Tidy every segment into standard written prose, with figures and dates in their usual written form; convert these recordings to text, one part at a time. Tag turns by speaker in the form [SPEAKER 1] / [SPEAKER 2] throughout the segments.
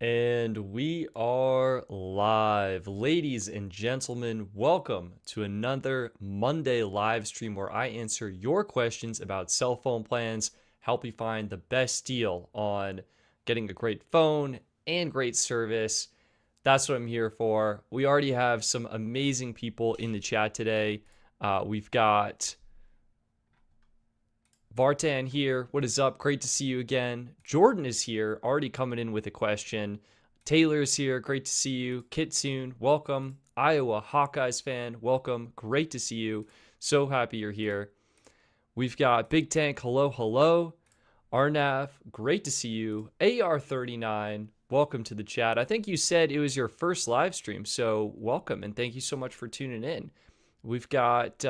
[SPEAKER 1] And we are live. Ladies and gentlemen, welcome to another Monday live stream where I answer your questions about cell phone plans, help you find the best deal on getting a great phone and great service. That's what I'm here for. We already have some amazing people in the chat today. We've got Vartan here. What is up? Great to see you again. Jordan is here, already coming in with a question. Taylor's here. Great to see you. Kitsune, welcome. Iowa Hawkeyes fan, welcome. Great to see you. So happy you're here. We've got Big Tank, hello, hello. Arnav, great to see you. AR39, welcome to the chat. I think you said it was your first live stream, so welcome and thank you so much for tuning in. We've got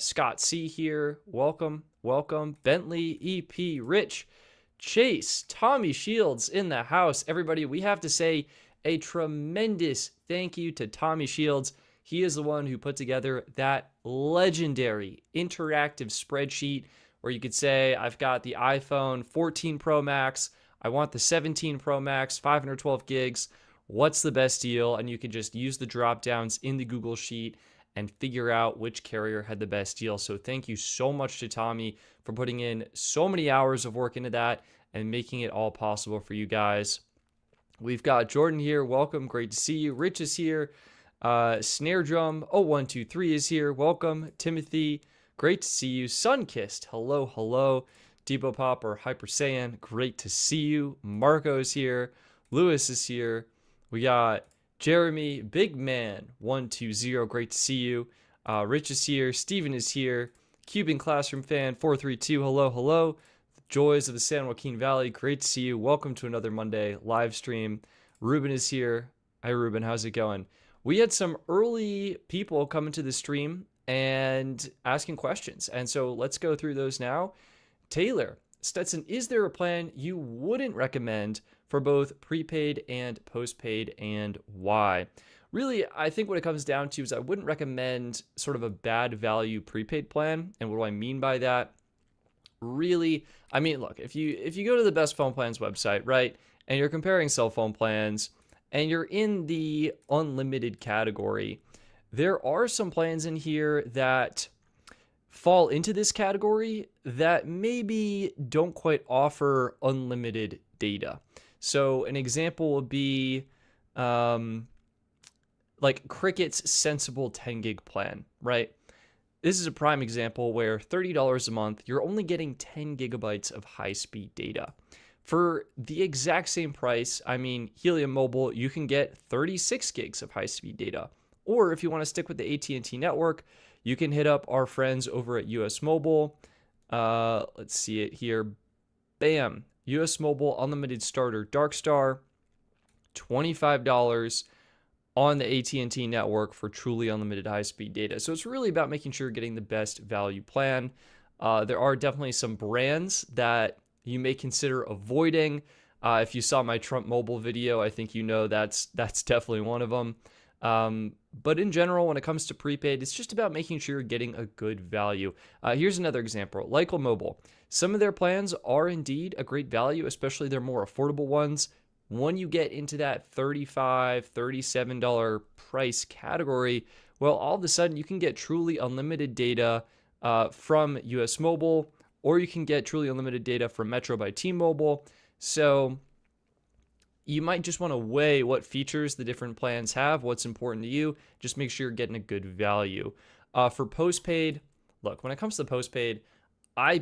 [SPEAKER 1] Scott C here. Welcome, welcome. Bentley, EP, Rich, Chase, Tommy Shields in the house. Everybody, we have to say a tremendous thank you to Tommy Shields. He is the one who put together that legendary interactive spreadsheet where you could say, I've got the iPhone 14 Pro Max. I want the 17 Pro Max, 512 gigs. What's the best deal? And you can just use the drop downs in the Google Sheet and figure out which carrier had the best deal. So thank you so much to Tommy for putting in so many hours of work into that and making it all possible for you guys. We've got Jordan here. Welcome. Great to see you. Rich is here. Snare Drum 0123 is here. Welcome. Timothy. Great to see you. Sunkissed. Hello, hello. Depot Pop or Hyper Saiyan. Great to see you. Marco is here. Lewis is here. We got Jeremy, Big Man 120, great to see you. Rich is here. Steven is here. Cuban Classroom Fan 432, hello, hello. The Joys of the San Joaquin Valley, great to see you. Welcome to another Monday live stream. Ruben is here. Hi, Ruben. How's it going? We had some early people come into the stream and asking questions, and so let's go through those now. Taylor, Stetson, is there a plan you wouldn't recommend for both prepaid and postpaid, and why? Really, I think what it comes down to is I wouldn't recommend sort of a bad value prepaid plan. And what do I mean by that? Really, I mean, look, if you go to the best phone plans website, right, and you're comparing cell phone plans and you're in the unlimited category, there are some plans in here that fall into this category that maybe don't quite offer unlimited data. So an example would be like Cricket's Sensible 10 gig plan, right? This is a prime example where $30 a month, you're only getting 10 gigabytes of high-speed data. For the exact same price, I mean, Helium Mobile, you can get 36 gigs of high-speed data. Or if you want to stick with the AT&T network, you can hit up our friends over at US Mobile. Let's see it here. Bam. US Mobile Unlimited Starter Dark Star, $25 on the AT&T network for truly unlimited high-speed data. So it's really about making sure you're getting the best value plan. There are definitely some brands that you may consider avoiding. If you saw my Trump Mobile video, I think you know that's definitely one of them. But in general, when it comes to prepaid, it's just about making sure you're getting a good value. Here's another example, Lyco Mobile. Some of their plans are indeed a great value, especially their more affordable ones. When you get into that $35, $37 price category, well, all of a sudden you can get truly unlimited data from US Mobile, or you can get truly unlimited data from Metro by T-Mobile. So you might just want to weigh what features the different plans have, what's important to you. Just make sure you're getting a good value. For postpaid, look, when it comes to postpaid, I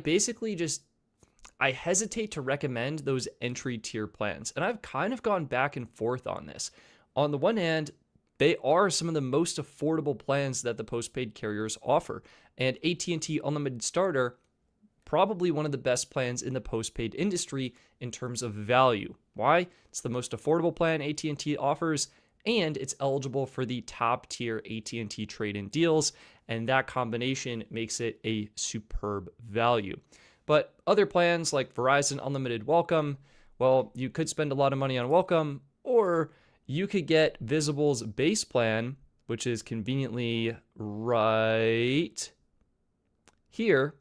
[SPEAKER 1] hesitate to recommend those entry tier plans. And I've kind of gone back and forth on this. On the one hand, they are some of the most affordable plans that the postpaid carriers offer. And AT&T Unlimited Starter, probably one of the best plans in the postpaid industry in terms of value. Why? It's the most affordable plan AT&T offers, and it's eligible for the top tier AT&T trade-in deals, and that combination makes it a superb value. But other plans like Verizon Unlimited Welcome, well, you could spend a lot of money on Welcome, or you could get Visible's base plan, which is conveniently right here.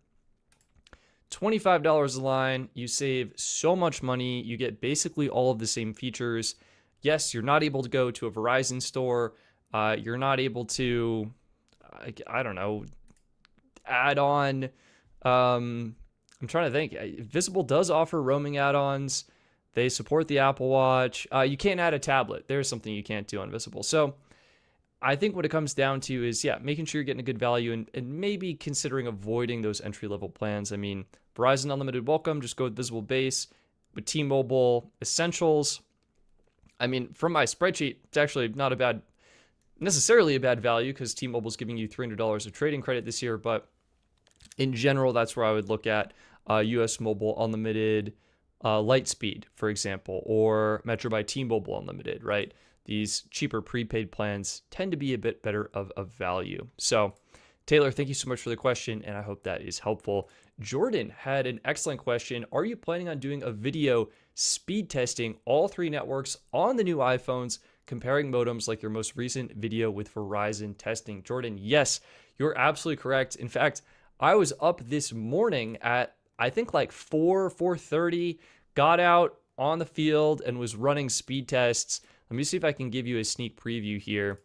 [SPEAKER 1] $25 a line, you save so much money, you get basically all of the same features. yes, you're not able to go to a Verizon store. You're not able to, I don't know, add on. I'm trying to think. Visible does offer roaming add-ons. They support the Apple Watch. You can't add a tablet. There's something you can't do on Visible. So I think what it comes down to is, yeah, making sure you're getting a good value and maybe considering avoiding those entry-level plans. I mean, Verizon Unlimited Welcome, just go with Visible Base. With T-Mobile Essentials, I mean, from my spreadsheet, it's actually not necessarily a bad value because T-Mobile's giving you $300 of trading credit this year, but in general, that's where I would look at US Mobile Unlimited Lightspeed, for example, or Metro by T-Mobile Unlimited, right? These cheaper prepaid plans tend to be a bit better of value. So, Taylor, thank you so much for the question, and I hope that is helpful. Jordan had an excellent question. Are you planning on doing a video speed testing all three networks on the new iPhones, comparing modems like your most recent video with Verizon testing? Jordan, yes, you're absolutely correct. In fact, I was up this morning at, I think, like 4:30, got out on the field and was running speed tests. Let me see if I can give you a sneak preview here.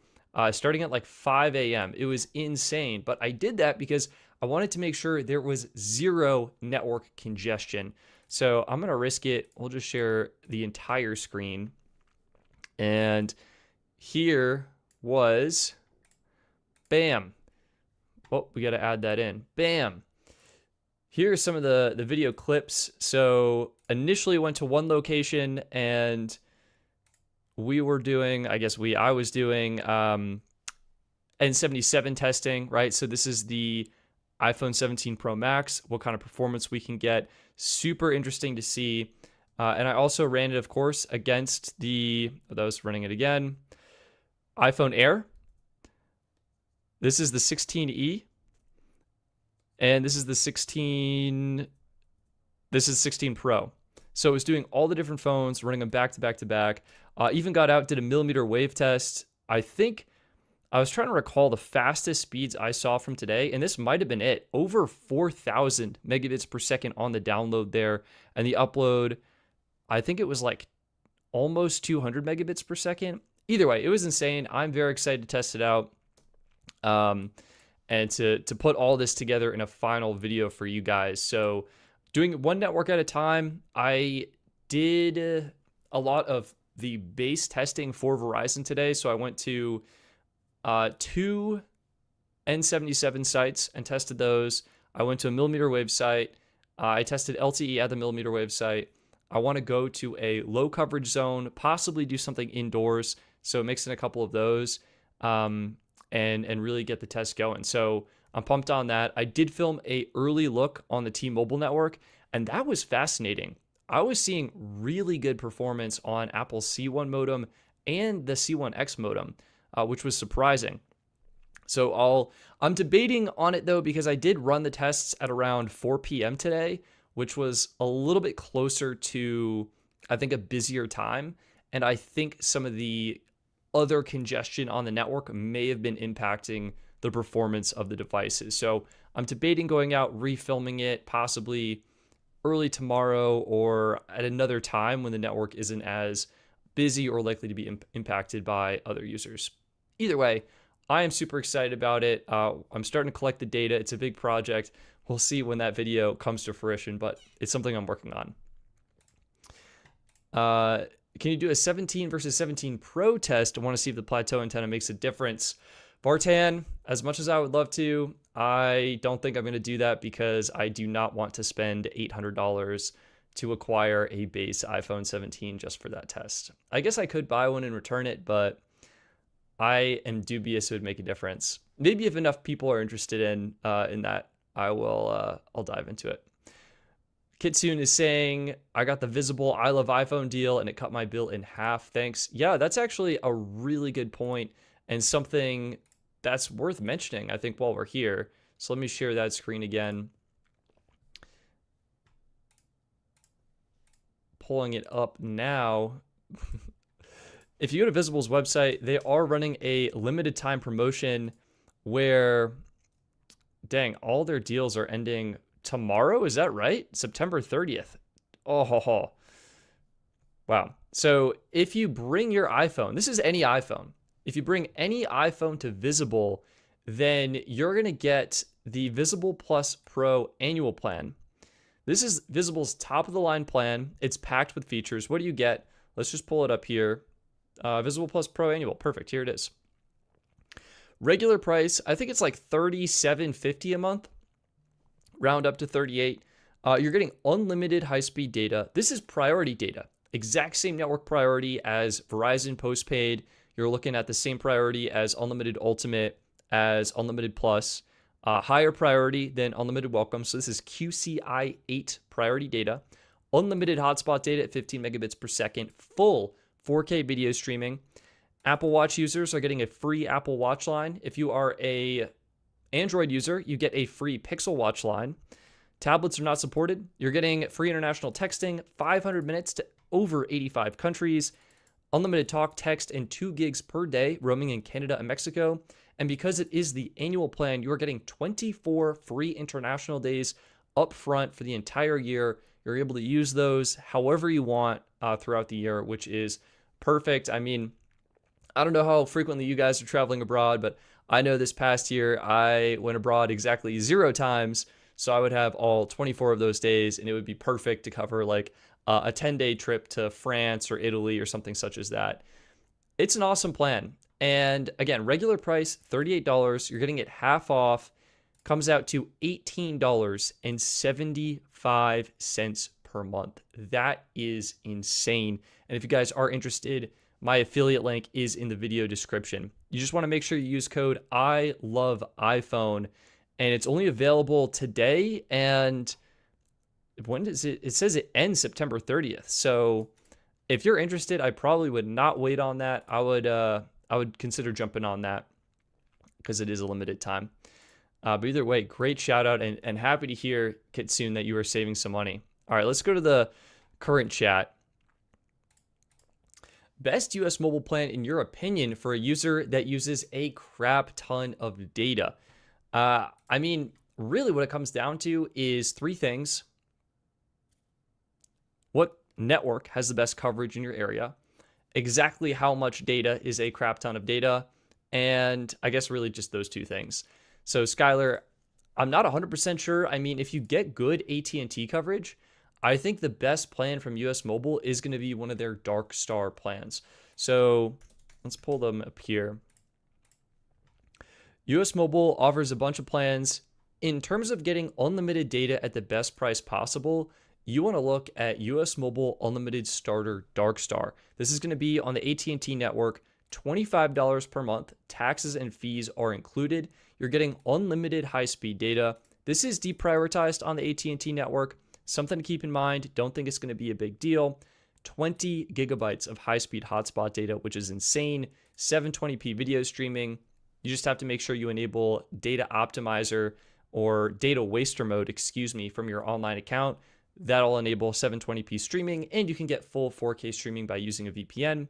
[SPEAKER 1] Starting at like 5 a.m. It was insane, but I did that because I wanted to make sure there was zero network congestion. So I'm going to risk it. We'll just share the entire screen. And here was, bam. Oh, we got to add that in. Bam. Here are some of the video clips. So initially went to one location and we were doing, I was doing N77 testing, right? So this is the iPhone 17 Pro Max, what kind of performance we can get. Super interesting to see. And I also ran it, of course, against that was running it again, iPhone Air. This is the 16e. And this is the 16 Pro. So it was doing all the different phones, running them back to back to back. Even got out, did a millimeter wave test. I think I was trying to recall the fastest speeds I saw from today, and this might have been it. Over 4,000 megabits per second on the download there. And the upload, I think it was like almost 200 megabits per second. Either way, it was insane. I'm very excited to test it out. And to put all this together in a final video for you guys. So doing one network at a time, I did a lot of the base testing for Verizon today. So I went to 2 N77 sites and tested those. I went to a millimeter wave site. I tested LTE at the millimeter wave site. I want to go to a low coverage zone, possibly do something indoors. So mixing a couple of those. And really get the test going. So I'm pumped on that. I did film a early look on the T-Mobile network, and that was fascinating. I was seeing really good performance on Apple's C1 modem and the C1X modem, which was surprising. So I'm debating on it though, because I did run the tests at around 4 p.m. today, which was a little bit closer to, I think, a busier time. And I think some of the other congestion on the network may have been impacting the performance of the devices. So I'm debating going out, refilming it, possibly early tomorrow or at another time when the network isn't as busy or likely to be impacted by other users. Either way, I am super excited about it. I'm starting to collect the data. It's a big project. We'll see when that video comes to fruition, but it's something I'm working on. Can you do a 17 versus 17 Pro test? I want to see if the plateau antenna makes a difference. Bartan, as much as I would love to, I don't think I'm going to do that because I do not want to spend $800 to acquire a base iPhone 17 just for that test. I guess I could buy one and return it, but I am dubious it would make a difference. Maybe if enough people are interested in that, I'll dive into it. Kitsune is saying, I got the Visible I Love iPhone deal and it cut my bill in half. Thanks. Yeah, that's actually a really good point and something that's worth mentioning, I think, while we're here. So let me share that screen again. Pulling it up now. If you go to Visible's website, they are running a limited time promotion where, dang, all their deals are ending tomorrow. Is that right? September 30th. Oh, Wow. So if you bring your iPhone, this is any iPhone. If you bring any iPhone to Visible, then you're going to get the Visible Plus Pro annual plan. This is Visible's top of the line plan. It's packed with features. What do you get? Let's just pull it up here. Visible Plus Pro annual. Perfect. Here it is. Regular price, I think it's like $37.50 a month. Round up to 38. You're getting unlimited high-speed data. This is priority data. Exact same network priority as Verizon postpaid. You're looking at the same priority as Unlimited Ultimate, as Unlimited Plus. Higher priority than Unlimited Welcome. So this is QCI 8 priority data. Unlimited hotspot data at 15 megabits per second. Full 4K video streaming. Apple Watch users are getting a free Apple Watch line. If you are a Android user, you get a free Pixel Watch line. Tablets are not supported. You're getting free international texting, 500 minutes to over 85 countries, unlimited talk, text, and 2 gigs per day roaming in Canada and Mexico. And because it is the annual plan, you're getting 24 free international days up front for the entire year. You're able to use those however you want throughout the year, which is perfect. I mean, I don't know how frequently you guys are traveling abroad, but I know this past year I went abroad exactly 0 times. So I would have all 24 of those days, and it would be perfect to cover like a 10-day trip to France or Italy or something such as that. It's an awesome plan. And again, regular price, $38. You're getting it half off. Comes out to $18.75 per month. That is insane. And if you guys are interested, my affiliate link is in the video description. You just want to make sure you use code I love iPhone, and it's only available today. And when does it? It says it ends September 30th. So if you're interested, I probably would not wait on that. I would consider jumping on that because it is a limited time. But either way, great shout out, and happy to hear, Kitsune, that you are saving some money. All right, let's go to the current chat. Best US mobile plan in your opinion for a user that uses a crap ton of data? I mean, really what it comes down to is 3 things. What network has the best coverage in your area? Exactly how much data is a crap ton of data? And I guess really just those 2 things. So Skylar, I'm not 100% sure. I mean, if you get good AT&T coverage, I think the best plan from US Mobile is going to be one of their Dark Star plans. So let's pull them up here. US Mobile offers a bunch of plans. In terms of getting unlimited data at the best price possible, you want to look at US Mobile Unlimited Starter Dark Star. This is going to be on the AT&T network, $25 per month. Taxes and fees are included. You're getting unlimited high-speed data. This is deprioritized on the AT&T network. Something to keep in mind. Don't think it's going to be a big deal. 20 gigabytes of high-speed hotspot data, which is insane. 720p video streaming. You just have to make sure you enable data optimizer or data waster mode, from your online account. That'll enable 720p streaming, and you can get full 4K streaming by using a VPN.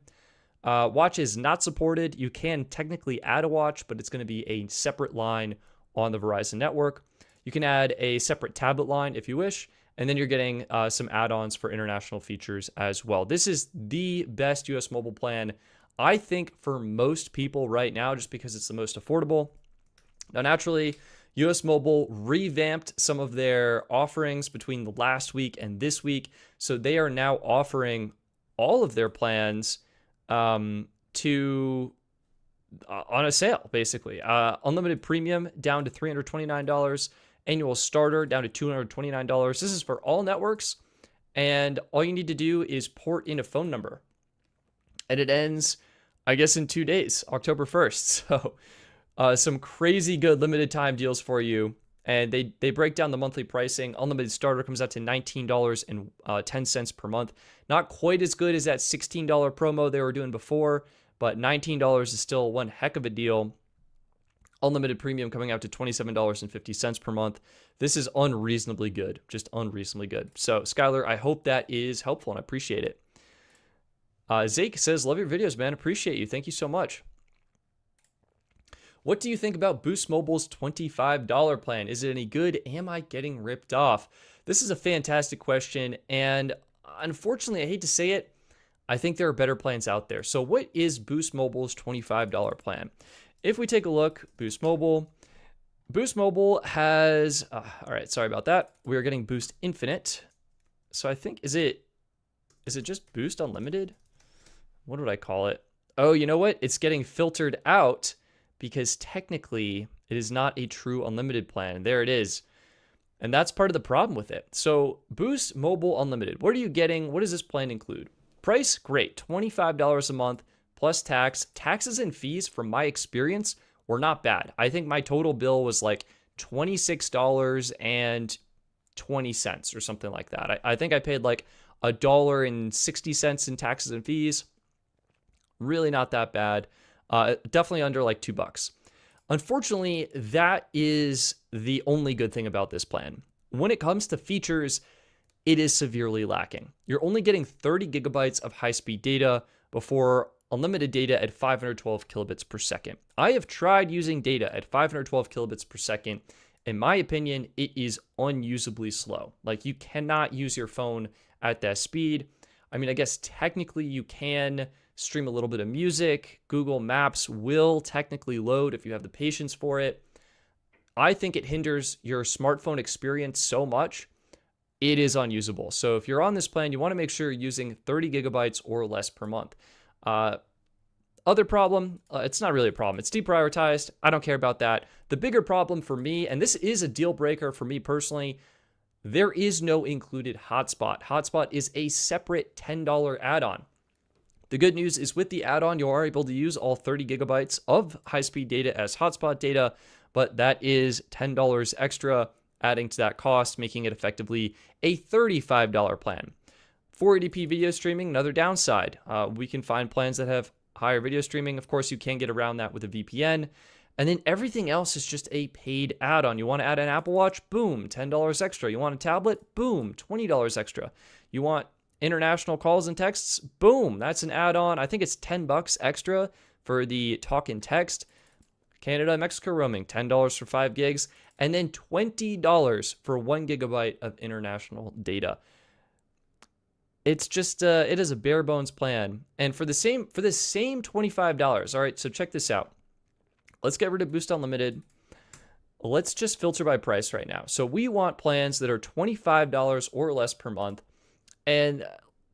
[SPEAKER 1] Watch is not supported. You can technically add a watch, but it's going to be a separate line on the Verizon network. You can add a separate tablet line if you wish, and then you're getting some add-ons for international features as well. This is the best US mobile plan, I think, for most people right now, just because it's the most affordable. Now, naturally, US Mobile revamped some of their offerings between the last week and this week, so they are now offering all of their plans on a sale, basically. Unlimited Premium down to $329. Annual Starter down to $229. This is for all networks, and all you need to do is port in a phone number. And it ends, I guess, in 2 days, October 1st. So some crazy good limited time deals for you. And they break down the monthly pricing. Unlimited Starter comes out to $19.10 per month. Not quite as good as that $16 promo they were doing before, but $19 is still one heck of a deal. Unlimited Premium coming out to $27.50 per month. This is unreasonably good, just unreasonably good. So Skylar, I hope that is helpful, and I appreciate it. Zake says, love your videos, man. Appreciate you. Thank you so much. What do you think about Boost Mobile's $25 plan? Is it any good? Am I getting ripped off? This is a fantastic question, and unfortunately, I hate to say it, I think there are better plans out there. So what is Boost Mobile's $25 plan? If we take a look, Boost Mobile has, all right, sorry about that. We're getting Boost Infinite. So I think, is it just Boost Unlimited? What would I call it? Oh, you know what? It's getting filtered out because technically it is not a true unlimited plan. There it is. And that's part of the problem with it. So Boost Mobile Unlimited, what are you getting? What does this plan include? Price, great, $25 a month plus tax. Taxes and fees, from my experience, were not bad. I think my total bill was like $26.20 or something like that. I think I paid like $1.60 in taxes and fees. Really not that bad. Definitely under like $2. Unfortunately, that is the only good thing about this plan. When it comes to features, it is severely lacking. You're only getting 30 gigabytes of high-speed data before unlimited data at 512 kilobits per second. I have tried using data at 512 kilobits per second. In my opinion, it is unusably slow. Like, you cannot use your phone at that speed. I mean, I guess technically you can stream a little bit of music. Google Maps will technically load if you have the patience for it. I think it hinders your smartphone experience so much, it is unusable. So if you're on this plan, you want to make sure you're using 30 gigabytes or less per month. Other problem, it's not really a problem. It's deprioritized. I don't care about that. The bigger problem for me, and this is a deal breaker for me personally, there is no included hotspot. Hotspot is a separate $10 add-on. The good news is with the add-on, you are able to use all 30 gigabytes of high-speed data as hotspot data, but that is $10 extra adding to that cost, making it effectively a $35 plan. 480p video streaming, another downside. We can find plans that have higher video streaming. Of course, you can get around that with a VPN. And then everything else is just a paid add-on. You want to add an Apple Watch? Boom, $10 extra. You want a tablet? Boom, $20 extra. You want international calls and texts? Boom, that's an add-on. I think it's $10 extra for the talk and text. Canada, Mexico roaming, $10 for 5 gigs, and then $20 for 1 gigabyte of international data. It's just, it is a bare bones plan. And for the same $25, all right, so check this out. Let's get rid of Boost Unlimited. Let's just filter by price right now. So we want plans that are $25 or less per month. And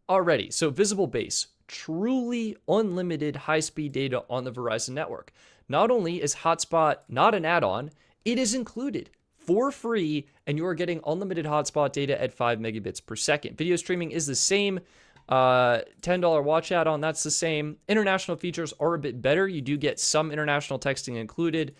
[SPEAKER 1] already, so visible base, truly unlimited high-speed data on the Verizon network. Not only is hotspot not an add-on, it is included for free, and you are getting unlimited hotspot data at 5 megabits per second. Video streaming is the same. $10 watch add-on, that's the same. International features are a bit better. You do get some international texting included,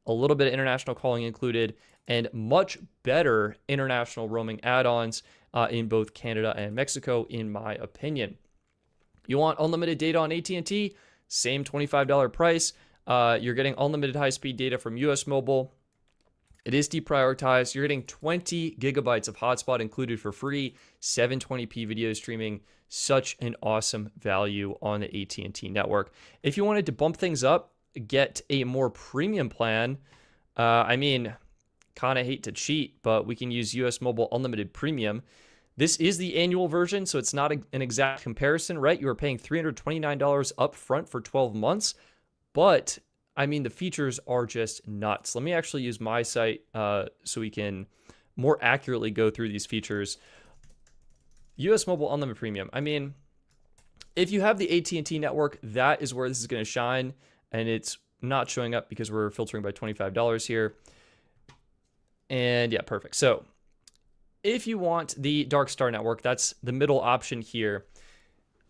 [SPEAKER 1] a little bit of international calling included, and much better international roaming add-ons in both Canada and Mexico, in my opinion. You want unlimited data on AT&T? Same $25 price. You're getting unlimited high-speed data from US Mobile. It is deprioritized. You're getting 20 gigabytes of hotspot included for free, 720p video streaming. Such an awesome value on the AT&T network. If you wanted to bump things up, get a more premium plan, I mean, kind of hate to cheat, but we can use US Mobile Unlimited Premium. This is the annual version, so it's not an exact comparison, right? You are paying $329 up front for 12 months, but I mean, the features are just nuts. Let me actually use my site so we can more accurately go through these features. US Mobile Unlimited Premium. I mean, if you have the AT&T network, that is where this is going to shine, and it's not showing up because we're filtering by $25 here. And yeah, perfect. So if you want the Dark Star network, that's the middle option here.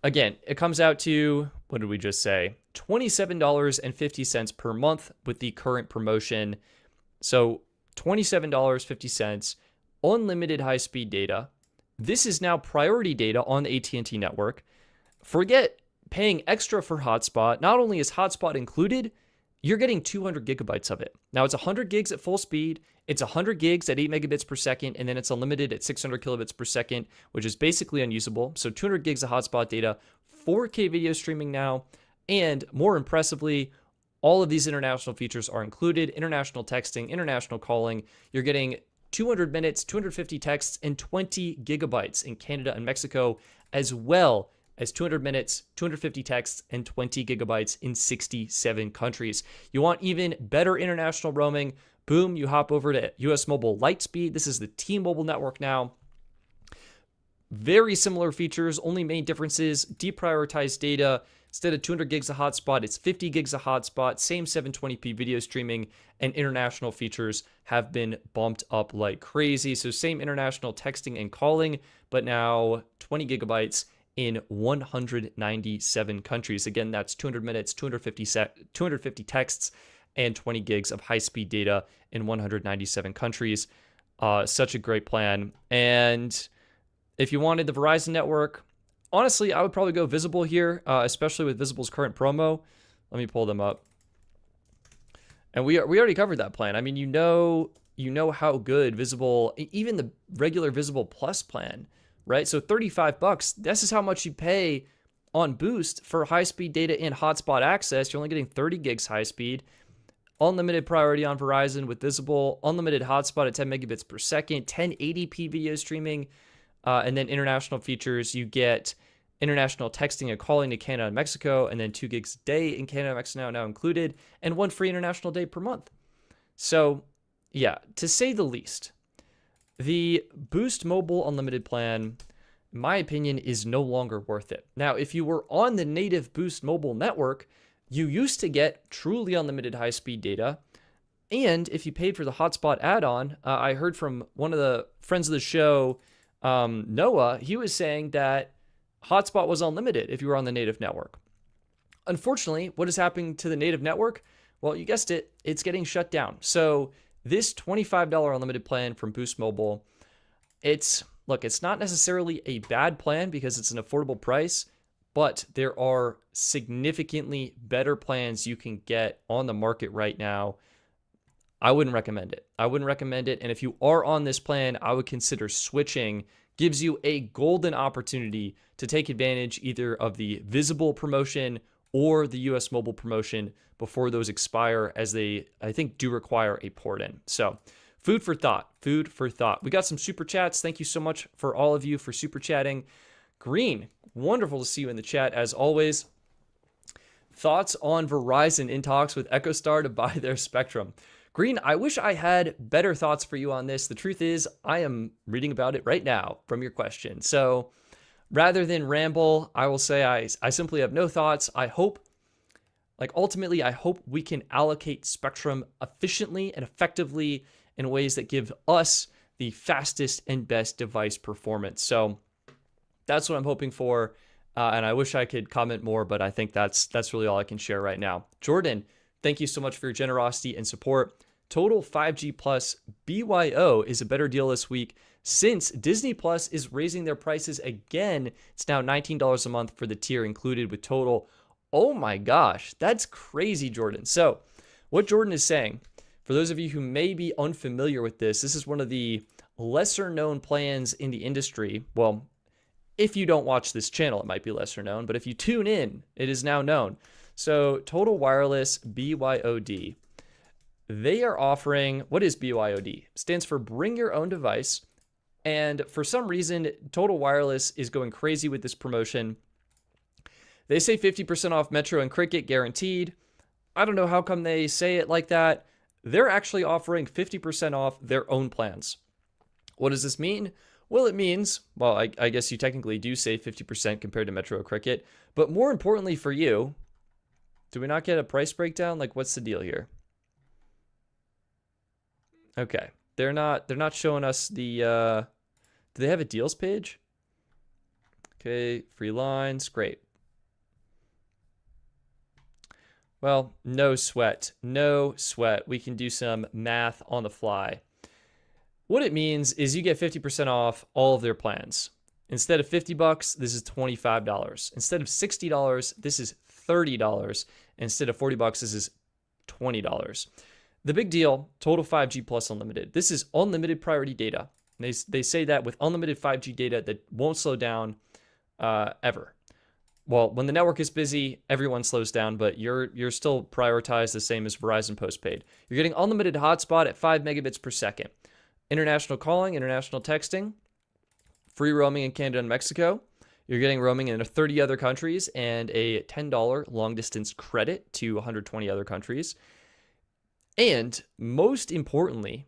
[SPEAKER 1] Again, it comes out to, what did we just say? $27.50 per month with the current promotion. So $27.50, unlimited high-speed data. This is now priority data on the AT&T network. Forget paying extra for hotspot. Not only is hotspot included, you're getting 200 gigabytes of it. Now, it's 100 gigs at full speed. It's 100 gigs at 8 megabits per second, and then it's unlimited at 600 kilobits per second, which is basically unusable. So 200 gigs of hotspot data, 4K video streaming now, and more impressively, all of these international features are included. International texting, international calling. You're getting 200 minutes, 250 texts, and 20 gigabytes in Canada and Mexico, as well as 200 minutes, 250 texts, and 20 gigabytes in 67 countries. You want even better international roaming? Boom, you hop over to US Mobile Lightspeed. This is the T-Mobile network now. Very similar features, only main differences: deprioritized data. Instead of 200 gigs of hotspot, it's 50 gigs of hotspot, same 720p video streaming, and international features have been bumped up like crazy. So same international texting and calling, but now 20 gigabytes in 197 countries. Again, that's 200 minutes, 250 texts, and 20 gigs of high-speed data in 197 countries. Such a great plan. And if you wanted the Verizon network, honestly, I would probably go Visible here, especially with Visible's current promo. Let me pull them up. And we already covered that plan. I mean, you know how good Visible, even the regular Visible Plus plan, right? So $35, this is how much you pay on Boost for high-speed data and hotspot access. You're only getting 30 gigs high-speed. Unlimited priority on Verizon with Visible. Unlimited hotspot at 10 megabits per second. 1080p video streaming. And then international features, you get international texting and calling to Canada and Mexico, and then 2 gigs a day in Canada and Mexico now included, and 1 free international day per month. So, yeah, to say the least, the Boost Mobile Unlimited plan, in my opinion, is no longer worth it. Now, if you were on the native Boost Mobile network, you used to get truly unlimited high-speed data, and if you paid for the hotspot add-on, I heard from one of the friends of the show, Noah, he was saying that hotspot was unlimited if you were on the native network. Unfortunately, what is happening to the native network? Well, you guessed it, it's getting shut down. So this $25 unlimited plan from Boost Mobile, it's not necessarily a bad plan because it's an affordable price, but there are significantly better plans you can get on the market right now. I wouldn't recommend it. And if you are on this plan, I would consider switching. Gives you a golden opportunity to take advantage either of the Visible promotion or the US Mobile promotion before those expire, as they, I think, do require a port in. So food for thought. We got some super chats. Thank you so much for all of you for super chatting. Green, wonderful to see you in the chat as always. Thoughts on Verizon in talks with EchoStar to buy their spectrum? Green, I wish I had better thoughts for you on this. The truth is, I am reading about it right now from your question. So rather than ramble, I will say I simply have no thoughts. I hope we can allocate spectrum efficiently and effectively in ways that give us the fastest and best device performance. So that's what I'm hoping for. And I wish I could comment more, but I think that's really all I can share right now. Jordan, thank you so much for your generosity and support. Total 5G Plus BYO is a better deal this week since Disney Plus is raising their prices again. It's now $19 a month for the tier included with Total. Oh my gosh, that's crazy, Jordan. So what Jordan is saying, for those of you who may be unfamiliar with this is one of the lesser known plans in the industry. Well, if you don't watch this channel, it might be lesser known, but if you tune in, it is now known. So Total Wireless BYOD. They are offering, what is BYOD? It stands for Bring Your Own Device. And for some reason, Total Wireless is going crazy with this promotion. They say 50% off Metro and Cricket guaranteed. I don't know how come they say it like that. They're actually offering 50% off their own plans. What does this mean? Well, it means, I guess you technically do save 50% compared to Metro or Cricket. But more importantly for you, do we not get a price breakdown? Like, what's the deal here? Okay, they're not showing us the, do they have a deals page? Okay, free lines, great. Well, no sweat. We can do some math on the fly. What it means is you get 50% off all of their plans. Instead of $50, this is $25. Instead of $60, this is $30. Instead of $40, this is $20. The big deal, Total 5G Plus Unlimited. This is unlimited priority data. They say that with unlimited 5G data that won't slow down ever. Well, when the network is busy, everyone slows down, but you're still prioritized the same as Verizon postpaid. You're getting unlimited hotspot at 5 megabits per second. International calling, international texting, free roaming in Canada and Mexico. You're getting roaming in 30 other countries and a $10 long distance credit to 120 other countries. And most importantly,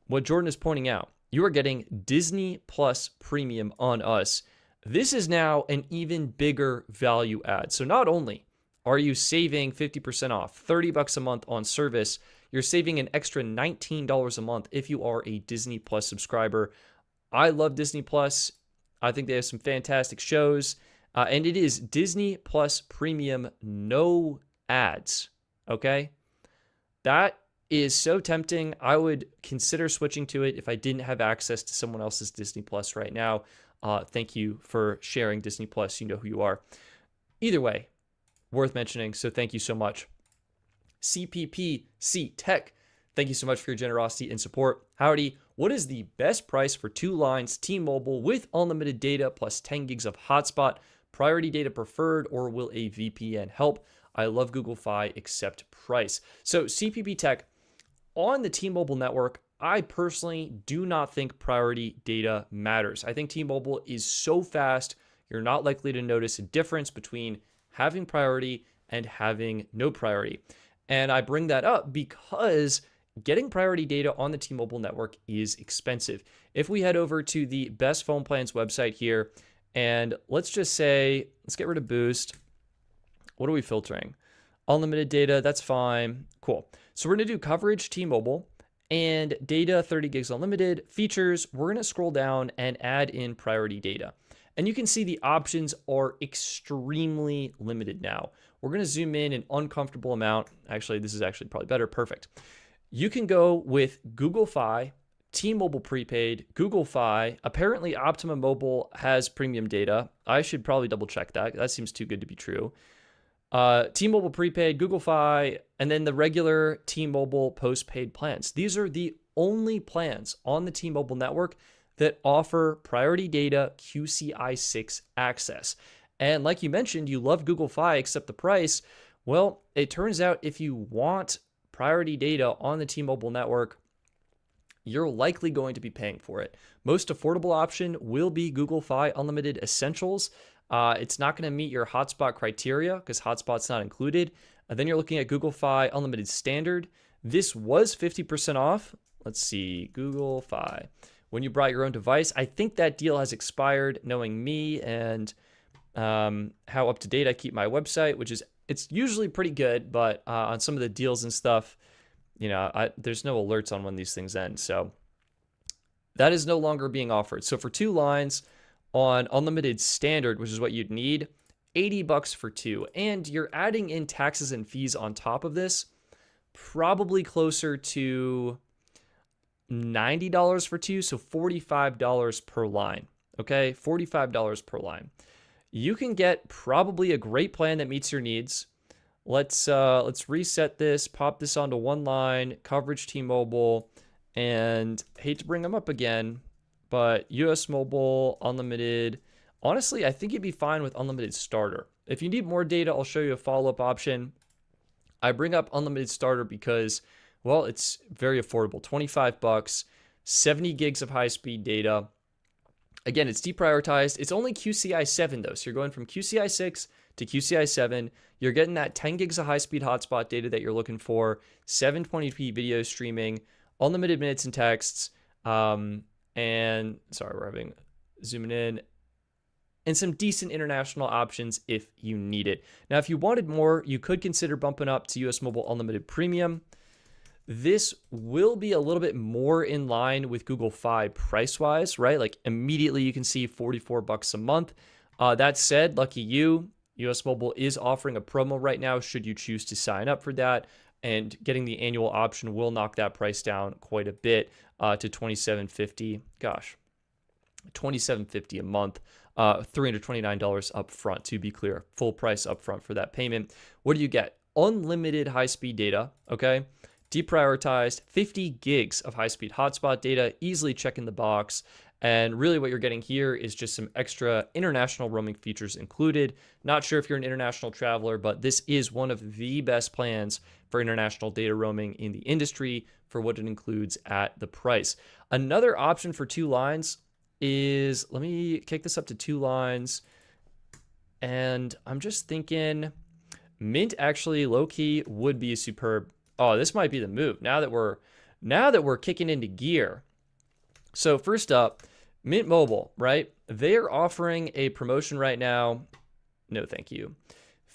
[SPEAKER 1] what Jordan is pointing out, you are getting Disney Plus Premium on us. This is now an even bigger value add. So not only are you saving 50% off, $30 a month on service, you're saving an extra $19 a month if you are a Disney Plus subscriber. I love Disney Plus. I think they have some fantastic shows. And it is Disney Plus Premium, no ads. Okay? That is so tempting. I would consider switching to it if I didn't have access to someone else's Disney Plus right now. Thank you for sharing Disney Plus. You know who you are. Either way, worth mentioning. So thank you so much. CPPC Tech, thank you so much for your generosity and support. Howdy, what is the best price for 2 lines T-Mobile with unlimited data plus 10 gigs of hotspot? Priority data preferred, or will a VPN help? I love Google Fi, except price. So CPP Tech, on the T-Mobile network, I personally do not think priority data matters. I think T-Mobile is so fast, you're not likely to notice a difference between having priority and having no priority. And I bring that up because getting priority data on the T-Mobile network is expensive. If we head over to the Best Phone Plans website here, and let's just say, let's get rid of Boost. What are we filtering? Unlimited data, that's fine. Cool. So we're going to do coverage T-Mobile and data 30 gigs unlimited. Features, we're going to scroll down and add in priority data. And you can see the options are extremely limited now. We're going to zoom in an uncomfortable amount. Actually, this is actually probably better. Perfect. You can go with Google Fi, T-Mobile Prepaid, Google Fi. Apparently, Optimum Mobile has premium data. I should probably double check that. That seems too good to be true. T-Mobile Prepaid, Google Fi, and then the regular T-Mobile postpaid plans. These are the only plans on the T-Mobile network that offer priority data QCI 6 access. And like you mentioned, you love Google Fi except the price. Well, it turns out if you want priority data on the T-Mobile network, you're likely going to be paying for it. Most affordable option will be Google Fi Unlimited Essentials. It's not going to meet your hotspot criteria because hotspot's not included. Then you're looking at Google Fi Unlimited Standard. This was 50% off. Let's see, Google Fi. When you brought your own device, I think that deal has expired, knowing me and how up to date I keep my website, which is, it's usually pretty good, but on some of the deals and stuff, you know, there's no alerts on when these things end. So that is no longer being offered. So for 2 lines on unlimited standard, which is what you'd need, $80 for 2. And you're adding in taxes and fees on top of this, probably closer to $90 for 2, so $45 per line. Okay, $45 per line. You can get probably a great plan that meets your needs. Let's reset this, pop this onto 1 line, coverage T-Mobile, and hate to bring them up again, but US Mobile, unlimited. Honestly, I think you'd be fine with unlimited starter. If you need more data, I'll show you a follow-up option. I bring up unlimited starter because, well, it's very affordable. $25, 70 gigs of high-speed data. Again, it's deprioritized. It's only QCI 7 though. So you're going from QCI 6 to QCI 7. You're getting that 10 gigs of high-speed hotspot data that you're looking for, 720p video streaming, unlimited minutes and texts, and sorry, we're having zooming in, and some decent international options if you need it. Now, if you wanted more, you could consider bumping up to US Mobile Unlimited Premium. This will be a little bit more in line with Google Fi price-wise, right? Like immediately you can see $44 a month. That said, lucky you, US Mobile is offering a promo right now should you choose to sign up for that. And getting the annual option will knock that price down quite a bit to $27.50. Gosh, $27.50 a month. $329 up front, to be clear. Full price up front for that payment. What do you get? Unlimited high-speed data, okay? Deprioritized, 50 gigs of high-speed hotspot data, easily checking the box. And really what you're getting here is just some extra international roaming features included. Not sure if you're an international traveler, but this is one of the best plans for international data roaming in the industry for what it includes at the price. Another option for 2 lines is, let me kick this up to 2 lines. And I'm just thinking Mint actually low-key would be superb. Oh, this might be the move now that we're kicking into gear. So first up, Mint Mobile, right? They're offering a promotion right now. No, thank you.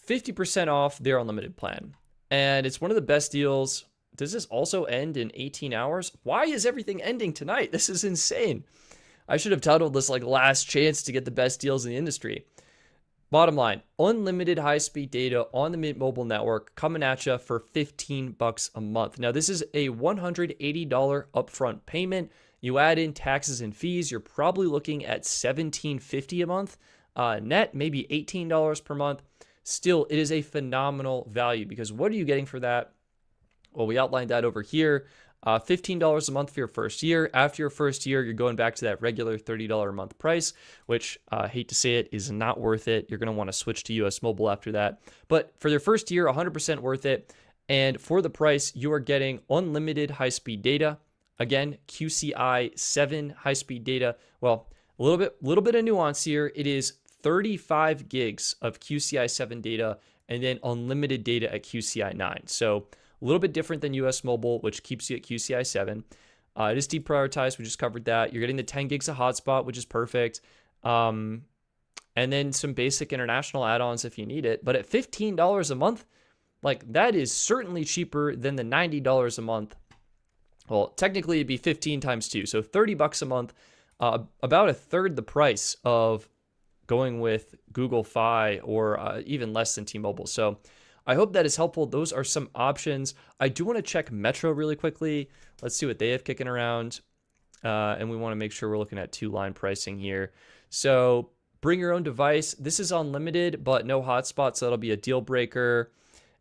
[SPEAKER 1] 50% off their unlimited plan. And it's one of the best deals. Does this also end in 18 hours? Why is everything ending tonight? This is insane. I should have titled this like last chance to get the best deals in the industry. Bottom line, unlimited high-speed data on the Mint Mobile network coming at you for $15 a month. Now, this is a $180 upfront payment. You add in taxes and fees, you're probably looking at $17.50 a month. Net, maybe $18 per month. Still, it is a phenomenal value because what are you getting for that? Well, we outlined that over here. $15 a month for your first year. After your first year, you're going back to that regular $30 a month price, which, hate to say it, is not worth it. You're going to want to switch to US Mobile after that. But for your first year, 100% worth it. And for the price, you are getting unlimited high-speed data. Again, QCI 7 high-speed data. Well, a little bit of nuance here. It is 35 gigs of QCI 7 data and then unlimited data at QCI 9. So a little bit different than US Mobile, which keeps you at QCI 7. It is deprioritized. We just covered that. You're getting the 10 gigs of hotspot, which is perfect. And then some basic international add-ons if you need it. But at $15 a month, like that is certainly cheaper than the $90 a month. Well, technically it'd be 15 times 2. So $30 a month, about a third the price of going with Google Fi or even less than T-Mobile. So I hope that is helpful. Those are some options. I do want to check Metro really quickly. Let's see what they have kicking around. And we want to make sure we're looking at 2-line pricing here. So bring your own device. This is unlimited, but no hotspot, so that'll be a deal breaker.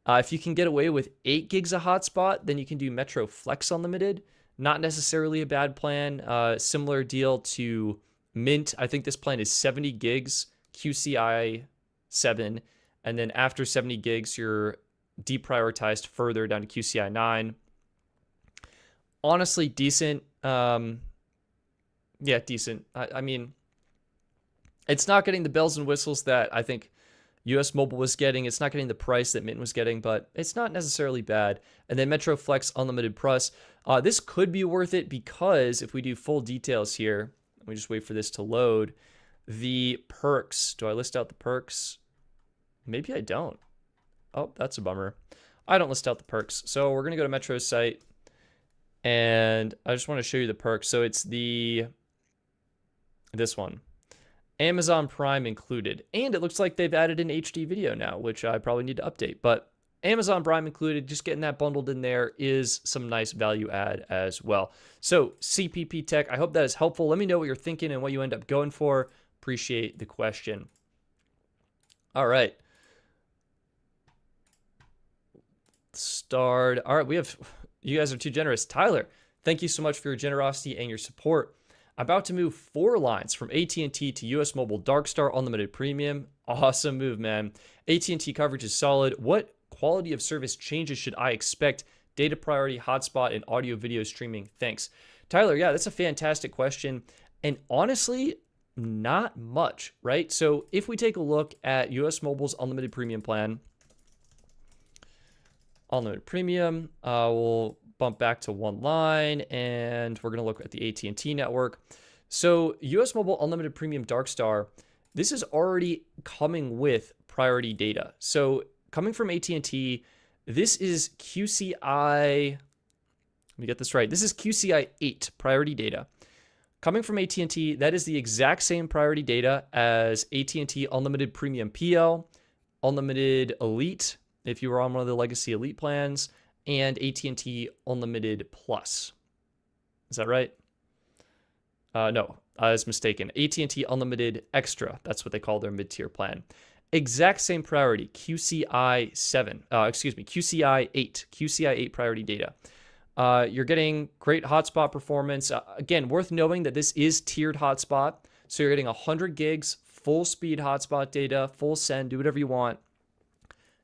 [SPEAKER 1] If you can get away with 8 gigs of hotspot, then you can do Metro Flex Unlimited. Not necessarily a bad plan. Similar deal to Mint. I think this plan is 70 gigs, QCI 7. And then after 70 gigs, you're deprioritized further down to QCI 9. Honestly, decent. Yeah, decent. I mean, it's not getting the bells and whistles that I think US Mobile was getting. It's not getting the price that Mint was getting, but it's not necessarily bad. And then Metro Flex Unlimited Plus. This could be worth it because if we do full details here, let me just wait for this to load. The perks. Do I list out the perks? Maybe I don't. Oh, that's a bummer. I don't list out the perks. So we're going to go to Metro's site. And I just want to show you the perks. So it's this one. Amazon Prime included. And it looks like they've added an HD video now, which I probably need to update. But Amazon Prime included, just getting that bundled in there is some nice value add as well. So CPP Tech, I hope that is helpful. Let me know what you're thinking and what you end up going for. Appreciate the question. All right. Starred. All right, you guys are too generous. Tyler, thank you so much for your generosity and your support. About to move 4 lines from AT&T to US Mobile Dark Star Unlimited Premium. Awesome move, man. AT&T coverage is solid. What quality of service changes should I expect? Data priority, hotspot, and audio video streaming. Thanks. Tyler, yeah, that's a fantastic question. And honestly, not much, right? So if we take a look at US Mobile's Unlimited Premium plan, Unlimited Premium, we'll bump back to 1 line, and we're going to look at the AT&T network. So US Mobile Unlimited Premium Dark Star, this is already coming with priority data. So coming from AT&T, this is QCI, let me get this right. This is QCI 8 priority data. Coming from AT&T, that is the exact same priority data as AT&T Unlimited Premium PL, Unlimited Elite, if you were on one of the Legacy Elite plans, and AT&T Unlimited Plus. Is that right? No, I was mistaken. AT&T Unlimited Extra. That's what they call their mid-tier plan. Exact same priority, QCI 7. QCI 8. QCI 8 priority data. You're getting great hotspot performance. Again, worth knowing that this is tiered hotspot. So you're getting 100 gigs, full speed hotspot data, full send, do whatever you want.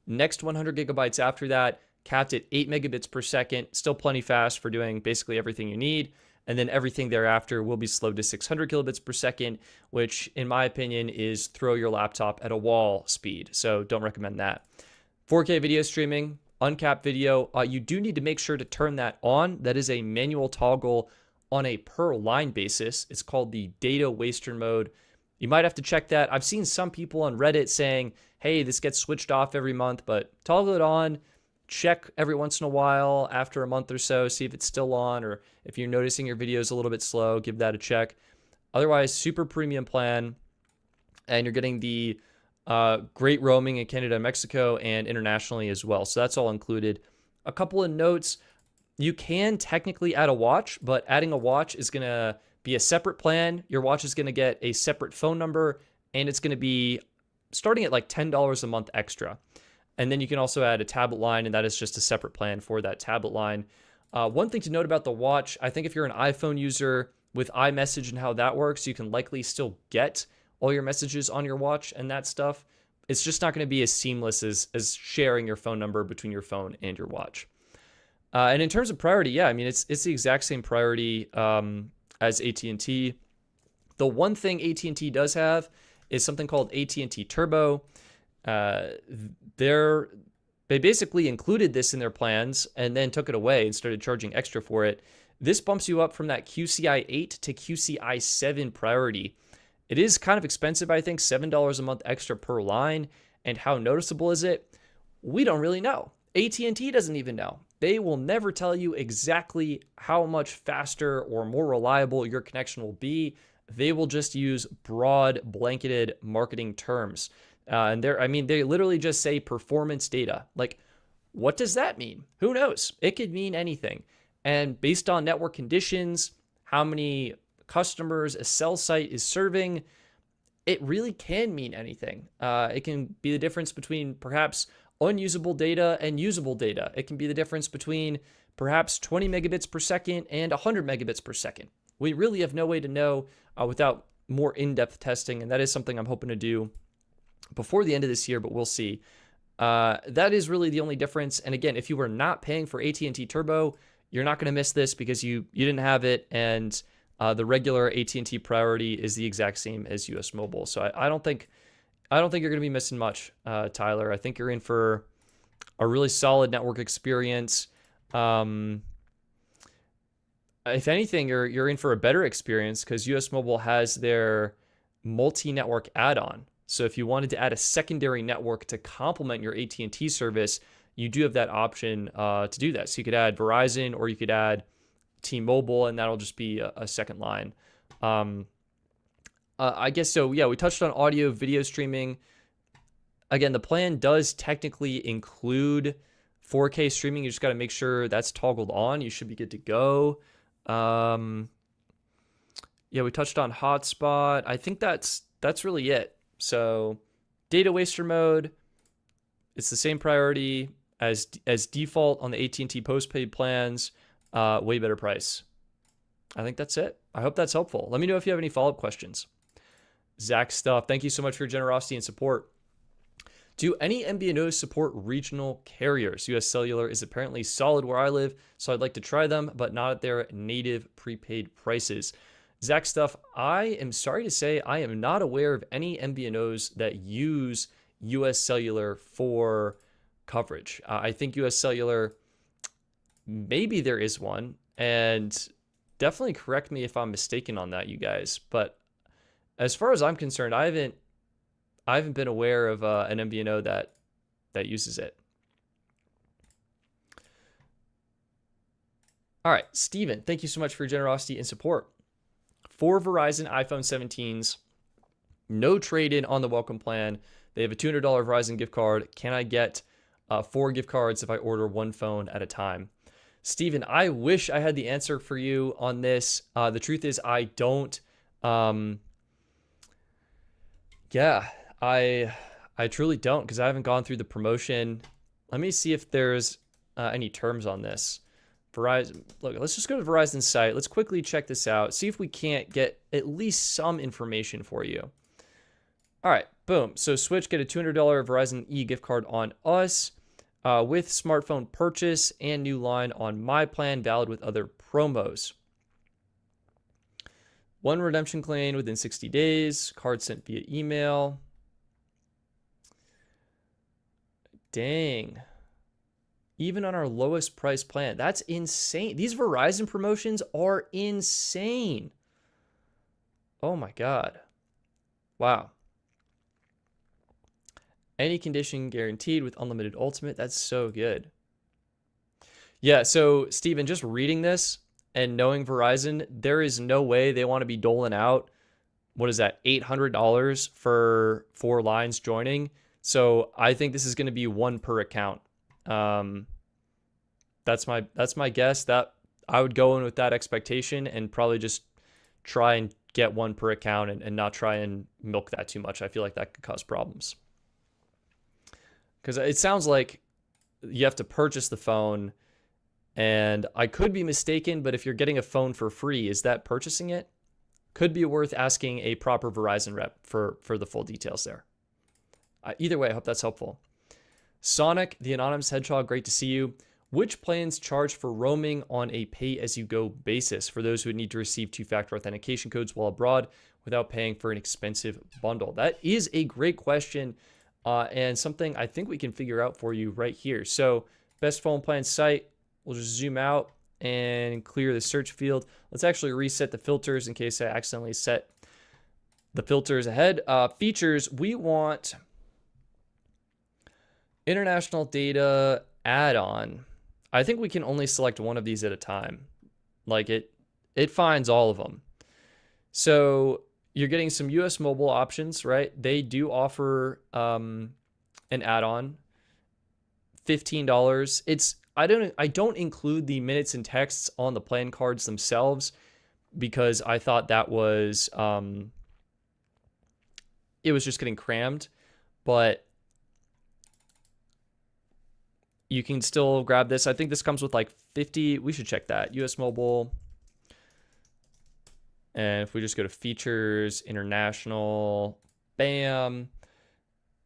[SPEAKER 1] Next 100 gigabytes after that, capped at 8 megabits per second. Still plenty fast for doing basically everything you need. and then everything thereafter will be slowed to 600 kilobits per second, which in my opinion is throw your laptop at a wall speed. So don't recommend that. 4K video streaming, uncapped video, you do need to make sure to turn that on. That is a manual toggle on a per line basis. It's called the data waster mode. You might have to check that. I've seen some people on Reddit saying, hey, this gets switched off every month, but toggle it on. Check every once in a while after a month or so, see if it's still on, or if you're noticing your videos a little bit slow, give that a check. Otherwise, super premium plan, and you're getting the great roaming in Canada and Mexico and internationally as well. So that's all included. A couple of notes. You can technically add a watch, but adding a watch is going to be a separate plan. Your watch is going to get a separate phone number, and it's going to be starting at like $10 a month extra. And then you can also add a tablet line, and that is just a separate plan for that tablet line. One thing to note about the watch, I think if you're an iPhone user with iMessage and how that works, you can likely still get all your messages on your watch and that stuff. It's just not going to be as seamless as sharing your phone number between your phone and your watch. And in terms of priority, yeah, I mean, it's the exact same priority as AT&T. The one thing AT&T does have is something called AT&T Turbo. They basically included this in their plans and then took it away and started charging extra for it. This bumps you up from that QCI 8 to QCI 7 priority. It is kind of expensive, I think, $7 a month extra per line. And how noticeable is it? We don't really know. AT&T doesn't even know. They will never tell you exactly how much faster or more reliable your connection will be. They will just use broad, blanketed marketing terms. And they literally just say performance data. Like, what does that mean? Who knows? It could mean anything. And based on network conditions, how many customers a cell site is serving, it really can mean anything. It can be the difference between perhaps unusable data and usable data. It can be the difference between perhaps 20 megabits per second and 100 megabits per second. We really have no way to know without more in-depth testing, and that is something I'm hoping to do before the end of this year, but we'll see. That is really the only difference. And again, if you were not paying for AT&T Turbo, you're not going to miss this because you didn't have it, and the regular AT&T priority is the exact same as US Mobile. So I don't think you're going to be missing much, Tyler. I think you're in for a really solid network experience. If anything, you're in for a better experience because US Mobile has their multi-network add-on. So if you wanted to add a secondary network to complement your AT&T service, you do have that option to do that. So you could add Verizon or you could add T-Mobile, and that'll just be a second line. I guess so. Yeah, we touched on audio, video streaming. Again, the plan does technically include 4K streaming. You just got to make sure that's toggled on. You should be good to go. Yeah, we touched on hotspot. I think that's really it. So data waster mode, it's the same priority as default on the AT&T postpaid plans. Way better price. I think that's it. I hope that's helpful. Let me know if you have any follow-up questions. Zach Stuff, thank you so much for your generosity and support. Do any MVNOs support regional carriers? US Cellular is apparently solid where I live, so I'd like to try them, but not at their native prepaid prices. Zach Stuff, I am sorry to say I am not aware of any MVNOs that use US Cellular for coverage. I think US Cellular, maybe there is one, and definitely correct me if I'm mistaken on that, you guys. But as far as I'm concerned, I haven't been aware of an MVNO that uses it. All right, Steven, thank you so much for your generosity and support. For Verizon iPhone 17s, no trade-in on the welcome plan. They have a $200 Verizon gift card. Can I get 4 gift cards if I order one phone at a time? Steven, I wish I had the answer for you on this. The truth is I don't. Yeah, I truly don't because I haven't gone through the promotion. Let me see if there's any terms on this. Verizon, look, let's just go to Verizon's site. Let's quickly check this out. See if we can't get at least some information for you. All right, boom. So switch, get a $200 Verizon E gift card on us with smartphone purchase and new line on my plan, valid with other promos. One redemption claim within 60 days. Card sent via email. Dang. Even on our lowest price plan. That's insane. These Verizon promotions are insane. Oh my God. Wow. Any condition guaranteed with unlimited ultimate. That's so good. Yeah, so Steven, just reading this and knowing Verizon, there is no way they want to be doling out, what is that, $800 for 4 lines joining. So I think this is going to be one per account. That's my guess. That I would go in with that expectation and probably just try and get one per account and not try and milk that too much. I feel like that could cause problems. Because it sounds like you have to purchase the phone, and I could be mistaken, but if you're getting a phone for free, is that purchasing it? Could be worth asking a proper Verizon rep for the full details there. Either way, I hope that's helpful. Sonic, the Anonymous Hedgehog, great to see you. Which plans charge for roaming on a pay-as-you-go basis for those who would need to receive two-factor authentication codes while abroad without paying for an expensive bundle? That is a great question. And something I think we can figure out for you right here. So best phone plan site, we'll just zoom out and clear the search field. Let's actually reset the filters in case I accidentally set the filters ahead. Features, we want international data add-on. I think we can only select one of these at a time. Like it finds all of them. So you're getting some US mobile options, right? They do offer an add-on, $15. I don't include the minutes and texts on the plan cards themselves because I thought that was it was just getting crammed, but you can still grab this. I think this comes with like 50. We should check that. US mobile. And if we just go to features, international, bam,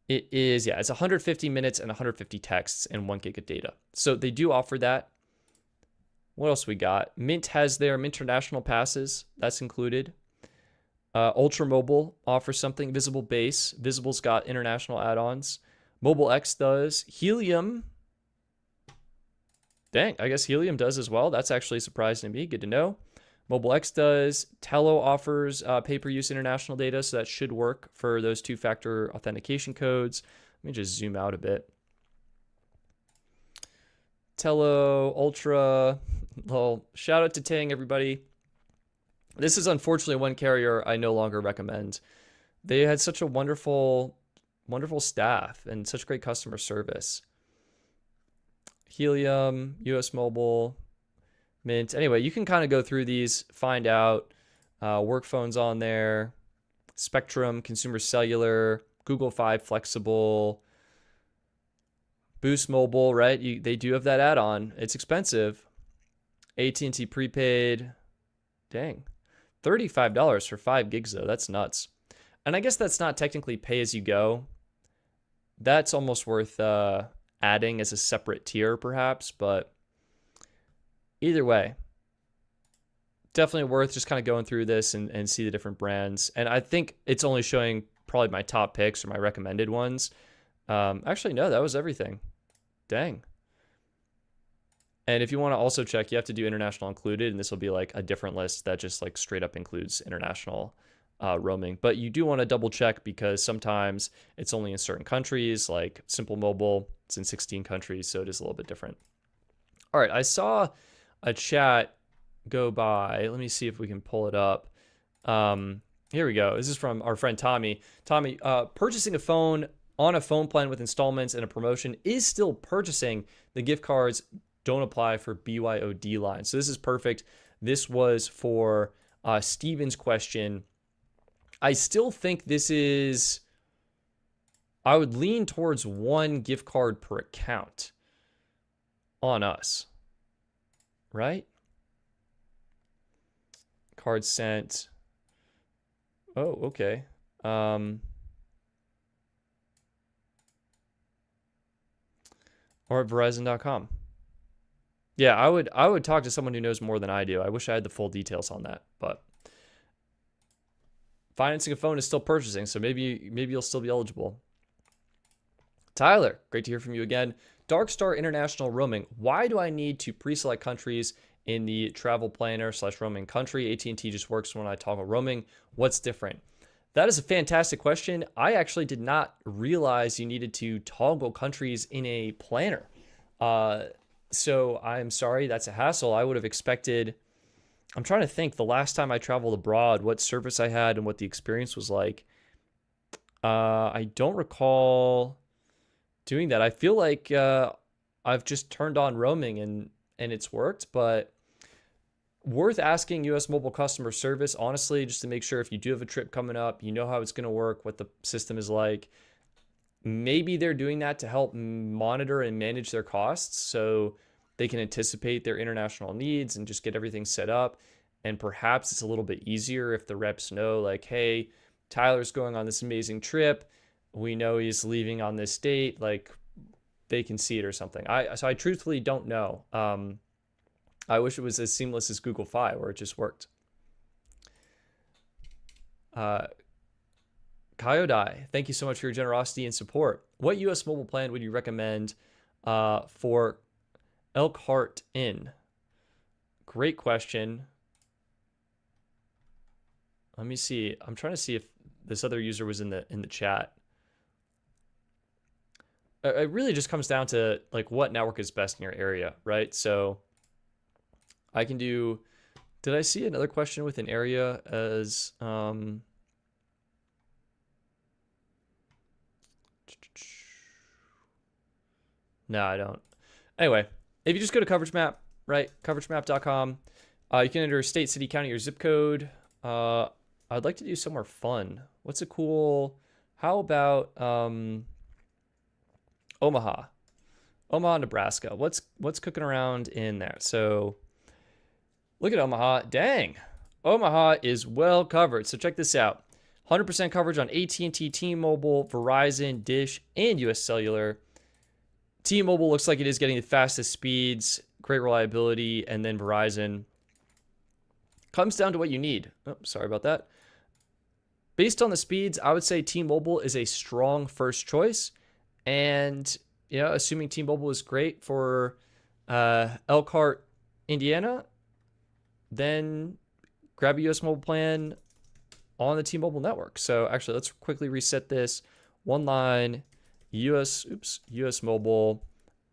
[SPEAKER 1] it is, yeah, it's 150 minutes and 150 texts and 1 gig of data. So they do offer that. What else we got? Mint has their Mint International passes. That's included. Ultra Mobile offers something. Visible Base. Visible's got international add-ons. Mobile X does. Helium. Dang, I guess Helium does as well. That's actually surprising to me. Good to know. Mobile X does. Tello offers pay-per-use international data, so that should work for those two-factor authentication codes. Let me just zoom out a bit. Tello, Ultra. Well, shout out to Ting, everybody. This is unfortunately one carrier I no longer recommend. They had such a wonderful staff and such great customer service. Helium, US Mobile, Mint. Anyway, you can kind of go through these, find out. Work phones on there. Spectrum, Consumer Cellular, Google Fi Flexible, Boost Mobile, right? They do have that add-on. It's expensive. AT&T Prepaid. Dang. $35 for 5 gigs, though. That's nuts. And I guess that's not technically pay-as-you-go. That's almost worth adding as a separate tier, perhaps, but either way, definitely worth just kind of going through this and see the different brands. And I think it's only showing probably my top picks or my recommended ones. Actually, no, that was everything. Dang. And if you want to also check, you have to do international included, and this will be like a different list that just like straight up includes international roaming. But you do want to double check because sometimes it's only in certain countries, like Simple Mobile, it's in 16 countries, so it is a little bit different. All right, I saw a chat go by. Let me see if we can pull it up. Here we go. This is from our friend Tommy. Tommy, purchasing a phone on a phone plan with installments and a promotion is still purchasing. The gift cards don't apply for BYOD lines. So this is perfect. This was for Steven's question. I still think this is, I would lean towards 1 gift card per account on us, right? Card sent. Oh, okay. Or at Verizon.com. Yeah, I would talk to someone who knows more than I do. I wish I had the full details on that, but financing a phone is still purchasing, so maybe you'll still be eligible. Tyler, great to hear from you again. Darkstar International Roaming. Why do I need to pre-select countries in the travel planner / roaming country? AT&T just works when I toggle roaming. What's different? That is a fantastic question. I actually did not realize you needed to toggle countries in a planner. So I'm sorry, that's a hassle. I would have expected, I'm trying to think the last time I traveled abroad, what service I had and what the experience was like. I don't recall doing that. I feel like I've just turned on roaming and it's worked, but worth asking US Mobile customer service, honestly, just to make sure if you do have a trip coming up, you know how it's going to work, what the system is like. Maybe they're doing that to help monitor and manage their costs so they can anticipate their international needs and just get everything set up. And perhaps it's a little bit easier if the reps know, like, hey, Tyler's going on this amazing trip. We know he's leaving on this date. Like, they can see it or something. So I truthfully don't know. I wish it was as seamless as Google Fi, where it just worked. Kyodai, thank you so much for your generosity and support. What US mobile plan would you recommend for Elkhart Inn? Great question. Let me see. I'm trying to see if this other user was in the chat. It really just comes down to like what network is best in your area, right? So I can do, did I see another question with an area as, no, I don't. Anyway, if you just go to coverage map, right? coveragemap.com, you can enter state, city, county, or zip code. I'd like to do somewhere fun. What's a cool, how about, Omaha, Nebraska. What's cooking around in there? So look at Omaha. Dang, Omaha is well covered. So check this out. 100% coverage on AT&T, T-Mobile, Verizon, Dish, and US Cellular. T-Mobile looks like it is getting the fastest speeds, great reliability, and then Verizon. Comes down to what you need. Oh, sorry about that. Based on the speeds, I would say T-Mobile is a strong first choice. And, you know, assuming T-Mobile is great for Elkhart, Indiana, then grab a US mobile plan on the T-Mobile network. So actually, let's quickly reset this. One line, US mobile,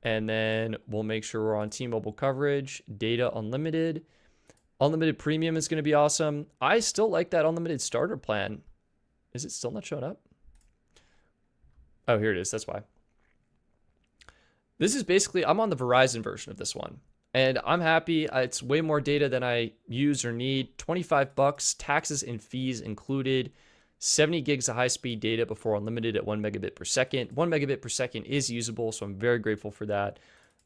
[SPEAKER 1] and then we'll make sure we're on T-Mobile coverage, data unlimited. Unlimited premium is going to be awesome. I still like that unlimited starter plan. Is it still not showing up? Oh, here it is. That's why. This is basically, I'm on the Verizon version of this one. And I'm happy. It's way more data than I use or need. $25, taxes and fees included. 70 gigs of high-speed data before unlimited at 1 megabit per second. 1 megabit per second is usable, so I'm very grateful for that.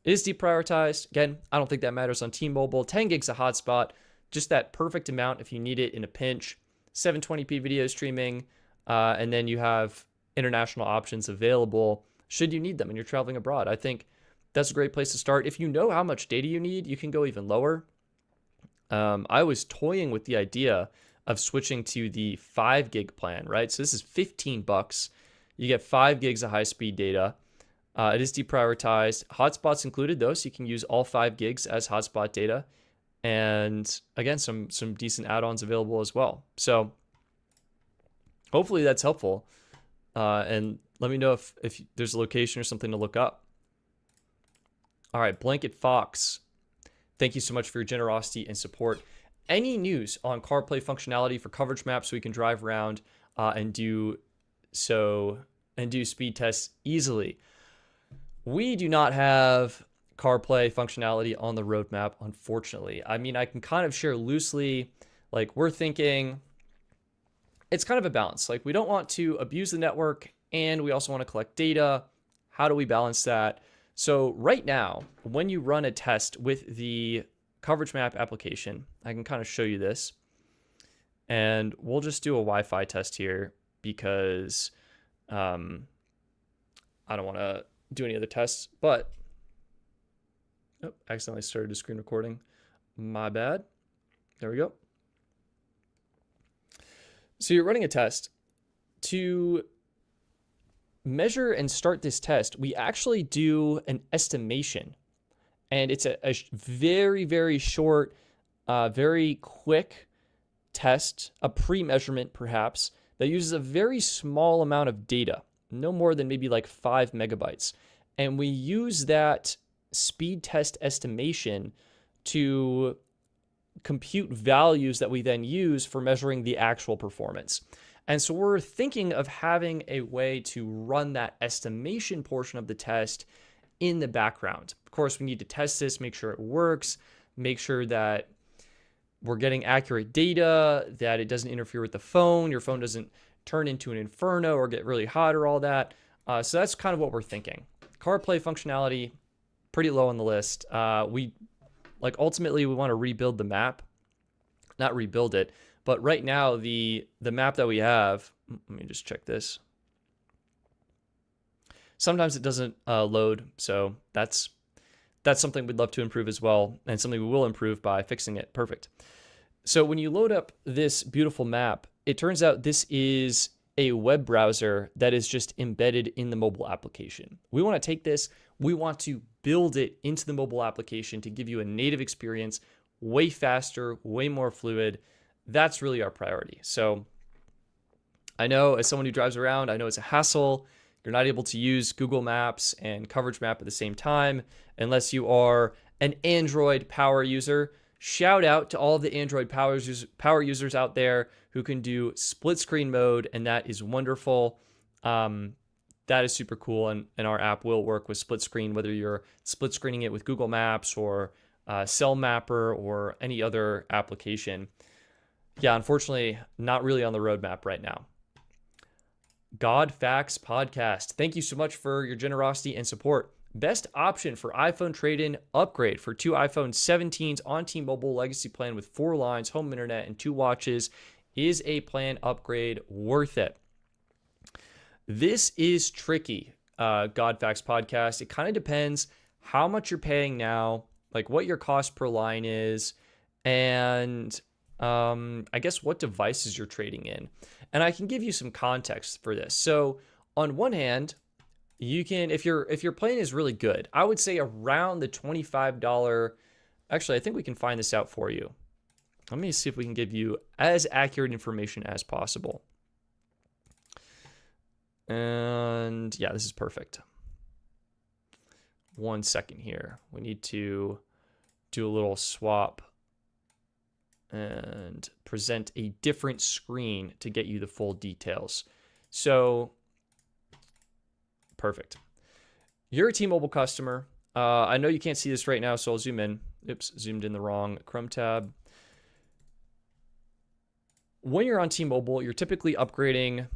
[SPEAKER 1] It is deprioritized. Again, I don't think that matters on T-Mobile. 10 gigs of hotspot, just that perfect amount if you need it in a pinch. 720p video streaming, and then you have international options available should you need them and you're traveling abroad. I think that's a great place to start. If you know how much data you need, you can go even lower. I was toying with the idea of switching to the 5 gig plan, right? So this is $15. You get 5 gigs of high-speed data. It is deprioritized. Hotspots included, though, so you can use all 5 gigs as hotspot data. And again, some decent add-ons available as well. So hopefully that's helpful. And let me know if there's a location or something to look up. All right, Blanket Fox, thank you so much for your generosity and support. Any news on CarPlay functionality for coverage maps so we can drive around and do speed tests easily? We do not have CarPlay functionality on the roadmap, unfortunately. I mean, I can kind of share loosely, like we're thinking it's kind of a balance. Like we don't want to abuse the network and we also want to collect data. How do we balance that? So right now, when you run a test with the coverage map application, I can kind of show you this. And we'll just do a Wi-Fi test here because I don't want to do any other tests, but accidentally started a screen recording. My bad. There we go. So you're running a test. To measure and start this test, we actually do an estimation. And it's a very, very short, very quick test, a pre-measurement perhaps, that uses a very small amount of data, no more than maybe like 5 megabytes. And we use that speed test estimation to compute values that we then use for measuring the actual performance. And so we're thinking of having a way to run that estimation portion of the test in the background. Of course, we need to test this, make sure it works, make sure that we're getting accurate data, that it doesn't interfere with the phone, your phone doesn't turn into an inferno or get really hot or all that. So that's kind of what we're thinking. CarPlay functionality, pretty low on the list. Ultimately, we want to rebuild the map, not rebuild it. But right now, the map that we have, let me just check this. Sometimes it doesn't load, so that's something we'd love to improve as well, and something we will improve by fixing it. Perfect. So when you load up this beautiful map, it turns out this is a web browser that is just embedded in the mobile application. We want to take this, we want to build it into the mobile application to give you a native experience, way faster, way more fluid. That's really our priority. So I know as someone who drives around, I know it's a hassle. You're not able to use Google Maps and Coverage Map at the same time unless you are an Android power user. Shout out to all of the Android power users out there who can do split screen mode, and that is wonderful. That is super cool, and our app will work with split screen, whether you're split screening it with Google Maps or Cell Mapper or any other application. Yeah, unfortunately, not really on the roadmap right now. God Facts Podcast. Thank you so much for your generosity and support. Best option for iPhone trade-in upgrade for 2 iPhone 17s on T-Mobile legacy plan with 4 lines, home internet, and 2 watches. Is a plan upgrade worth it? This is tricky, God Facts Podcast. It kind of depends how much you're paying now, like what your cost per line is, and I guess what devices you're trading in. And I can give you some context for this. So on one hand, you can, if your plan is really good, I would say around the $25. Actually, I think we can find this out for you. Let me see if we can give you as accurate information as possible. And yeah, this is perfect. 1 second here. We need to do a little swap and present a different screen to get you the full details. So, perfect. You're a T-Mobile customer. I know you can't see this right now, so I'll zoom in. Oops, zoomed in the wrong Chrome tab. When you're on T-Mobile, you're typically upgrading.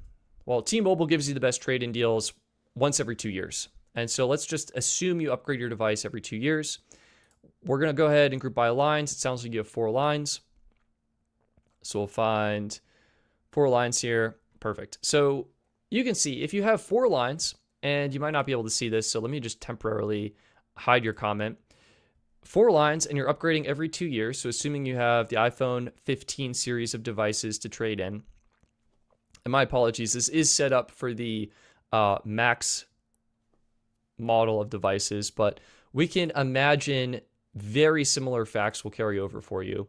[SPEAKER 1] Well, T-Mobile gives you the best trade-in deals once every 2 years. And so let's just assume you upgrade your device every 2 years. We're going to go ahead and group by lines. It sounds like you have 4 lines. So we'll find 4 lines here. Perfect. So you can see if you have 4 lines, and you might not be able to see this, so let me just temporarily hide your comment. 4 lines, and you're upgrading every 2 years. So assuming you have the iPhone 15 series of devices to trade in. And my apologies, this is set up for the Max model of devices, but we can imagine very similar facts will carry over for you.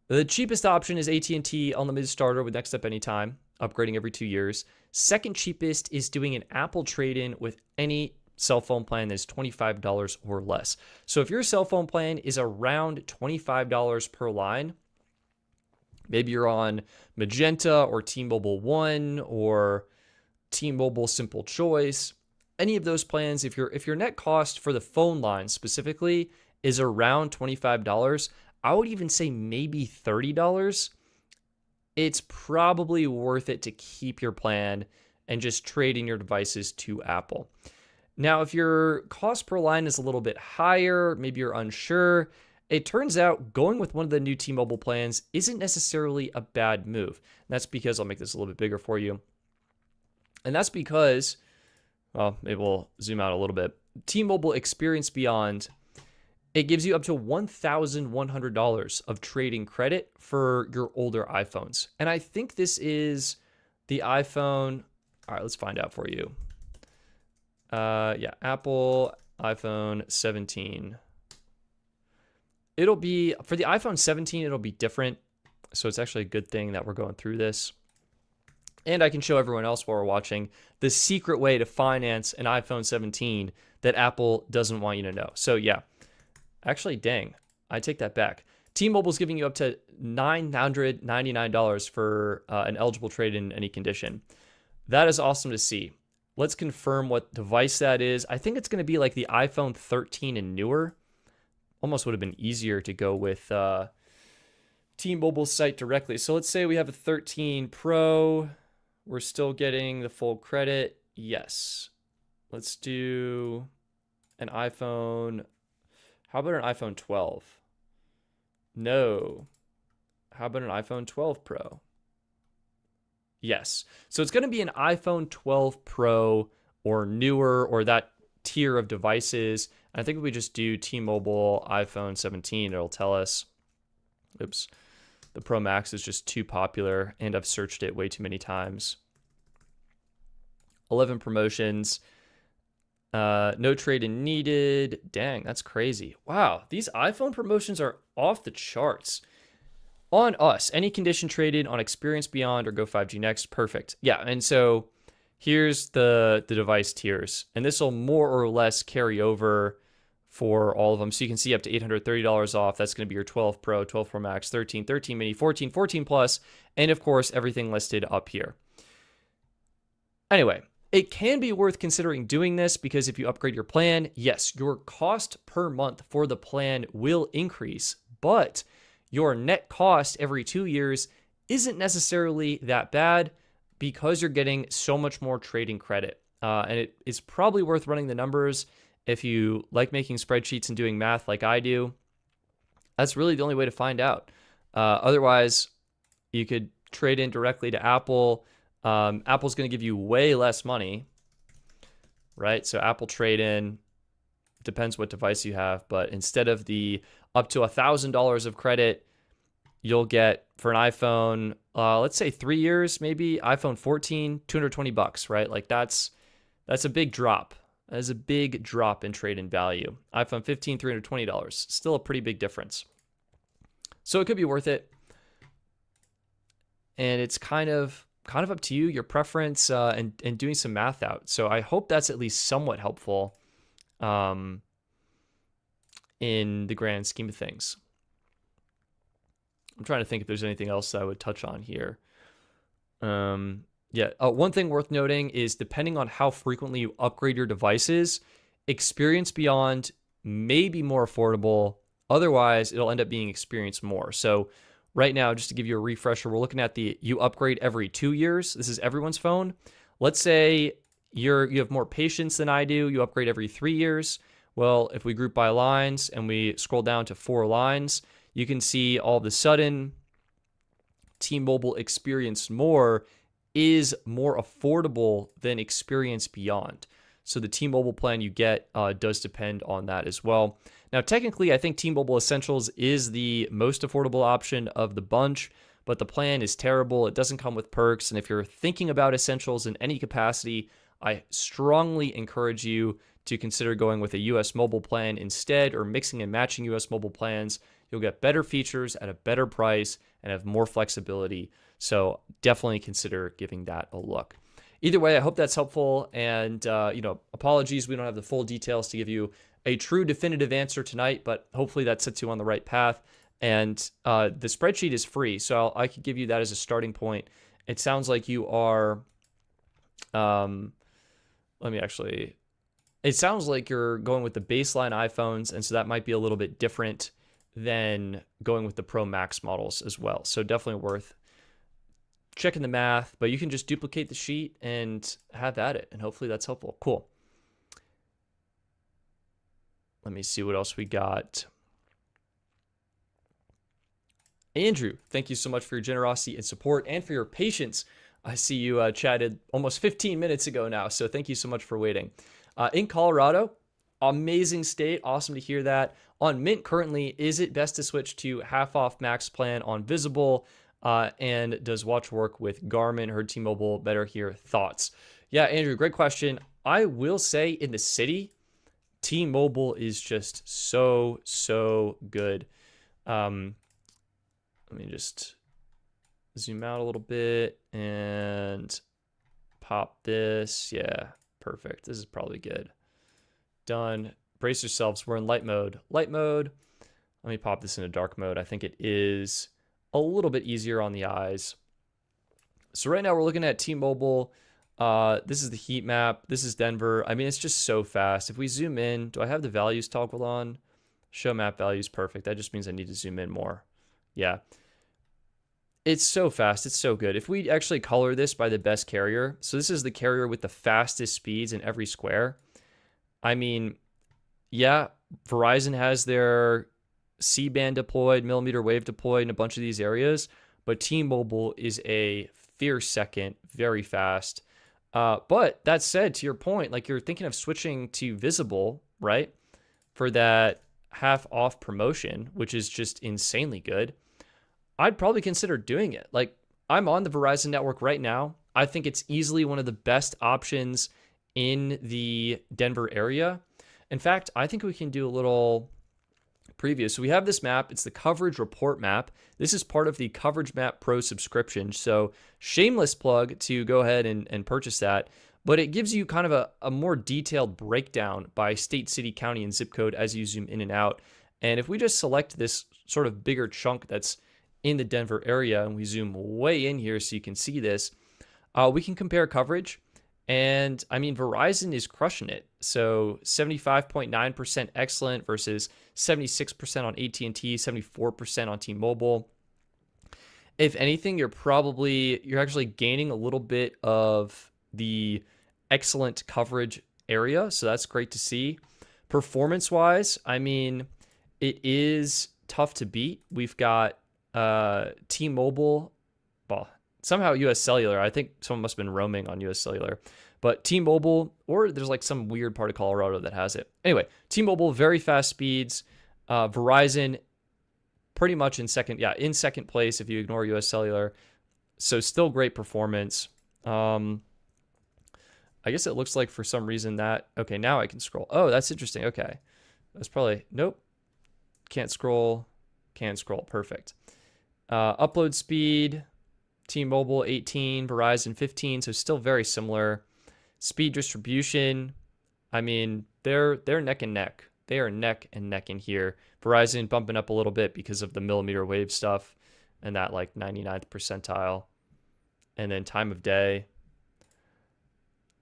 [SPEAKER 1] The cheapest option is AT&T Unlimited Starter with Next Up Anytime, upgrading every 2 years. Second cheapest is doing an Apple trade-in with any cell phone plan that's $25 or less. So if your cell phone plan is around $25 per line, maybe you're on Magenta or T-Mobile One or T-Mobile Simple Choice, any of those plans, if your net cost for the phone line specifically is around $25, I would even say maybe $30, it's probably worth it to keep your plan and just trade in your devices to Apple. Now, if your cost per line is a little bit higher, maybe you're unsure, it turns out going with one of the new T-Mobile plans isn't necessarily a bad move. And that's because, I'll make this a little bit bigger for you. And that's because, well, maybe we'll zoom out a little bit. T-Mobile Experience Beyond it gives you up to $1,100 of trading credit for your older iPhones. And I think this is the iPhone. All right, let's find out for you. Yeah, Apple iPhone 17. It'll be, for the iPhone 17, it'll be different. So it's actually a good thing that we're going through this. And I can show everyone else while we're watching the secret way to finance an iPhone 17 that Apple doesn't want you to know. So yeah, actually, dang, I take that back. T-Mobile's giving you up to $999 for an eligible trade in any condition. That is awesome to see. Let's confirm what device that is. I think it's going to be like the iPhone 13 and newer. Almost would have been easier to go with T-Mobile's site directly. So let's say we have a 13 Pro. We're still getting the full credit. Yes. Let's do an iPhone. How about an iPhone 12? No. How about an iPhone 12 Pro? Yes. So it's going to be an iPhone 12 Pro or newer, or that tier of devices. And I think if we just do T-Mobile iPhone 17, it'll tell us. Oops. The Pro Max is just too popular, and I've searched it way too many times. 11 promotions. No trade-in needed. Dang, that's crazy. Wow, these iPhone promotions are off the charts. On us, any condition traded on Experience Beyond or Go 5G Next. Perfect. Yeah, and so here's the device tiers. And this will more or less carry over for all of them. So you can see up to $830 off. That's going to be your 12 Pro, 12 Pro Max, 13, 13 mini, 14, 14 Plus, and of course, everything listed up here. Anyway, it can be worth considering doing this because if you upgrade your plan, yes, your cost per month for the plan will increase, but your net cost every 2 years isn't necessarily that bad because you're getting so much more trading credit. And it is probably worth running the numbers if you like making spreadsheets and doing math like I do. That's really the only way to find out. Otherwise, you could trade in directly to Apple. Apple's going to give you way less money, right? So Apple trade-in, depends what device you have, but instead of the up to $1,000 of credit, you'll get for an iPhone, let's say 3 years, maybe iPhone 14, $220, right? Like that's a big drop. That is a big drop in trade-in value. iPhone 15, $320, still a pretty big difference. So it could be worth it. And it's kind of up to you, your preference, and doing some math out. So I hope that's at least somewhat helpful in the grand scheme of things. I'm trying to think if there's anything else that I would touch on here. Yeah, one thing worth noting is depending on how frequently you upgrade your devices, Experience Beyond may be more affordable. Otherwise, it'll end up being Experience More. So right now, just to give you a refresher, we're looking at you upgrade every 2 years. This is everyone's phone. Let's say you have more patience than I do. You upgrade every 3 years. Well, if we group by lines and we scroll down to 4 lines, you can see all of a sudden T-Mobile Experience More is more affordable than Experience Beyond. So the T-Mobile plan you get does depend on that as well. Now, technically, I think T-Mobile Essentials is the most affordable option of the bunch, but the plan is terrible. It doesn't come with perks. And if you're thinking about Essentials in any capacity, I strongly encourage you to consider going with a US mobile plan instead, or mixing and matching US mobile plans. You'll get better features at a better price and have more flexibility. So definitely consider giving that a look. Either way, I hope that's helpful. And, apologies, we don't have the full details to give you a true definitive answer tonight, but hopefully that sets you on the right path. And the spreadsheet is free, so I could give you that as a starting point. It sounds like you are, it sounds like you're going with the baseline iPhones, and so that might be a little bit different than going with the Pro Max models as well. So definitely worth checking the math, but you can just duplicate the sheet and have at it, and hopefully that's helpful. Cool. Let me see what else we got. Andrew, thank you so much for your generosity and support and for your patience. I see you chatted almost 15 minutes ago now, so thank you so much for waiting. In Colorado, Amazing state. Awesome to hear that. On Mint currently, is it best to switch to half off max plan on Visible? And does Watch work with Garmin? Heard T-Mobile better here. Thoughts? Yeah, Andrew, great question. I will say in the city, T-Mobile is just so good. Let me just zoom out a little bit and pop this. Yeah, perfect. This is probably good. Done. Brace yourselves. We're in light mode. Light mode. Let me pop this into dark mode. I think it is a little bit easier on the eyes. So right now we're looking at T-Mobile. This is the heat map. This is Denver. I mean, it's just so fast. If we zoom in, do I have the values toggled on? Show map values. Perfect. That just means I need to zoom in more. Yeah. It's so fast. It's so good. If we actually color this by the best carrier, so this is the carrier with the fastest speeds in every square. I mean, yeah, Verizon has their C-band deployed, millimeter wave deployed in a bunch of these areas, but T-Mobile is a fierce second, very fast. But that said, to your point, like you're thinking of switching to Visible, right? For that half off promotion, which is just insanely good. I'd probably consider doing it. Like I'm on the Verizon network right now. I think it's easily one of the best options in the Denver area. In fact, I think we can do a little preview. So we have this map. It's the coverage report map. This is part of the Coverage Map Pro subscription. So shameless plug to go ahead and purchase that. But it gives you kind of a more detailed breakdown by state, city, county, and zip code as you zoom in and out. And if we just select this sort of bigger chunk that's in the Denver area and we zoom way in here so you can see this, we can compare coverage. And I mean, Verizon is crushing it. So 75.9% excellent versus 76% on AT&T, 74% on T-Mobile. If anything, you're actually gaining a little bit of the excellent coverage area. So that's great to see. Performance-wise, I mean, it is tough to beat. We've got T-Mobile, well, somehow US Cellular. I think someone must have been roaming on US Cellular. But T-Mobile, or there's like some weird part of Colorado that has it. Anyway, T-Mobile, very fast speeds. Verizon, pretty much in second place if you ignore US Cellular. So still great performance. I guess it looks like for some reason that, okay, now I can scroll. Oh, that's interesting. Okay. That's probably, nope. Can't scroll. Can scroll. Perfect. Upload speed, T-Mobile 18, Verizon 15, so still very similar. Speed distribution, I mean, they're neck and neck. They are neck and neck in here. Verizon bumping up a little bit because of the millimeter wave stuff and that like 99th percentile. And then time of day.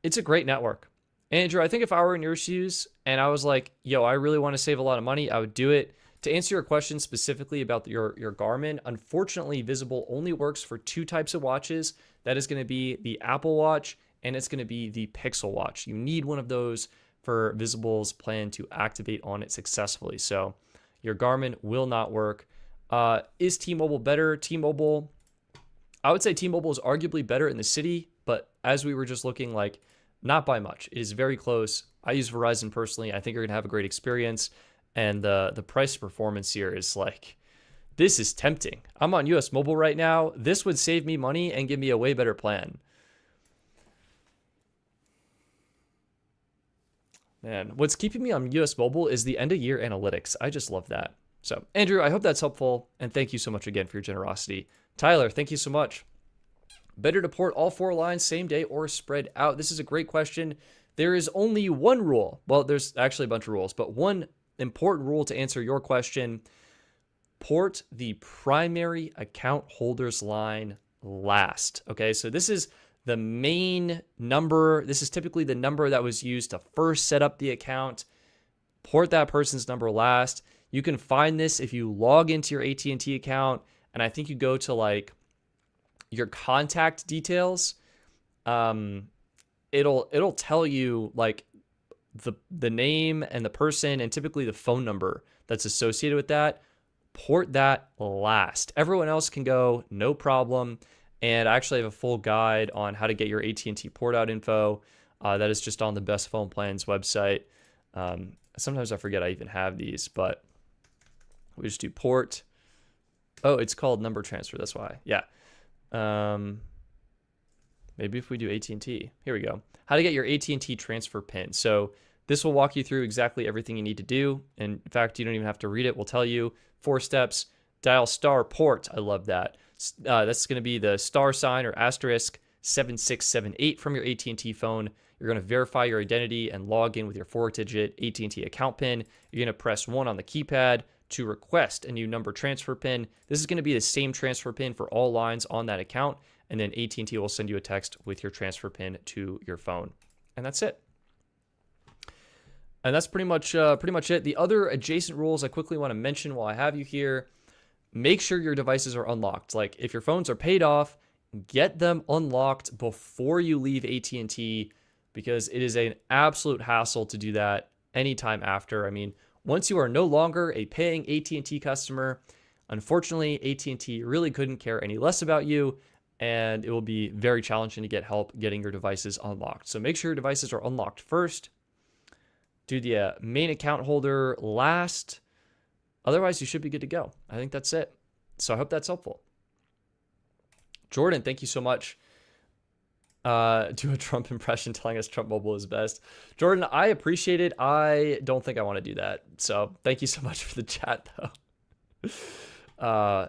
[SPEAKER 1] It's a great network. Andrew, I think if I were in your shoes and I was like, yo, I really want to save a lot of money, I would do it. To answer your question specifically about your Garmin, unfortunately, Visible only works for two types of watches. That is going to be the Apple Watch and it's going to be the Pixel Watch. You need one of those for Visible's plan to activate on it successfully. So your Garmin will not work. Is T-Mobile better? T-Mobile, I would say T-Mobile is arguably better in the city, but as we were just looking, like, not by much. It is very close. I use Verizon personally. I think you're going to have a great experience. And the price performance here is like, this is tempting. I'm on US Mobile right now. This would save me money and give me a way better plan. Man, what's keeping me on US Mobile is the end of year analytics. I just love that. So, Andrew, I hope that's helpful. And thank you so much again for your generosity. Tyler, thank you so much. Better to port all 4 lines same day or spread out? This is a great question. There is only one rule. Well, there's actually a bunch of rules, but one important rule to answer your question: port the primary account holder's line last. Okay, so this is the main number. This is typically the number that was used to first set up the account. Port that person's number last. You can find this if you log into your AT&T account, and I think you go to like your contact details. It'll tell you like the name and the person and typically the phone number that's associated with that. Port that last. Everyone else can go, no problem. And I actually have a full guide on how to get your AT&T port out info. That is just on the Best Phone Plans website. Sometimes I forget I even have these, but we just do port. Oh, it's called number transfer. That's why. Yeah. Maybe if we do AT&T. Here we go. How to get your AT&T transfer pin. So this will walk you through exactly everything you need to do. And in fact, you don't even have to read it. We'll tell you 4 steps. Dial star port. I love that. That's going to be the star sign or asterisk 7678 from your AT&T phone. You're going to verify your identity and log in with your 4-digit AT&T account pin. You're going to press 1 on the keypad to request a new number transfer pin. This is going to be the same transfer pin for all lines on that account, and then AT&T will send you a text with your transfer pin to your phone. And that's it. And that's pretty much it. The other adjacent rules I quickly want to mention while I have you here: make sure your devices are unlocked. Like if your phones are paid off, get them unlocked before you leave AT&T, because it is an absolute hassle to do that anytime after. I mean, once you are no longer a paying AT&T customer, unfortunately, AT&T really couldn't care any less about you, and it will be very challenging to get help getting your devices unlocked. So make sure your devices are unlocked first. Do the main account holder last. Otherwise, you should be good to go. I think that's it. So I hope that's helpful. Jordan, thank you so much. Do a Trump impression telling us Trump Mobile is best. Jordan, I appreciate it. I don't think I want to do that. So thank you so much for the chat, though.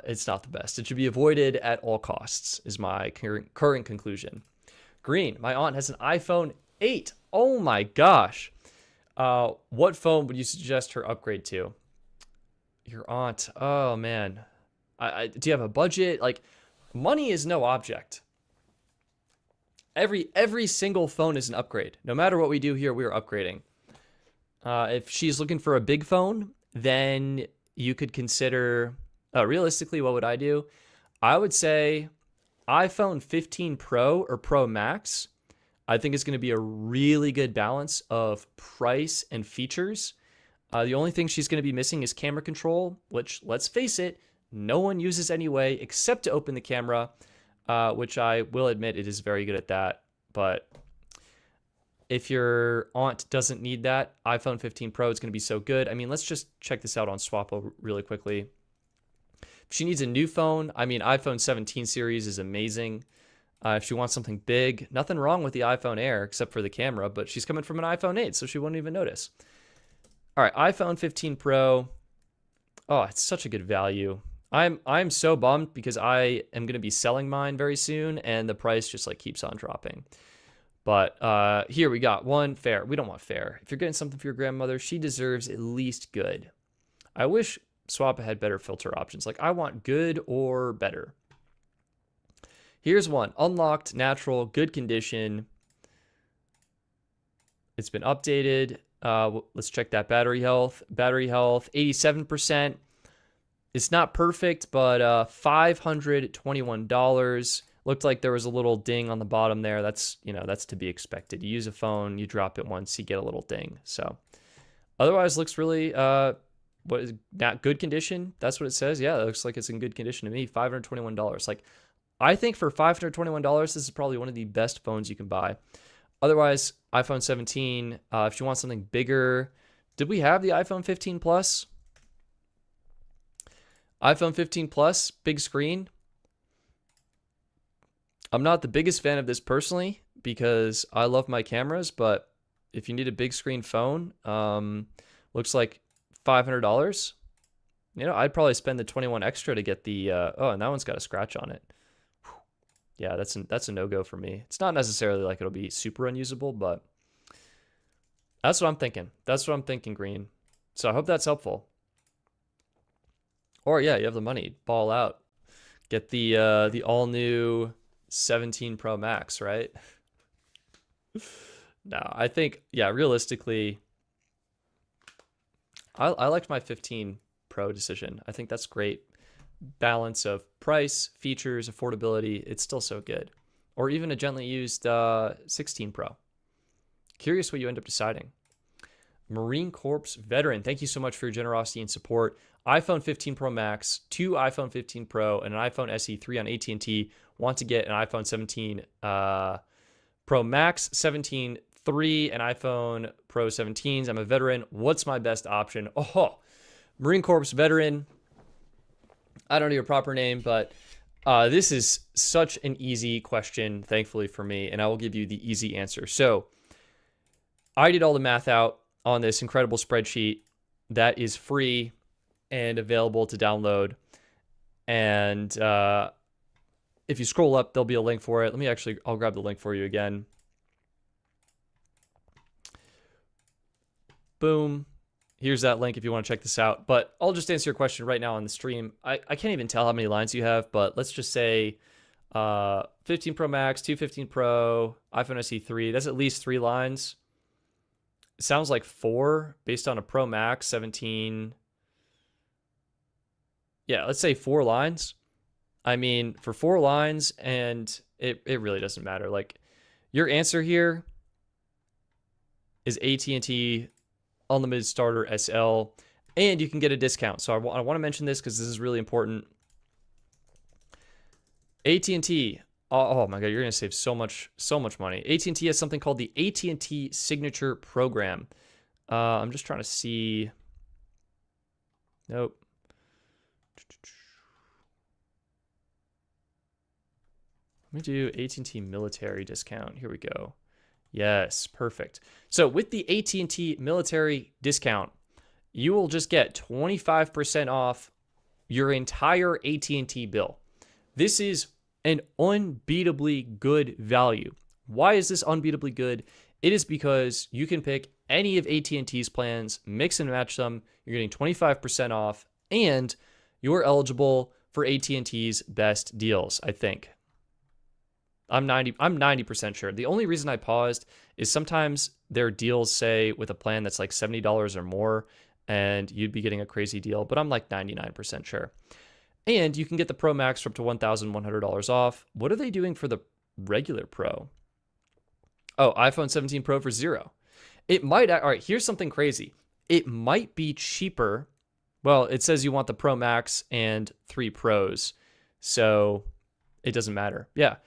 [SPEAKER 1] It's not the best. It should be avoided at all costs, is my current conclusion. Green, my aunt has an iPhone 8. Oh my gosh. What phone would you suggest her upgrade to? Your aunt. Oh man. Do you have a budget? Like, money is no object. Every single phone is an upgrade. No matter what we do here, we're upgrading. If she's looking for a big phone, then you could consider, realistically, what would I do? I would say iPhone 15 Pro or Pro Max. I think it's going to be a really good balance of price and features. The only thing she's going to be missing is camera control, which, let's face it, no one uses anyway except to open the camera. Which I will admit it is very good at that. But if your aunt doesn't need that, iPhone 15 Pro is going to be so good. I mean, let's just check this out on Swappo really quickly. If she needs a new phone, I mean, iPhone 17 series is amazing. If she wants something big, nothing wrong with the iPhone Air except for the camera, but she's coming from an iPhone 8, so she won't even notice. All right, iPhone 15 Pro. Oh, it's such a good value. I'm so bummed because I am going to be selling mine very soon, and the price just like keeps on dropping. But here we got one fair. We don't want fair. If you're getting something for your grandmother, she deserves at least good. I wish Swappa had better filter options. Like, I want good or better. Here's one. Unlocked, natural, good condition. It's been updated. Let's check that battery health. Battery health, 87%. It's not perfect, but $521. Looked like there was a little ding on the bottom there. That's to be expected. You use a phone, you drop it once, you get a little ding. So otherwise looks really what is not good condition. That's what it says. Yeah, it looks like it's in good condition to me. $521. Like, I think for $521, this is probably one of the best phones you can buy. Otherwise, iPhone 17, if you want something bigger. Did we have the iPhone 15 Plus? iPhone 15 Plus, big screen. I'm not the biggest fan of this personally because I love my cameras, but if you need a big screen phone, looks like $500. I'd probably spend the 21 extra to get the, oh, and that one's got a scratch on it. Whew. Yeah, that's a no-go for me. It's not necessarily like it'll be super unusable, but that's what I'm thinking. That's what I'm thinking, Green. So I hope that's helpful. Or yeah, you have the money, ball out. Get the all-new 17 Pro Max, right? No, I think, yeah, realistically, I liked my 15 Pro decision. I think that's great. Balance of price, features, affordability, it's still so good. Or even a gently used 16 Pro. Curious what you end up deciding. Marine Corps veteran, thank you so much for your generosity and support. iPhone 15 Pro Max, 2 iPhone 15 Pro, and an iPhone SE 3 on AT&T. Want to get an iPhone 17 Pro Max, 17 3 and iPhone Pro 17s. I'm a veteran. What's my best option? Oh, Marine Corps veteran. I don't know your proper name, but this is such an easy question, thankfully for me, and I will give you the easy answer. So I did all the math out on this incredible spreadsheet that is free and available to download. And if you scroll up, there'll be a link for it. I'll grab the link for you again. Boom. Here's that link if you want to check this out. But I'll just answer your question right now on the stream. I can't even tell how many lines you have, but let's just say 15 Pro Max, 215 Pro, iPhone SE 3. That's at least 3 lines. It sounds like 4 based on a Pro Max 17. Yeah, let's say 4 lines. I mean, for 4 lines, and it really doesn't matter. Like, your answer here is AT&T Unlimited Starter SL, and you can get a discount. So I want to mention this because this is really important. AT&T, oh my God, you're going to save so much money. AT&T has something called the AT&T Signature Program. I'm just trying to see. Nope. Let me do AT&T military discount. Here we go. Yes, perfect. So with the AT&T military discount, you will just get 25% off your entire AT&T bill. This is an unbeatably good value. Why is this unbeatably good? It is because you can pick any of AT&T's plans, mix and match them. You're getting 25% off, and you're eligible for AT&T's best deals, I think. I'm 90% sure. The only reason I paused is sometimes their deals say with a plan that's like $70 or more, and you'd be getting a crazy deal, but I'm like 99% sure. And you can get the Pro Max for up to $1,100 off. What are they doing for the regular Pro? Oh, iPhone 17 Pro for $0. It might, all right, here's something crazy. It might be cheaper. Well, it says you want the Pro Max and 3 Pros, so it doesn't matter. Yeah.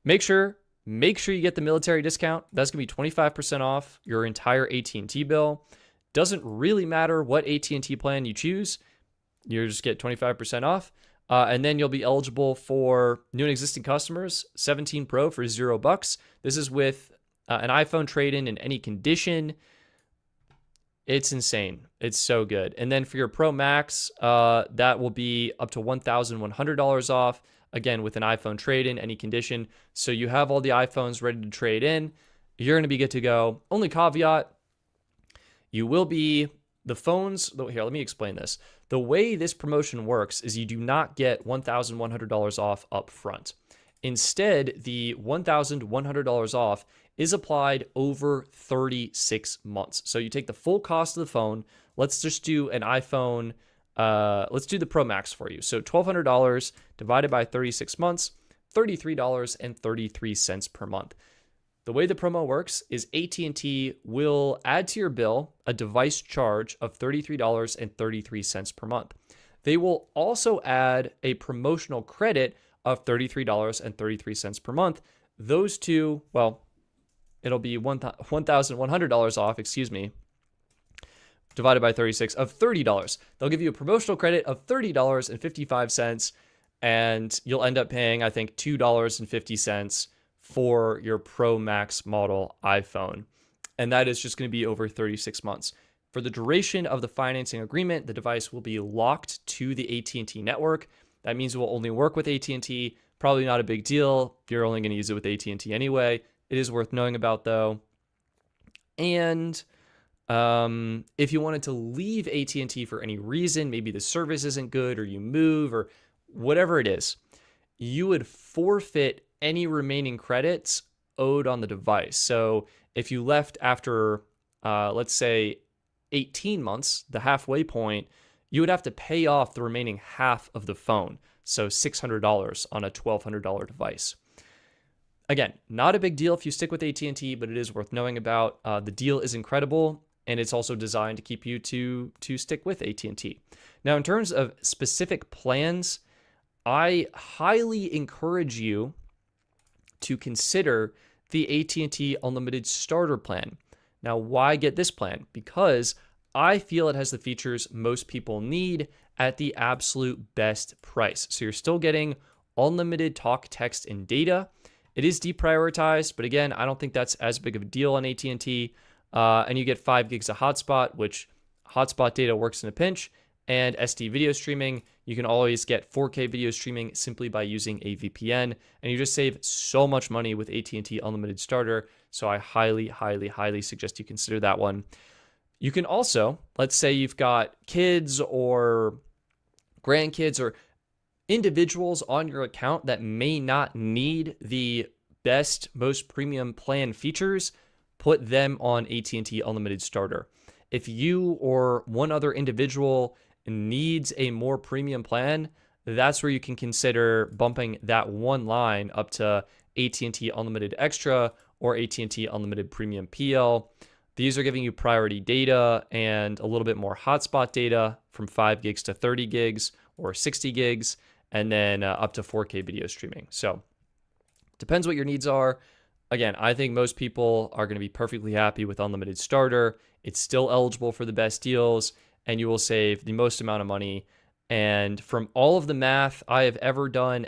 [SPEAKER 1] Make sure you get the military discount. That's going to be 25% off your entire AT&T bill. Doesn't really matter what AT&T plan you choose. You just get 25% off. And then you'll be eligible for new and existing customers, 17 Pro for $0. This is with an iPhone trade-in in any condition. It's insane. It's so good. And then for your Pro Max, that will be up to $1,100 off. Again, with an iPhone trade-in, any condition. So you have all the iPhones ready to trade in. You're going to be good to go. Only caveat, you will be, the phones, here, let me explain this. The way this promotion works is you do not get $1,100 off up front. Instead, the $1,100 off is applied over 36 months. So you take the full cost of the phone. Let's just do an iPhone. Let's do the Pro Max for you. So $1,200 divided by 36 months, $33.33 per month. The way the promo works is AT&T will add to your bill a device charge of $33.33 per month. They will also add a promotional credit of $33.33 per month. Those two, well, it'll be $1,100 off, divided by 36 of $30. They'll give you a promotional credit of $30.55, and you'll end up paying, I think, $2.50 for your Pro Max model iPhone. And that is just going to be over 36 months. For the duration of the financing agreement, the device will be locked to the AT&T network. That means it will only work with AT&T. Probably not a big deal. You're only going to use it with AT&T anyway. It is worth knowing about, though. And if you wanted to leave AT&T for any reason, maybe the service isn't good or you move or whatever it is, you would forfeit any remaining credits owed on the device. So if you left after, let's say, 18 months, the halfway point, you would have to pay off the remaining half of the phone. So $600 on a $1,200 device. Again, not a big deal if you stick with AT&T, but it is worth knowing about. The deal is incredible, and it's also designed to keep you to stick with AT&T. Now, in terms of specific plans, I highly encourage you to consider the AT&T Unlimited Starter plan. Now, why get this plan? Because I feel it has the features most people need at the absolute best price. So you're still getting unlimited talk, text, and data. It is deprioritized, but again, I don't think that's as big of a deal on AT&T. And you get 5 gigs of hotspot, which hotspot data works in a pinch, and SD video streaming. You can always get 4K video streaming simply by using a VPN, and you just save so much money with AT&T Unlimited Starter. So I highly, highly, highly suggest you consider that one. You can also, let's say you've got kids or grandkids or individuals on your account that may not need the best, most premium plan features, put them on AT&T Unlimited Starter. If you or one other individual needs a more premium plan, that's where you can consider bumping that one line up to AT&T Unlimited Extra or AT&T Unlimited Premium PL. These are giving you priority data and a little bit more hotspot data from 5 gigs to 30 gigs or 60 gigs, and then up to 4K video streaming. So depends what your needs are. Again, I think most people are going to be perfectly happy with Unlimited Starter. It's still eligible for the best deals, and you will save the most amount of money. And from all of the math I have ever done,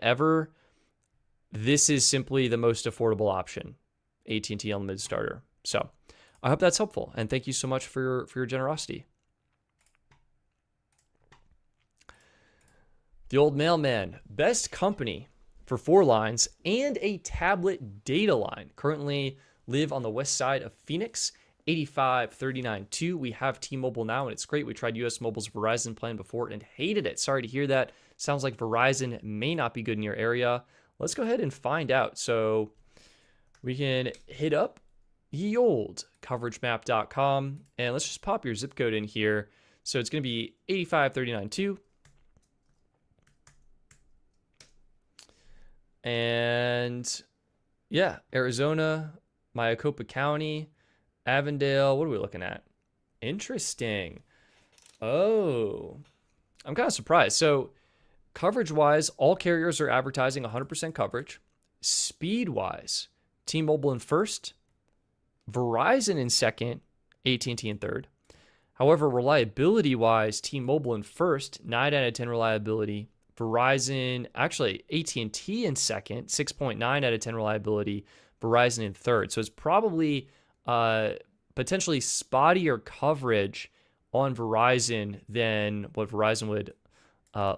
[SPEAKER 1] this is simply the most affordable option, AT&T Unlimited Starter. So I hope that's helpful, and thank you so much for your generosity. The old mailman, best company for 4 lines and a tablet data line. Currently live on the west side of Phoenix, 85392. We have T-Mobile now, and it's great. We tried US Mobile's Verizon plan before and hated it. Sorry to hear that. Sounds like Verizon may not be good in your area. Let's go ahead and find out. So we can hit up the old coveragemap.com, and let's just pop your zip code in here. So it's going to be 85392. And yeah, Arizona, Maricopa County, Avondale. What are we looking at? Interesting. Oh, I'm kind of surprised. So coverage-wise, all carriers are advertising 100% coverage. Speed-wise, T-Mobile in first, Verizon in second, AT&T in third. However, reliability-wise, T-Mobile in first, 9 out of 10 reliability. Verizon, actually AT&T in second, 6.9 out of 10 reliability. Verizon in third. So it's probably potentially spottier coverage on Verizon than what Verizon would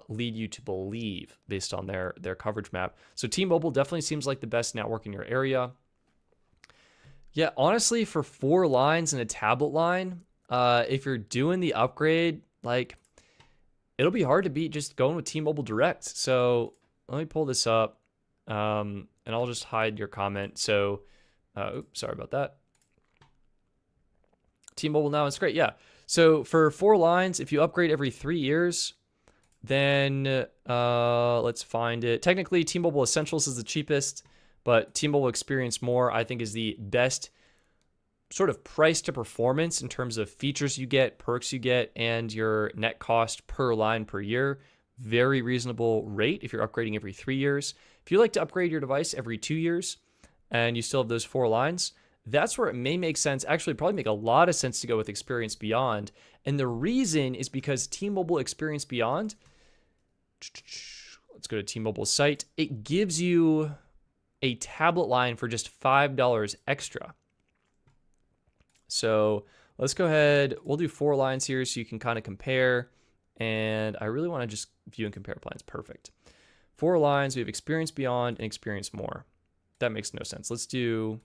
[SPEAKER 1] lead you to believe based on their coverage map. So T-Mobile definitely seems like the best network in your area. Yeah, honestly, for 4 lines and a tablet line, if you're doing the upgrade, like, it'll be hard to beat just going with T-Mobile Direct. So let me pull this up, and I'll just hide your comment. So, oops, sorry about that. T-Mobile now, it's great. Yeah. So for 4 lines, if you upgrade every 3 years, then let's find it. Technically, T-Mobile Essentials is the cheapest, but T-Mobile Experience More, I think, is the best sort of price to performance in terms of features you get, perks you get, and your net cost per line per year. Very reasonable rate if you're upgrading every 3 years. If you like to upgrade your device every 2 years and you still have those 4 lines, that's where it may make sense, actually probably make a lot of sense to go with Experience Beyond. And the reason is because T-Mobile Experience Beyond, let's go to T-Mobile's site, it gives you a tablet line for just $5 extra. So let's go ahead. We'll do 4 lines here so you can kind of compare. And I really want to just view and compare plans. Perfect. 4 lines. We have Experience Beyond and Experience More. That makes no sense. Let's do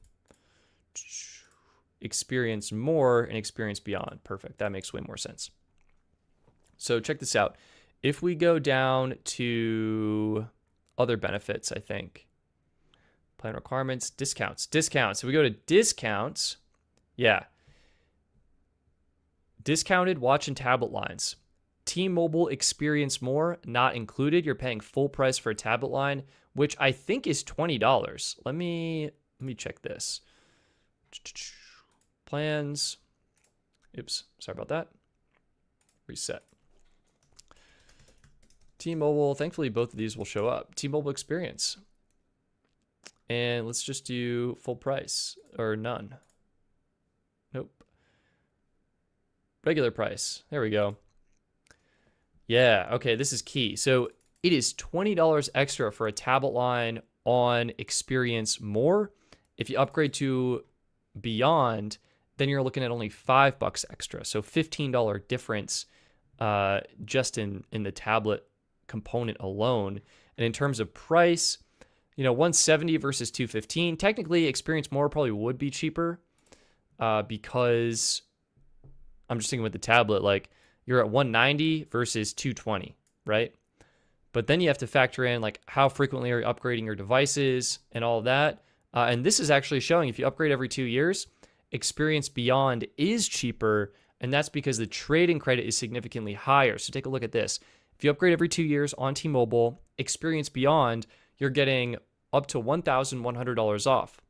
[SPEAKER 1] Experience More and Experience Beyond. Perfect. That makes way more sense. So check this out. If we go down to other benefits, I think. Plan requirements, discounts. If we go to discounts, yeah. Discounted watch and tablet lines. T-Mobile Experience More, not included. You're paying full price for a tablet line, which I think is $20. Let me check this. Plans. Oops, sorry about that. Reset. T-Mobile, thankfully both of these will show up. T-Mobile Experience. And let's just do full price or none. Nope. Regular price. There we go. Yeah, okay, this is key. So it is $20 extra for a tablet line on Experience More. If you upgrade to Beyond, then you're looking at only $5 extra. So $15 difference just in the tablet component alone. And in terms of price, you know, 170 versus 215. Technically, Experience More probably would be cheaper because I'm just thinking with the tablet, like you're at 190 versus 220, right? But then you have to factor in like how frequently are you upgrading your devices and all of that. And this is actually showing if you upgrade every 2 years, Experience Beyond is cheaper, and that's because the trade-in credit is significantly higher. So take a look at this. If you upgrade every 2 years on T-Mobile, Experience Beyond, you're getting up to $1,100 off.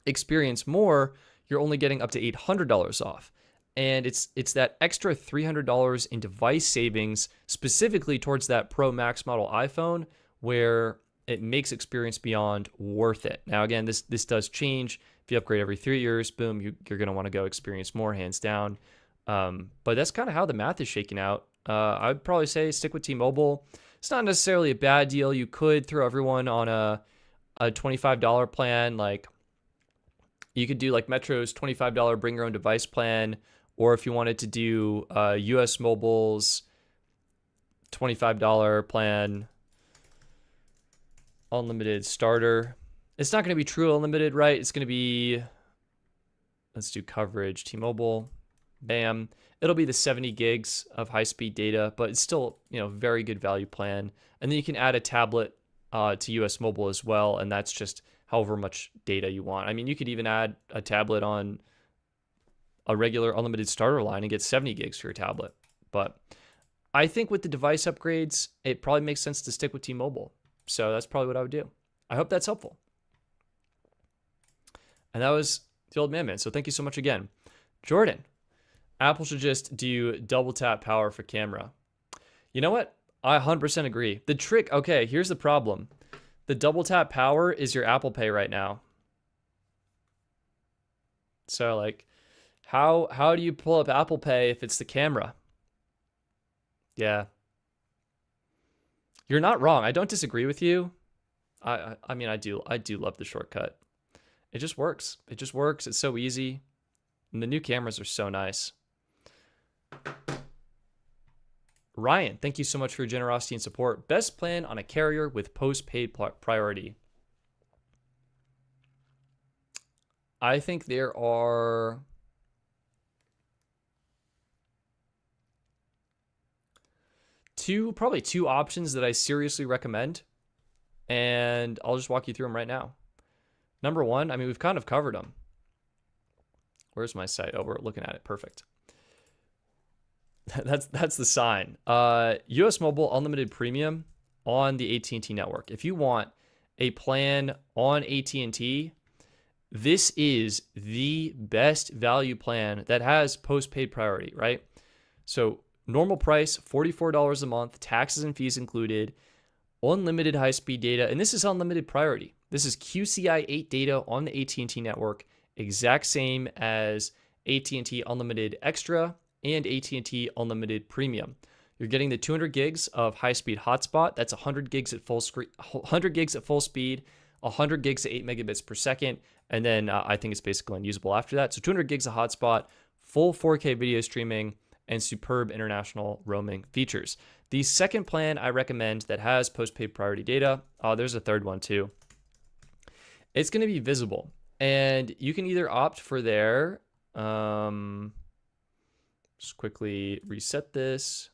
[SPEAKER 1] Experience More, you're only getting up to $800 off. And it's that extra $300 in device savings specifically towards that Pro Max model iPhone, where it makes Experience Beyond worth it. Now, again, this does change. If you upgrade every 3 years, boom, you're going to want to go Experience More, hands down. But that's kind of how the math is shaking out. I'd probably say stick with T-Mobile. It's not necessarily a bad deal. You could throw everyone on a $25 plan. Like you could do like Metro's $25 bring your own device plan, or if you wanted to do US Mobile's $25 plan, unlimited starter. It's not going to be true unlimited, right? It's going to be, let's do coverage, T-Mobile, bam. It'll be the 70 gigs of high-speed data, but it's still, you know, very good value plan. And then you can add a tablet to US Mobile as well, and that's just however much data you want. I mean, you could even add a tablet on a regular unlimited starter line and get 70 gigs for your tablet. But I think with the device upgrades, it probably makes sense to stick with T-Mobile. So that's probably what I would do. I hope that's helpful. And that was the old man. So thank you so much again. Jordan, Apple should just do double tap power for camera. You know what? I 100% agree. The trick, okay, here's the problem. The double tap power is your Apple Pay right now. So like, how do you pull up Apple Pay if it's the camera? Yeah. You're not wrong. I don't disagree with you. I mean, I do love the shortcut. It just works. It just works. It's so easy. And the new cameras are so nice. Ryan, thank you so much for your generosity and support. Best plan on a carrier with postpaid priority. I think there are probably two options that I seriously recommend, and I'll just walk you through them right now. Number one, I mean, we've kind of covered them. Where's my site? Oh, we're looking at it. Perfect. That's the sign. US Mobile Unlimited Premium on the AT&T network. If you want a plan on AT&T, this is the best value plan that has postpaid priority, right? So normal price, $44 a month, taxes and fees included, unlimited high-speed data, and this is unlimited priority. This is QCI 8 data on the AT&T network, exact same as AT&T Unlimited Extra and AT&T Unlimited Premium. You're getting the 200 gigs of high-speed hotspot. That's 100 gigs at full speed, 100 gigs at 8 megabits per second, and then I think it's basically unusable after that. So 200 gigs of hotspot, full 4K video streaming, and superb international roaming features. The second plan I recommend that has postpaid priority data, there's a third one too. It's going to be Visible, and you can either opt for their, just quickly reset this,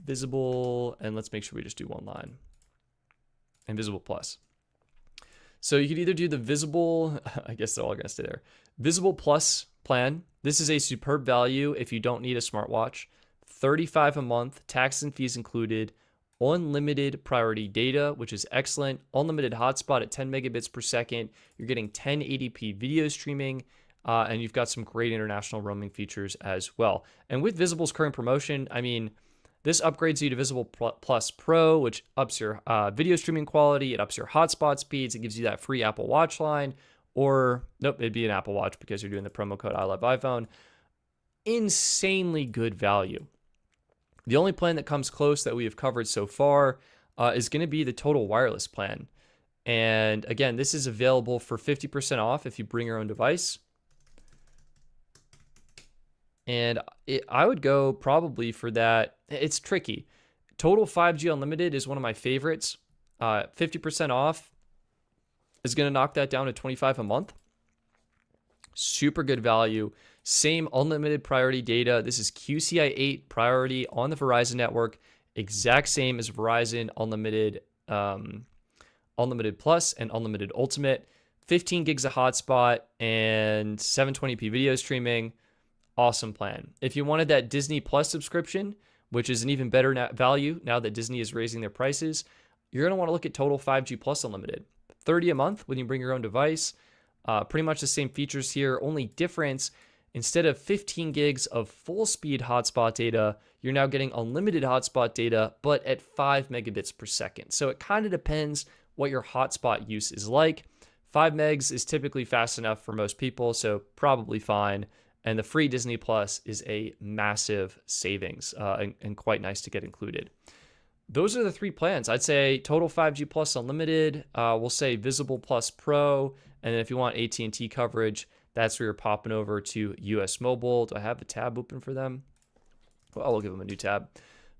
[SPEAKER 1] Visible, and let's make sure we just do one line, and Visible Plus. So you could either do the Visible, I guess they're all going to stay there, Visible Plus plan. This is a superb value if you don't need a smartwatch. $35 a month, taxes and fees included, unlimited priority data, which is excellent, unlimited hotspot at 10 megabits per second. You're getting 1080p video streaming, and you've got some great international roaming features as well. And with Visible's current promotion, I mean, This upgrades you to Visible Plus Pro, which ups your video streaming quality. It ups your hotspot speeds. It gives you that free Apple Watch line. Or, nope, it'd be an Apple Watch because you're doing the promo code I Love iPhone. Insanely good value. The only plan that comes close that we have covered so far is going to be the Total Wireless plan. And again, this is available for 50% off if you bring your own device. And I would go probably for that. It's tricky. Total 5G Unlimited is one of my favorites. 50% off is going to knock that down to $25 a month. Super good value. Same unlimited priority data. This is QCI 8 priority on the Verizon network. Exact same as Verizon Unlimited, Unlimited Plus and Unlimited Ultimate. 15 gigs of hotspot and 720p video streaming. Awesome plan. If you wanted that Disney Plus subscription, which is an even better value now that Disney is raising their prices, you're going to want to look at Total 5G Plus Unlimited. $30 a month when you bring your own device. Pretty much the same features here. Only difference, instead of 15 gigs of full speed hotspot data, you're now getting unlimited hotspot data, but at 5 megabits per second. So it kind of depends what your hotspot use is like. 5 megs is typically fast enough for most people, so probably fine. And the free Disney Plus is a massive savings and quite nice to get included. Those are the three plans. I'd say Total 5G Plus Unlimited. We'll say Visible Plus Pro. And then if you want AT&T coverage, that's where you're popping over to US Mobile. Do I have the tab open for them? Well, we'll give them a new tab.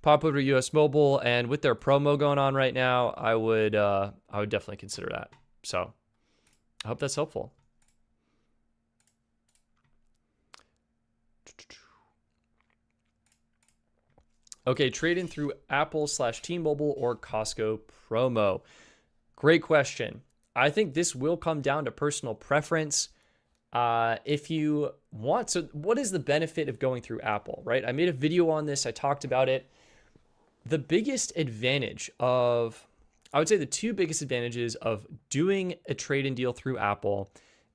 [SPEAKER 1] Pop over to US Mobile, and with their promo going on right now, I would definitely consider that. So I hope that's helpful. Okay, trade in through Apple/T-Mobile or Costco promo. Great question. I think this will come down to personal preference. If you want, so what is the benefit of going through Apple, right? I made a video on this. I talked about it. The biggest advantage of, I would say the two biggest advantages of doing a trade-in deal through Apple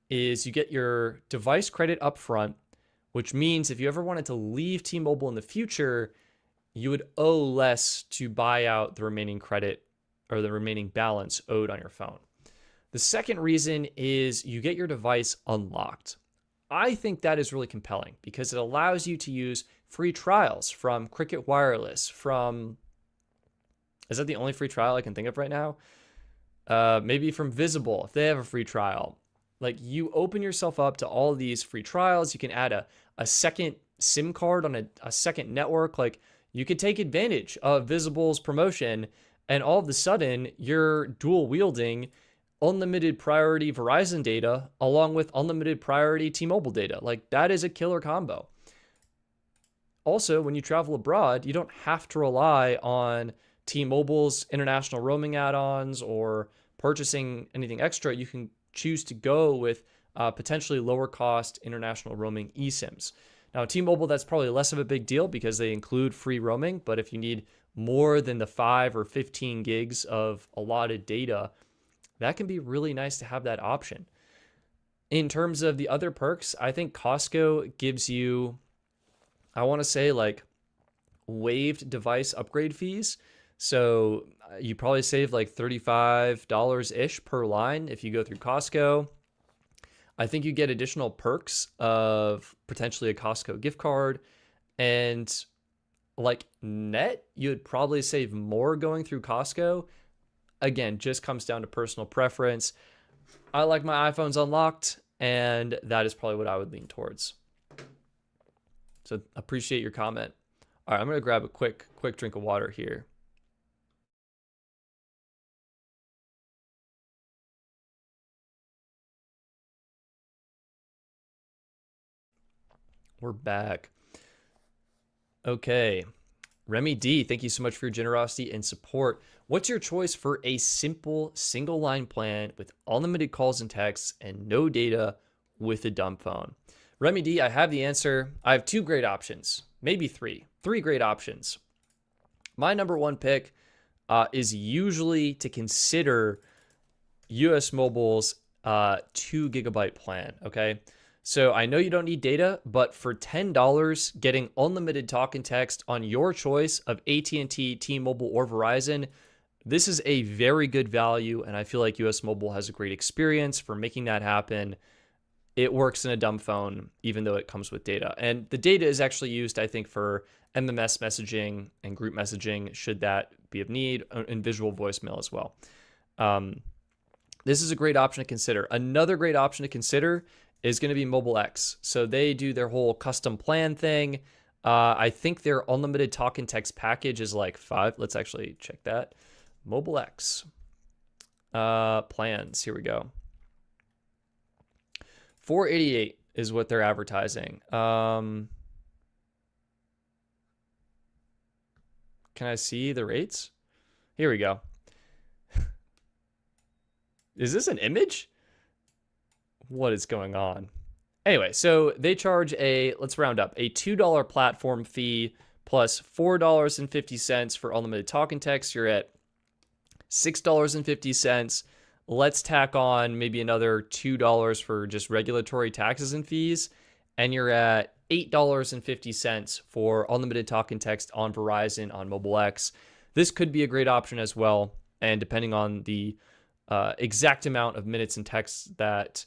[SPEAKER 1] is you get your device credit up front, which means if you ever wanted to leave T-Mobile in the future, you would owe less to buy out the remaining credit or the remaining balance owed on your phone. The second reason is you get your device unlocked. I think that is really compelling because it allows you to use free trials from Cricket Wireless, is that the only free trial I can think of right now? Maybe from Visible, if they have a free trial. Like, you open yourself up to all of these free trials. You can add a second SIM card on a second network. Like, you could take advantage of Visible's promotion, and all of a sudden you're dual wielding unlimited priority Verizon data along with unlimited priority T-Mobile data. Like, that is a killer combo. Also, when you travel abroad, you don't have to rely on T-Mobile's international roaming add-ons or purchasing anything extra. You can choose to go with potentially lower cost international roaming eSIMs. Now, T-Mobile, that's probably less of a big deal because they include free roaming, but if you need more than the 5 or 15 gigs of allotted data, that can be really nice to have that option. In terms of the other perks, I think Costco gives you, I want to say, like, waived device upgrade fees. So you probably save like $35-ish per line if you go through Costco. I think you get additional perks of potentially a Costco gift card, and like net, you'd probably save more going through Costco. Again, just comes down to personal preference. I like my iPhones unlocked, and that is probably what I would lean towards. So appreciate your comment. All right, I'm going to grab a quick drink of water here. We're back. Okay. Remy D, thank you so much for your generosity and support. What's your choice for a simple single line plan with unlimited calls and texts and no data with a dumb phone? Remy D, I have the answer. I have two great options, maybe three great options. My number one pick is usually to consider US Mobile's 2 gigabyte plan. Okay. So I know you don't need data, but for $10, getting unlimited talk and text on your choice of AT&T, T-Mobile, or Verizon, this is a very good value, and I feel like US Mobile has a great experience for making that happen. It works in a dumb phone, even though it comes with data. And the data is actually used, I think, for MMS messaging and group messaging, should that be of need, and visual voicemail as well. This is a great option to consider. Another great option to consider is going to be Mobile X. So they do their whole custom plan thing. I think their unlimited talk and text package is like $5. Let's actually check that. Mobile X plans. Here we go. $488 is what they're advertising. Can I see the rates? Here we go. Is this an image? What is going on? Anyway, so they charge let's round up, a $2 platform fee plus $4.50 for unlimited talk and text. You're at $6.50. Let's tack on maybe another $2 for just regulatory taxes and fees, and you're at $8.50 for unlimited talk and text on Verizon on Mobile X. This could be a great option as well, and depending on the exact amount of minutes and texts that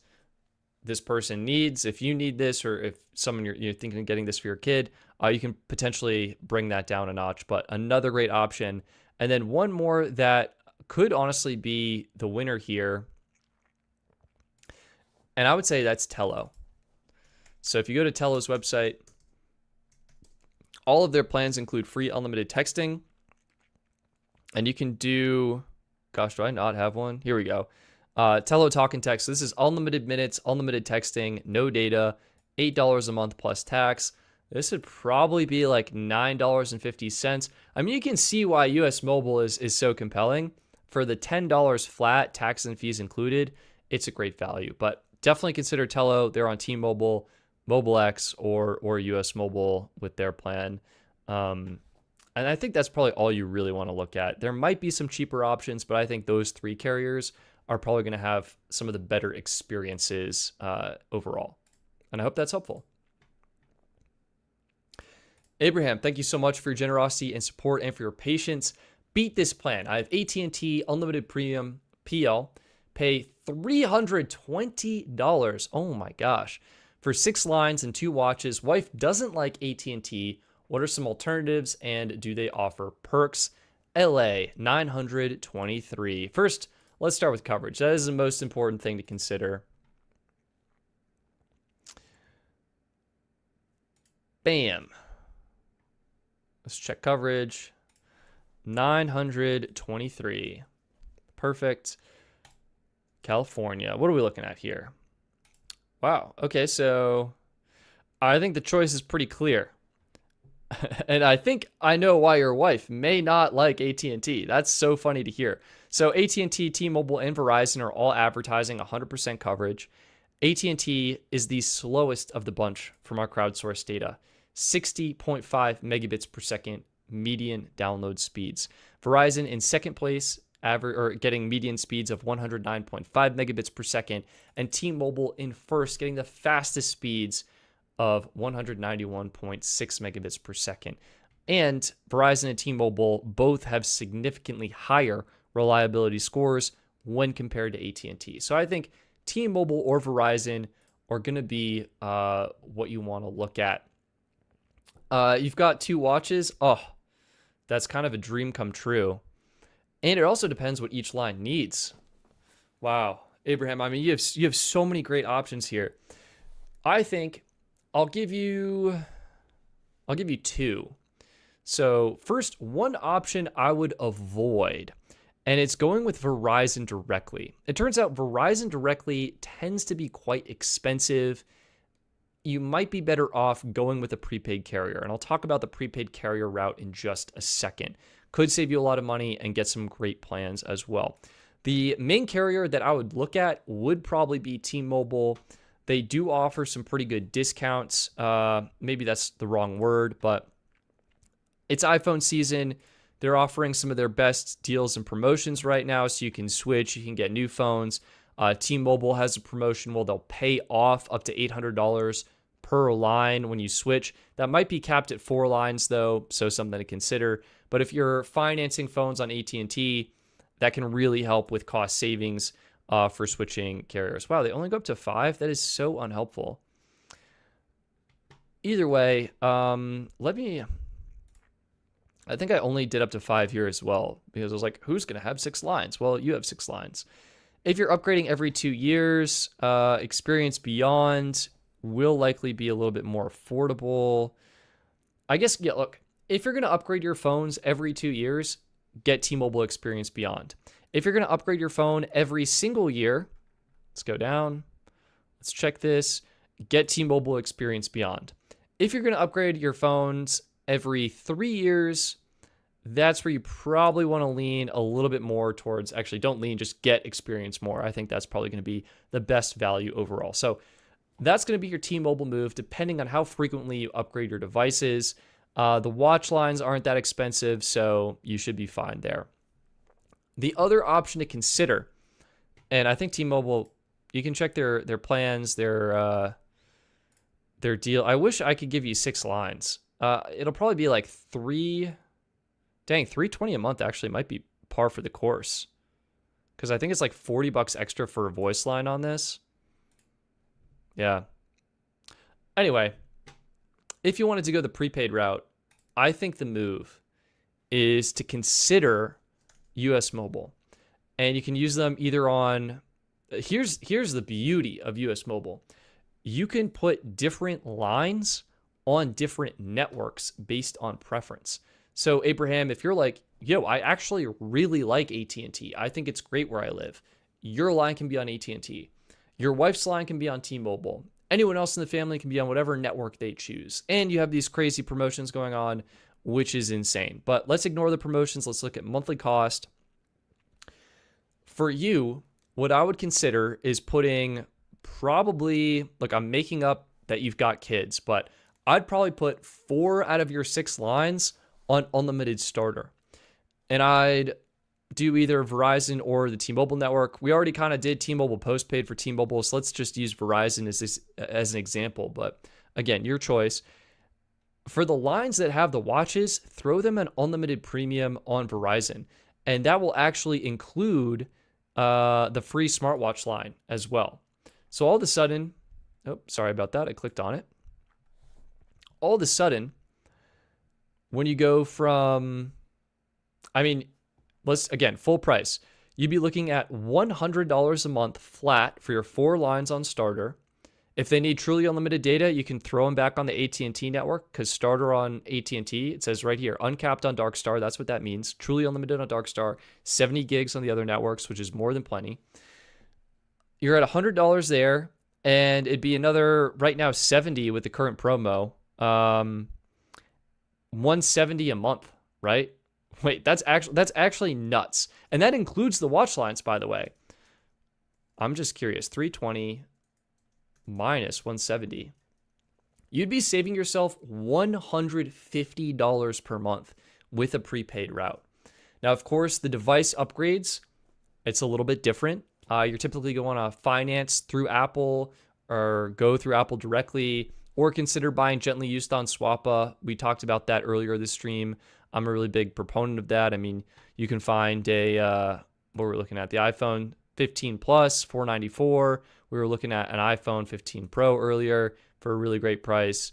[SPEAKER 1] this person needs, if you need this, or if someone you're thinking of getting this for your kid, you can potentially bring that down a notch. But another great option. And then one more that could honestly be the winner here, and I would say that's Tello. So if you go to Tello's website, all of their plans include free unlimited texting, and you can do, gosh, do I not have one? Here we go. Tello talk and text. This is unlimited minutes, unlimited texting, no data, $8 a month plus tax. This would probably be like $9.50. I mean, you can see why US Mobile is so compelling. For the $10 flat, taxes and fees included, it's a great value. But definitely consider Tello. They're on T-Mobile, Mobile X, or US Mobile with their plan. And I think that's probably all you really want to look at. There might be some cheaper options, but I think those three carriers are probably going to have some of the better experiences overall. And I hope that's helpful. Abraham, thank you so much for your generosity and support and for your patience. Beat this plan. I have AT&T Unlimited Premium PL. Pay $320. Oh my gosh. For 6 lines and 2 watches. Wife doesn't like AT&T. What are some alternatives, and do they offer perks? LA, 923. First, let's start with coverage. That is the most important thing to consider. Bam. Let's check coverage. 923. Perfect. California. What are we looking at here? Wow. Okay, so I think the choice is pretty clear. And I think I know why your wife may not like AT&T. That's so funny to hear. So AT&T, T-Mobile, and Verizon are all advertising 100% coverage. AT&T is the slowest of the bunch from our crowdsourced data. 60.5 megabits per second median download speeds. Verizon in second place, getting median speeds of 109.5 megabits per second, and T-Mobile in first, getting the fastest speeds of 191.6 megabits per second. And Verizon and T-Mobile both have significantly higher reliability scores when compared to AT&T. So I think T-Mobile or Verizon are going to be what you want to look at. You've got 2 watches. Oh, that's kind of a dream come true. And it also depends what each line needs. Wow, Abraham, I mean, you have so many great options here. I think I'll give you 2. So first, one option I would avoid, and it's going with Verizon directly. It turns out Verizon directly tends to be quite expensive. You might be better off going with a prepaid carrier, and I'll talk about the prepaid carrier route in just a second. Could save you a lot of money and get some great plans as well. The main carrier that I would look at would probably be T-Mobile. They do offer some pretty good discounts. Maybe that's the wrong word, but it's iPhone season. They're offering some of their best deals and promotions right now, so you can switch, you can get new phones. T-Mobile has a promotion where they'll pay off up to $800 per line when you switch. That might be capped at 4 lines though, so something to consider. But if you're financing phones on AT&T, that can really help with cost savings for switching carriers. Wow, they only go up to 5? That is so unhelpful. Either way, I think I only did up to 5 here as well, because I was like, who's going to have 6 lines? Well, you have 6 lines. If you're upgrading every 2 years, Experience Beyond will likely be a little bit more affordable. I guess, yeah, look, if you're going to upgrade your phones every 2 years, get T-Mobile Experience Beyond. If you're going to upgrade your phone every single year, let's go down. Let's check this. Get T-Mobile Experience Beyond. If you're going to upgrade your phones every 3 years, that's where you probably want to lean a little bit more towards, actually don't lean, just get Experience More. I think that's probably going to be the best value overall. So that's going to be your T-Mobile move, depending on how frequently you upgrade your devices. The watch lines aren't that expensive, so you should be fine there. The other option to consider, and I think T-Mobile, you can check their plans, their deal. I wish I could give you 6 lines. It'll probably be like $320 a month actually might be par for the course, because I think it's like $40 extra for a voice line on this. Yeah. Anyway, if you wanted to go the prepaid route, I think the move is to consider US Mobile. And you can use them either on, here's the beauty of US Mobile. You can put different lines on different networks based on preference. So Abraham, if you're like, yo, I actually really like AT&T. I think it's great where I live. Your line can be on AT&T. Your wife's line can be on T-Mobile. Anyone else in the family can be on whatever network they choose. And you have these crazy promotions going on, which is insane. But let's ignore the promotions. Let's look at monthly cost. For you, what I would consider is putting probably, like, I'm making up that you've got kids, but I'd probably put 4 out of your 6 lines on unlimited starter. And I'd do either Verizon or the T-Mobile network. We already kind of did T-Mobile postpaid for T-Mobile, so let's just use Verizon as an example. But again, your choice. For the lines that have the watches, throw them an unlimited premium on Verizon. And that will actually include the free smartwatch line as well. So all of a sudden, oh, sorry about that. I clicked on it. All of a sudden, when you go from, I mean, again, full price, you'd be looking at $100 a month flat for your 4 lines on starter. If they need truly unlimited data, you can throw them back on the AT&T network, because starter on AT&T, it says right here, uncapped on Darkstar. That's what that means. Truly unlimited on Darkstar, 70 gigs on the other networks, which is more than plenty. You're at $100 there, and it'd be another, right now, 70 with the current promo. $170 a month, right? Wait, that's actually nuts. And that includes the watch lines, by the way. I'm just curious. 320 minus 170. You'd be saving yourself $150 per month with a prepaid route. Now, of course, the device upgrades, it's a little bit different. You're typically going to finance through Apple or go through Apple directly, or consider buying gently used on Swappa. We talked about that earlier this stream. I'm a really big proponent of that. I mean, you can find what we're looking at, the iPhone 15 Plus, $494. We were looking at an iPhone 15 Pro earlier for a really great price.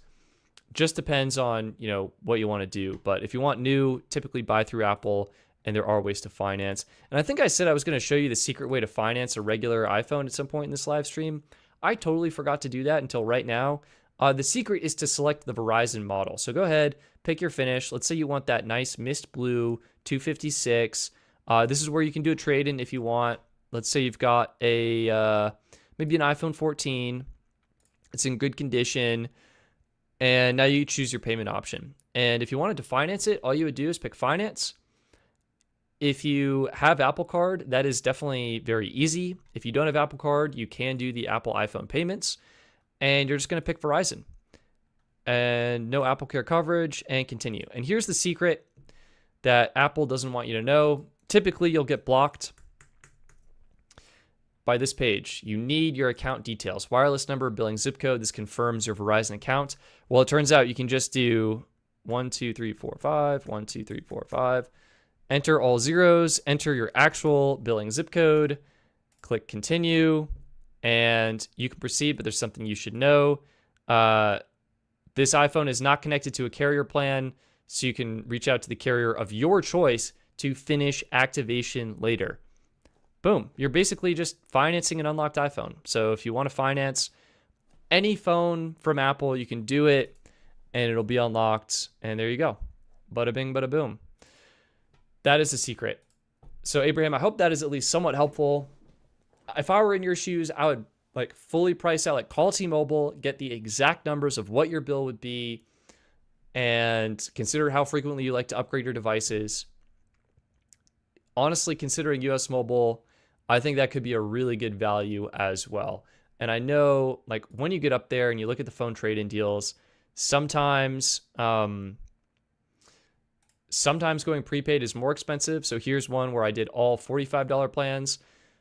[SPEAKER 1] Just depends on, what you want to do. But if you want new, typically buy through Apple, and there are ways to finance. And I think I said I was going to show you the secret way to finance a regular iPhone at some point in this live stream. I totally forgot to do that until right now. The secret is to select the Verizon model. So go ahead, pick your finish. Let's say you want that nice mist blue 256. This is where you can do a trade-in if you want. Let's say you've got maybe an iPhone 14. It's in good condition. And now you choose your payment option. And if you wanted to finance it, all you would do is pick finance. If you have Apple Card, that is definitely very easy. If you don't have Apple Card, you can do the Apple iPhone payments. And you're just going to pick Verizon. And no Apple Care coverage, and continue. And here's the secret that Apple doesn't want you to know. Typically, you'll get blocked. by this page. You need your account details, wireless number, billing zip code. This confirms your Verizon account. Well, it turns out you can just do 1, 2, 3, 4, 5, 1, 2, 3, 4, 5. Enter all zeros, enter your actual billing zip code, click continue, and you can proceed, but there's something you should know. This iPhone is not connected to a carrier plan, so you can reach out to the carrier of your choice to finish activation later. Boom. You're basically just financing an unlocked iPhone. So if you want to finance any phone from Apple, you can do it, and it'll be unlocked, and there you go. Bada bing, bada boom. That is the secret. So Abraham, I hope that is at least somewhat helpful. If I were in your shoes, I would like fully price out, like call T-Mobile, get the exact numbers of what your bill would be, and consider how frequently you like to upgrade your devices. Honestly, considering US Mobile, I think that could be a really good value as well. And I know, like, when you get up there and you look at the phone trade-in deals, sometimes going prepaid is more expensive. So here's one where I did all $45 plans.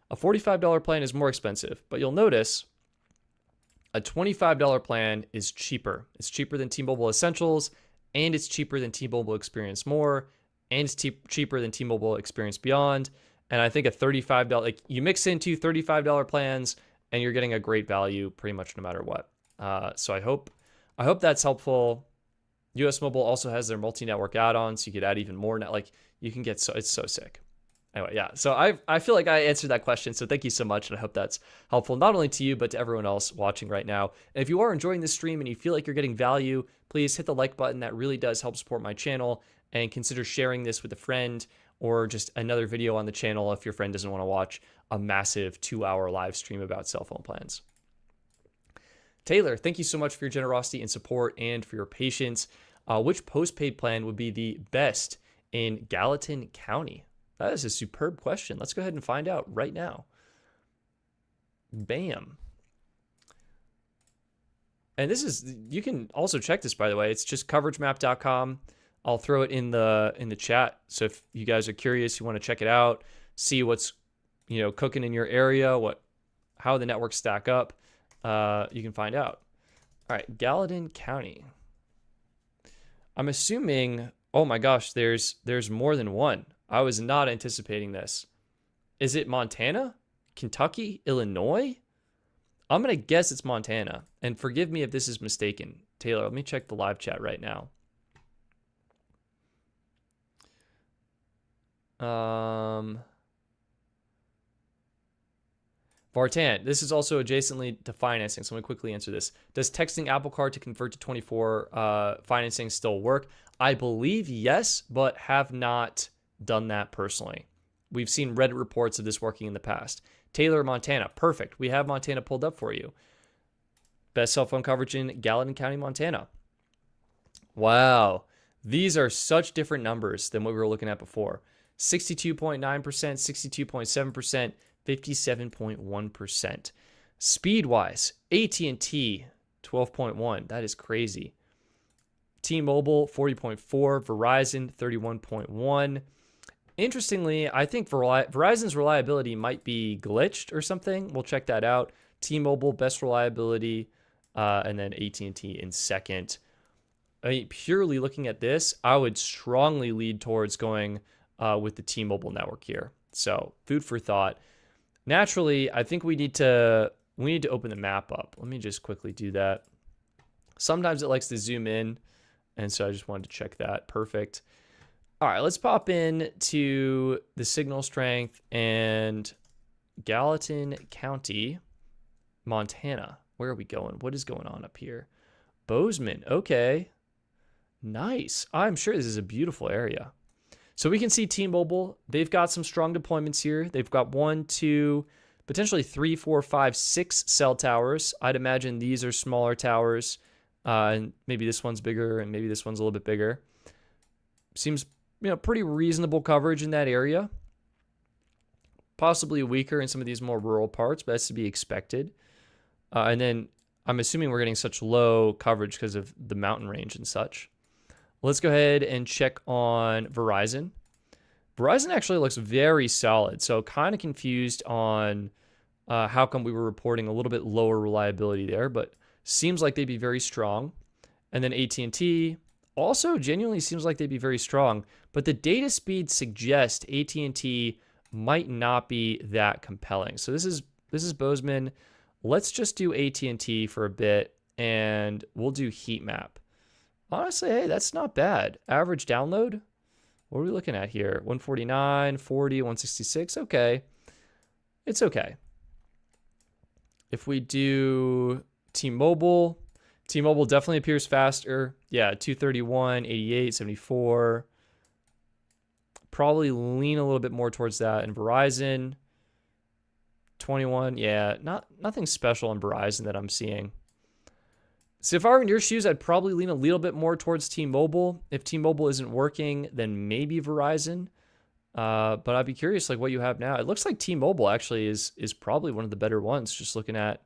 [SPEAKER 1] A $45 plan is more expensive, but you'll notice a $25 plan is cheaper. It's cheaper than T-Mobile Essentials, and it's cheaper than T-Mobile Experience More, and it's cheaper than T-Mobile Experience Beyond. And I think a $35, like you mix in two $35 plans and you're getting a great value pretty much no matter what. So I hope that's helpful. US Mobile also has their multi-network add-ons. So you could add even more. Like you can get, it's so sick. Anyway, yeah. So I feel like I answered that question. So thank you so much. And I hope that's helpful, not only to you, but to everyone else watching right now. And if you are enjoying this stream and you feel like you're getting value, please hit the like button. That really does help support my channel. And consider sharing this with a friend or just another video on the channel if your friend doesn't want to watch a massive 2-hour live stream about cell phone plans. Taylor, thank you so much for your generosity and support and for your patience. Which postpaid plan would be the best in Gallatin County? That is a superb question. Let's go ahead and find out right now. Bam. And this is, you can also check this, by the way. It's just coveragemap.com. I'll throw it in the chat. So if you guys are curious, you want to check it out, see what's, cooking in your area, how the networks stack up, you can find out. All right, Gallatin County. I'm assuming, oh my gosh, there's more than one. I was not anticipating this. Is it Montana, Kentucky, Illinois? I'm going to guess it's Montana. And forgive me if this is mistaken. Taylor, let me check the live chat right now. Vartan, this is also adjacently to financing, so let me quickly answer this. Does texting Apple Card to convert to 24 financing still work? I believe yes, but have not done that personally. We've seen Reddit reports of this working in the past. Taylor, Montana, perfect. We have Montana pulled up for you. Best cell phone coverage in Gallatin County, Montana. Wow, these are such different numbers than what we were looking at before. 62.9%, 62.7%, 57.1%. Speed-wise, AT&T, 12.1. That is crazy. T-Mobile, 40.4. Verizon, 31.1. Interestingly, I think Verizon's reliability might be glitched or something. We'll check that out. T-Mobile, best reliability, and then AT&T in second. I mean, purely looking at this, I would strongly lead towards going with the T-Mobile network here. So food for thought. Naturally, I think we need to open the map up. Let me just quickly do that. Sometimes it likes to zoom in, and so I just wanted to check that. Perfect. All right, let's pop in to the signal strength and Gallatin County, Montana. Where are we going? What is going on up here? Bozeman. Okay. Nice. I'm sure this is a beautiful area. So we can see T-Mobile, they've got some strong deployments here. They've got 1, 2, potentially 3, 4, 5, 6 cell towers. I'd imagine these are smaller towers, and maybe this one's bigger, and maybe this one's a little bit bigger. Seems, pretty reasonable coverage in that area. Possibly weaker in some of these more rural parts, but that's to be expected. And then I'm assuming we're getting such low coverage because of the mountain range and such. Let's go ahead and check on Verizon. Verizon actually looks very solid, so kind of confused on how come we were reporting a little bit lower reliability there, but seems like they'd be very strong. And then AT&T also genuinely seems like they'd be very strong, but the data speed suggests AT&T might not be that compelling. So this is Bozeman. Let's just do AT&T for a bit, and we'll do heat map. Honestly, hey, that's not bad. Average download, what are we looking at here? 149, 40, 166. Okay, it's okay. If we do T-Mobile, T-Mobile definitely appears faster. Yeah, 231, 88, 74. Probably lean a little bit more towards that. And Verizon, 21. Yeah, nothing special on Verizon that I'm seeing. So if I were in your shoes, I'd probably lean a little bit more towards T-Mobile. If T-Mobile isn't working, then maybe Verizon. But I'd be curious, like, what you have now. It looks like T-Mobile actually is probably one of the better ones. Just looking at,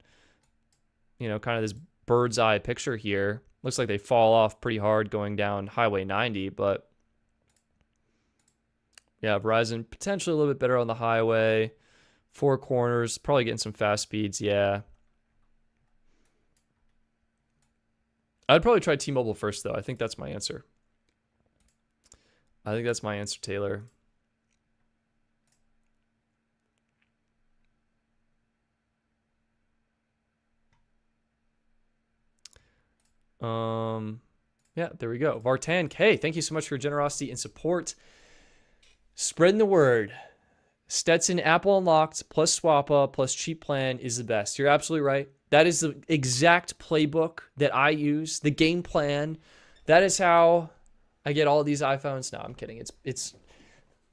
[SPEAKER 1] kind of this bird's eye picture here. Looks like they fall off pretty hard going down Highway 90, but yeah, Verizon potentially a little bit better on the highway. Four corners, probably getting some fast speeds. Yeah. I'd probably try T-Mobile first, though. I think that's my answer. Taylor. Yeah, there we go. Vartan K, thank you so much for your generosity and support. Spreading the word. Stetson Apple Unlocked plus Swappa plus cheap plan is the best. You're absolutely right. That is the exact playbook that I use, the game plan. That is how I get all of these iPhones. No, I'm kidding. It's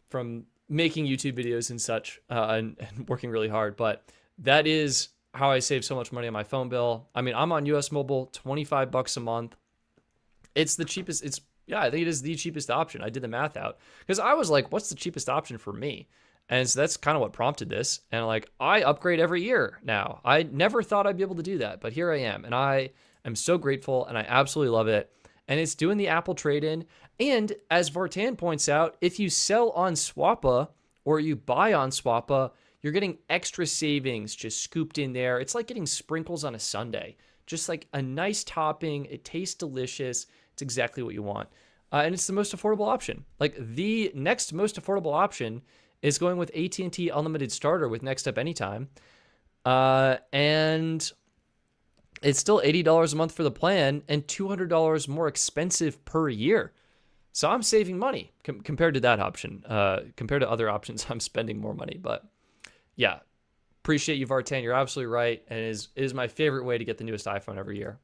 [SPEAKER 1] from making YouTube videos and such and working really hard. But that is how I save so much money on my phone bill. I mean, I'm on US Mobile, $25 a month. It's the cheapest. I think it is the cheapest option. I did the math out because I was like, what's the cheapest option for me? And so that's kind of what prompted this. And like, I upgrade every year now. I never thought I'd be able to do that, but here I am. And I am so grateful and I absolutely love it. And it's doing the Apple trade-in. And as Vartan points out, if you sell on Swappa or you buy on Swappa, you're getting extra savings just scooped in there. It's like getting sprinkles on a sundae. Just like a nice topping. It tastes delicious. It's exactly what you want. And it's the most affordable option. Like the next most affordable option is going with AT&T Unlimited Starter with Next Up Anytime. And it's still $80 a month for the plan and $200 more expensive per year. So I'm saving money compared to that option. Compared to other options, I'm spending more money. But yeah, appreciate you, Vartan. You're absolutely right. And it is my favorite way to get the newest iPhone every year.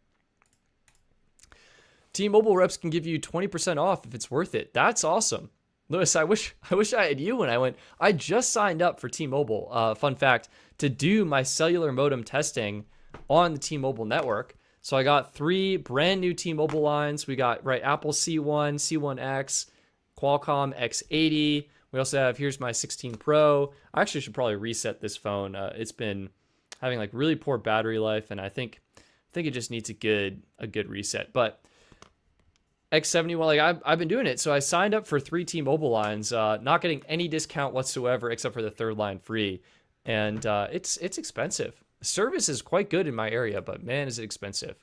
[SPEAKER 1] T-Mobile reps can give you 20% off if it's worth it. That's awesome. Lewis, I wish I had you when I went. I just signed up for T-Mobile, fun fact, to do my cellular modem testing on the T-Mobile network. So I got 3 brand new T-Mobile lines. We got, Apple C1, C1X, Qualcomm X80. We also have, here's my 16 Pro. I actually should probably reset this phone. It's been having like really poor battery life, and I think it just needs a good reset. But X70, well, like I've been doing it. So I signed up for 3 T-Mobile lines, not getting any discount whatsoever except for the 3rd line free. And it's expensive. Service is quite good in my area, but man, is it expensive.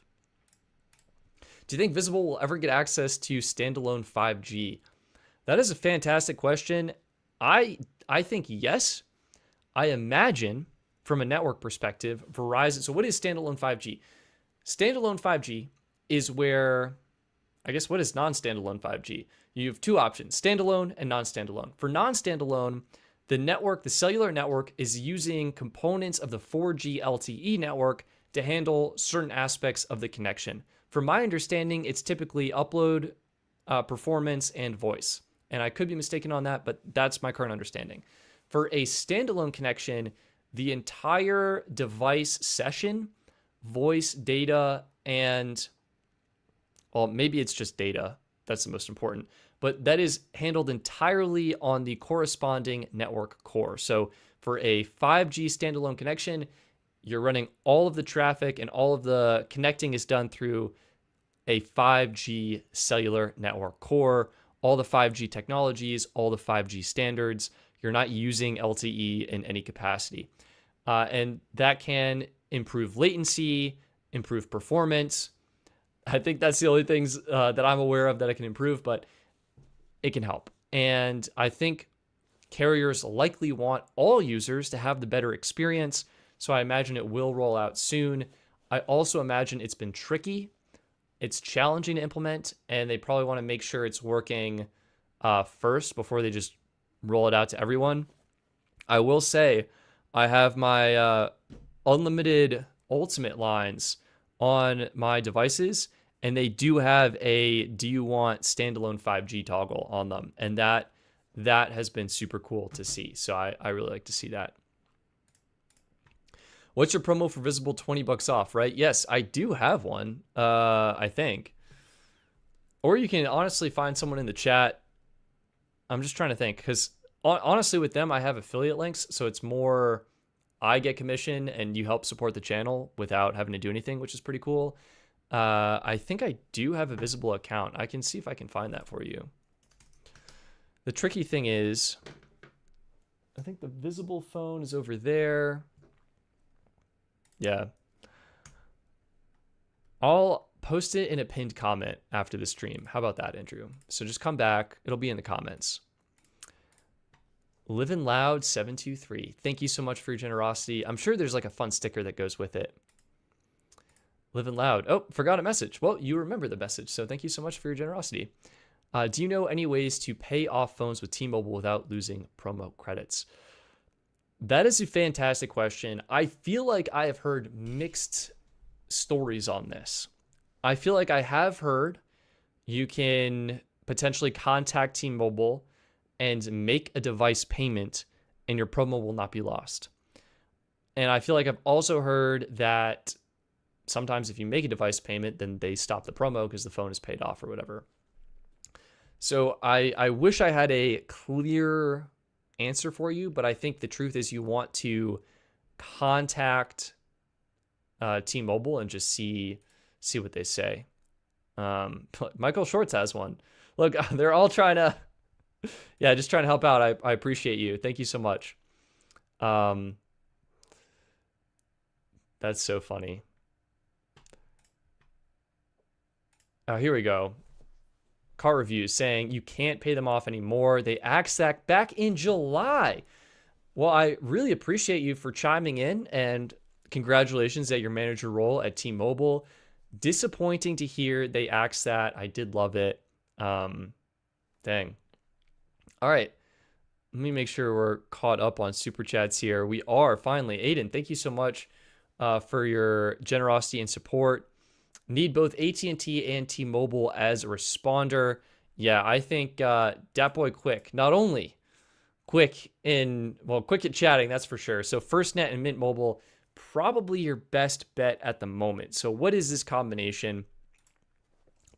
[SPEAKER 1] Do you think Visible will ever get access to standalone 5G? That is a fantastic question. I think yes. I imagine from a network perspective, Verizon. So what is standalone 5G? Standalone 5G is where, I guess, what is non-standalone 5G? You have 2 options, standalone and non-standalone. For non-standalone, the cellular network is using components of the 4G LTE network to handle certain aspects of the connection. From my understanding, it's typically upload, performance, and voice. And I could be mistaken on that, but that's my current understanding. For a standalone connection, the entire device session, voice, data, and, well, maybe it's just data. That's the most important. But that is handled entirely on the corresponding network core. So for a 5G standalone connection, you're running all of the traffic and all of the connecting is done through a 5G cellular network core, all the 5G technologies, all the 5G standards. You're not using LTE in any capacity. and that can improve latency, improve performance. I think that's the only things that I'm aware of that it can improve, but it can help. And I think carriers likely want all users to have the better experience, so I imagine it will roll out soon. I also imagine it's been tricky. It's challenging to implement, and they probably want to make sure it's working first before they just roll it out to everyone. I will say I have my unlimited ultimate lines on my devices, and they do have a do you want standalone 5G toggle on them, and that has been super cool to see. So I really like to see that. What's your promo for Visible? $20 off, right? Yes, I do have one, I think. Or you can honestly find someone in the chat. I'm just trying to think, because honestly with them, I have affiliate links. So it's more I get commission and you help support the channel without having to do anything, which is pretty cool. I think I do have a Visible account. I can see if I can find that for you. The tricky thing is, I think the Visible phone is over there. Yeah. I'll post it in a pinned comment after the stream. How about that, Andrew? So just come back. It'll be in the comments. Livin' Loud 723. Thank you so much for your generosity. I'm sure there's like a fun sticker that goes with it. Livin' Loud. Oh, forgot a message. Well, you remember the message, so thank you so much for your generosity. Do you know any ways to pay off phones with T-Mobile without losing promo credits? That is a fantastic question. I feel like I have heard mixed stories on this. I feel like I have heard you can potentially contact T-Mobile and make a device payment and your promo will not be lost. And I feel like I've also heard that sometimes if you make a device payment, then they stop the promo because the phone is paid off or whatever. So I wish I had a clear answer for you, but I think the truth is you want to contact T-Mobile and just see what they say. Michael Shorts has one. Look, they're all trying to, yeah, just trying to help out. I appreciate you. Thank you so much. That's so funny. Oh, here we go. Car reviews saying you can't pay them off anymore. They axed that back in July. Well, I really appreciate you for chiming in, and congratulations at your manager role at T-Mobile. Disappointing to hear they axed that. I did love it. Dang. All right. Let me make sure we're caught up on super chats here. We are finally. Aiden, thank you so much for your generosity and support. Need both AT&T and T-Mobile as a responder. Yeah, I think Dat Boy Quick, not only quick at chatting, that's for sure. So FirstNet and Mint Mobile, probably your best bet at the moment. So what is this combination?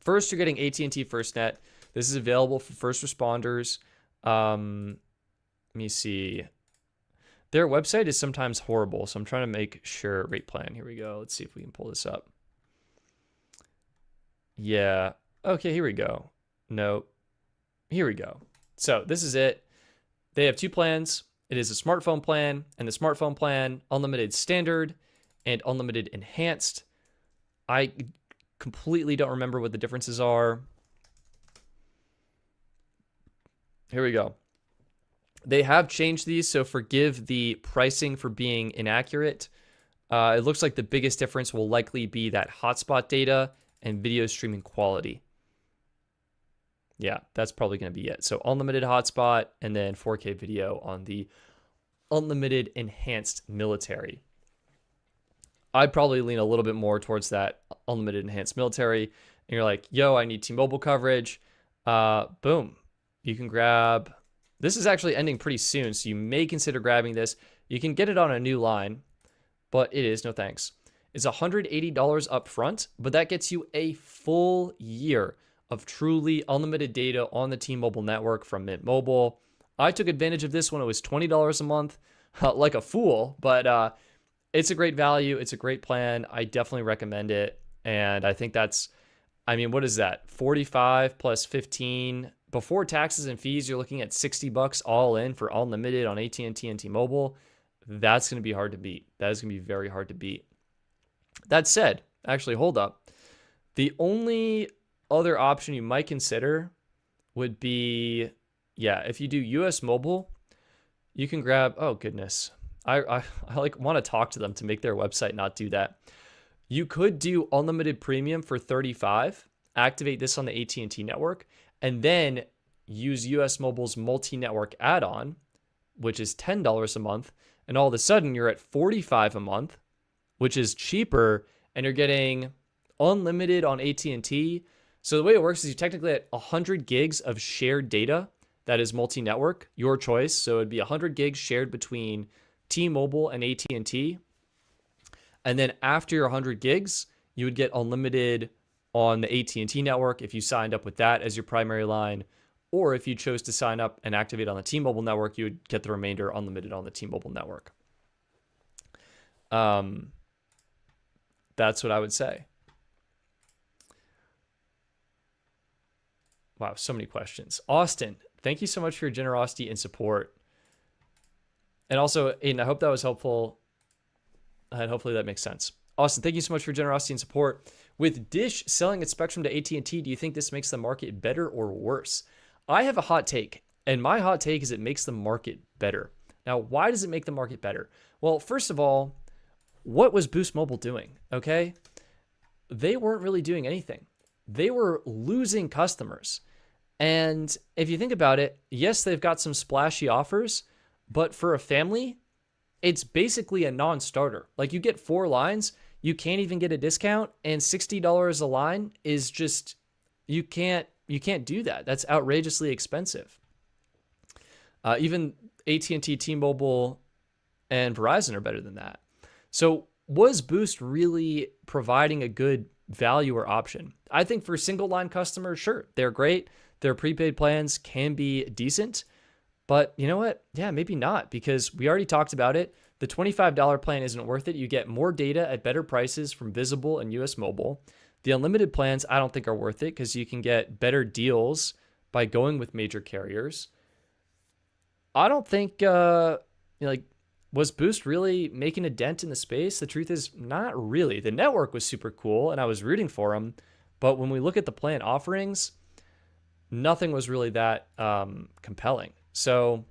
[SPEAKER 1] First, you're getting AT&T FirstNet. This is available for first responders. Let me see. Their website is sometimes horrible, so I'm trying to make sure. Rate plan. Here we go. Let's see if we can pull this up. Yeah. Okay, here we go. No. Here we go. So this is it. They have two plans. It is a smartphone plan, and the smartphone plan, unlimited standard and unlimited enhanced. I completely don't remember what the differences are. Here we go. They have changed these, so forgive the pricing for being inaccurate. It looks like the biggest difference will likely be that hotspot data and video streaming quality. Yeah, that's probably going to be it. So unlimited hotspot and then 4K video on the unlimited enhanced military. I'd probably lean a little bit more towards that unlimited enhanced military. And you're like, yo, I need T-Mobile coverage. Boom. You can grab... This is actually ending pretty soon, so you may consider grabbing this. You can get it on a new line, but it is no thanks. It's $180 up front, but that gets you a full year of truly unlimited data on the T-Mobile network from Mint Mobile. I took advantage of this when it was $20 a month, like a fool, but it's a great value. It's a great plan. I definitely recommend it, and I think that's, I mean, what is that? 45 plus 15 before taxes and fees. You're looking at $60 all in for unlimited on AT&T and T-Mobile. that's going to be hard to beat. That is going to be very hard to beat. That said, actually, hold up. The only other option you might consider would be, yeah, if you do US Mobile, you can grab, oh goodness. I like want to talk to them to make their website not do that. You could do unlimited premium for $35, activate this on the AT&T network, and then use US Mobile's multi-network add-on, which is $10 a month, and all of a sudden you're at $45 a month, which is cheaper, and you're getting unlimited on AT&T. So the way it works is you technically get 100 gigs of shared data that is multi-network, your choice. So it'd be 100 gigs shared between T-Mobile and AT&T. And then after your 100 gigs, you would get unlimited on the AT&T network if you signed up with that as your primary line. Or if you chose to sign up and activate on the T-Mobile network, you would get the remainder unlimited on the T-Mobile network. That's what I would say. Wow, so many questions. Austin, thank you so much for your generosity and support. And also, Aiden, I hope that was helpful. And hopefully that makes sense. Austin, thank you so much for your generosity and support. With Dish selling its spectrum to AT&T, do you think this makes the market better or worse? I have a hot take, and my hot take is it makes the market better. Now, why does it make the market better? Well, first of all, what was Boost Mobile doing? Okay, they weren't really doing anything. They were losing customers. And if you think about it, yes, they've got some splashy offers, but for a family, it's basically a non-starter. Like, you get 4 lines, you can't even get a discount, and $60 a line is just, you can't do that. That's outrageously expensive. Even AT&T, T-Mobile, and Verizon are better than that. So was Boost really providing a good value or option? I think for single line customers, sure, they're great. Their prepaid plans can be decent, but you know what? Yeah, maybe not, because we already talked about it. The $25 plan isn't worth it. You get more data at better prices from Visible and US Mobile. The unlimited plans, I don't think are worth it because you can get better deals by going with major carriers. I don't think, was Boost really making a dent in the space? The truth is, not really. The network was super cool, and I was rooting for them. But when we look at the plan offerings, nothing was really that compelling. So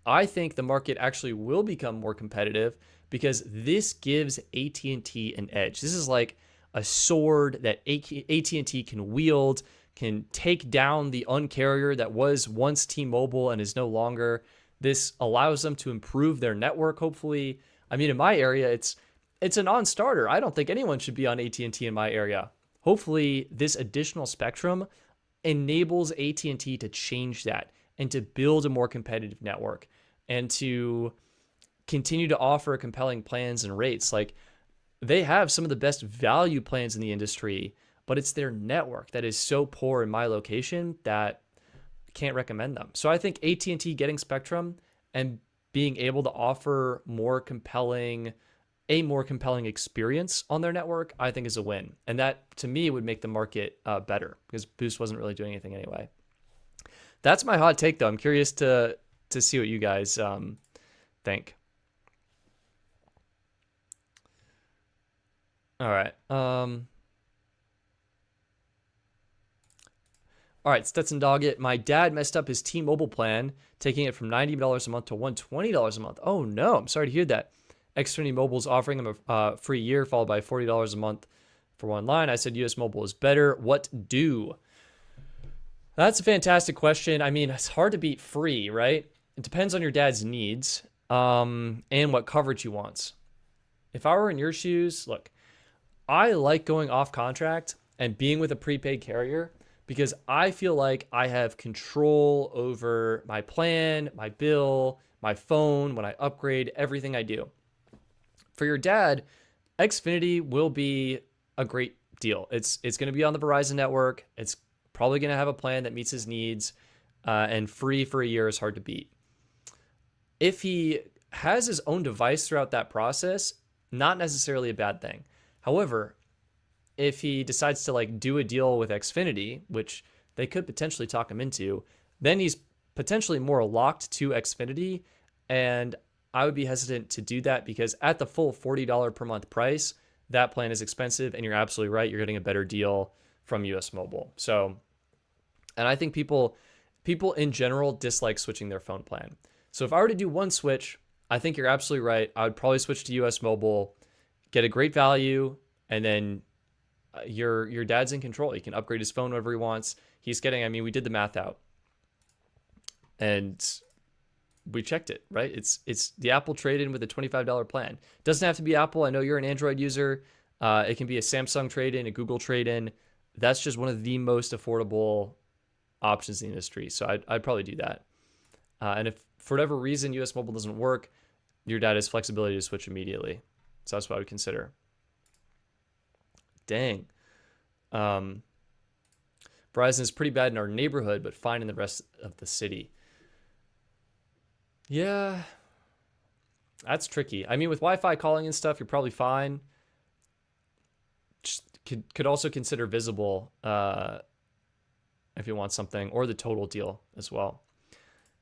[SPEAKER 1] I think the market actually will become more competitive because this gives AT&T an edge. This is like a sword that AT&T can wield, can take down the uncarrier that was once T-Mobile and is no longer. This allows them to improve their network, hopefully. I mean, in my area, it's a non-starter. I don't think anyone should be on AT&T in my area. Hopefully, this additional spectrum enables AT&T to change that and to build a more competitive network and to continue to offer compelling plans and rates. Like, they have some of the best value plans in the industry, but it's their network that is so poor in my location that I can't recommend them. So I think AT&T getting spectrum and being able to offer a more compelling experience on their network, I think is a win. And that, to me, would make the market better because Boost wasn't really doing anything anyway. That's my hot take, though. I'm curious to see what you guys think. All right. All right, Stetson Doggett. My dad messed up his T-Mobile plan, taking it from $90 a month to $120 a month. Oh, no. I'm sorry to hear that. Xfinity Mobile is offering him a free year, followed by $40 a month for one line. I said US Mobile is better. What do? That's a fantastic question. I mean, it's hard to beat free, right? It depends on your dad's needs and what coverage he wants. If I were in your shoes, look, I like going off contract and being with a prepaid carrier because I feel like I have control over my plan, my bill, my phone, when I upgrade, everything I do. For your dad, Xfinity will be a great deal. It's going to be on the Verizon network. It's probably going to have a plan that meets his needs, and free for a year is hard to beat. If he has his own device throughout that process, not necessarily a bad thing. However, if he decides to like do a deal with Xfinity, which they could potentially talk him into, then he's potentially more locked to Xfinity. And I would be hesitant to do that because at the full $40 per month price, that plan is expensive, and you're absolutely right. You're getting a better deal from US Mobile. So, and I think people in general dislike switching their phone plan. So if I were to do one switch, I think you're absolutely right. I would probably switch to US Mobile, get a great value, and then your dad's in control. He can upgrade his phone whenever he wants. He's getting, I mean, we did the math out, and we checked it, right? It's the Apple trade-in with a $25 plan. Doesn't have to be Apple. I know you're an Android user. It can be a Samsung trade-in, a Google trade-in. That's just one of the most affordable options in the industry. So I'd probably do that. And if for whatever reason US Mobile doesn't work, your dad has flexibility to switch immediately. So that's what I would consider. Dang. Verizon is pretty bad in our neighborhood, but fine in the rest of the city. Yeah, that's tricky. I mean, with Wi-Fi calling and stuff, you're probably fine. Just could also consider Visible if you want something, or the total deal as well.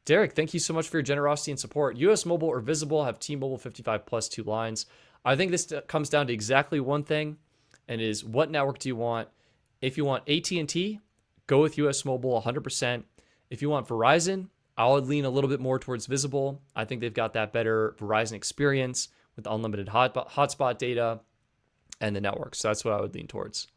[SPEAKER 1] Derek, thank you so much for your generosity and support. US Mobile or Visible, have T-Mobile 55 plus 2 lines. I think this comes down to exactly one thing, and is what network do you want? If you want AT&T, go with US Mobile 100%. If you want Verizon, I would lean a little bit more towards Visible. I think they've got that better Verizon experience with unlimited hotspot data and the network. So that's what I would lean towards.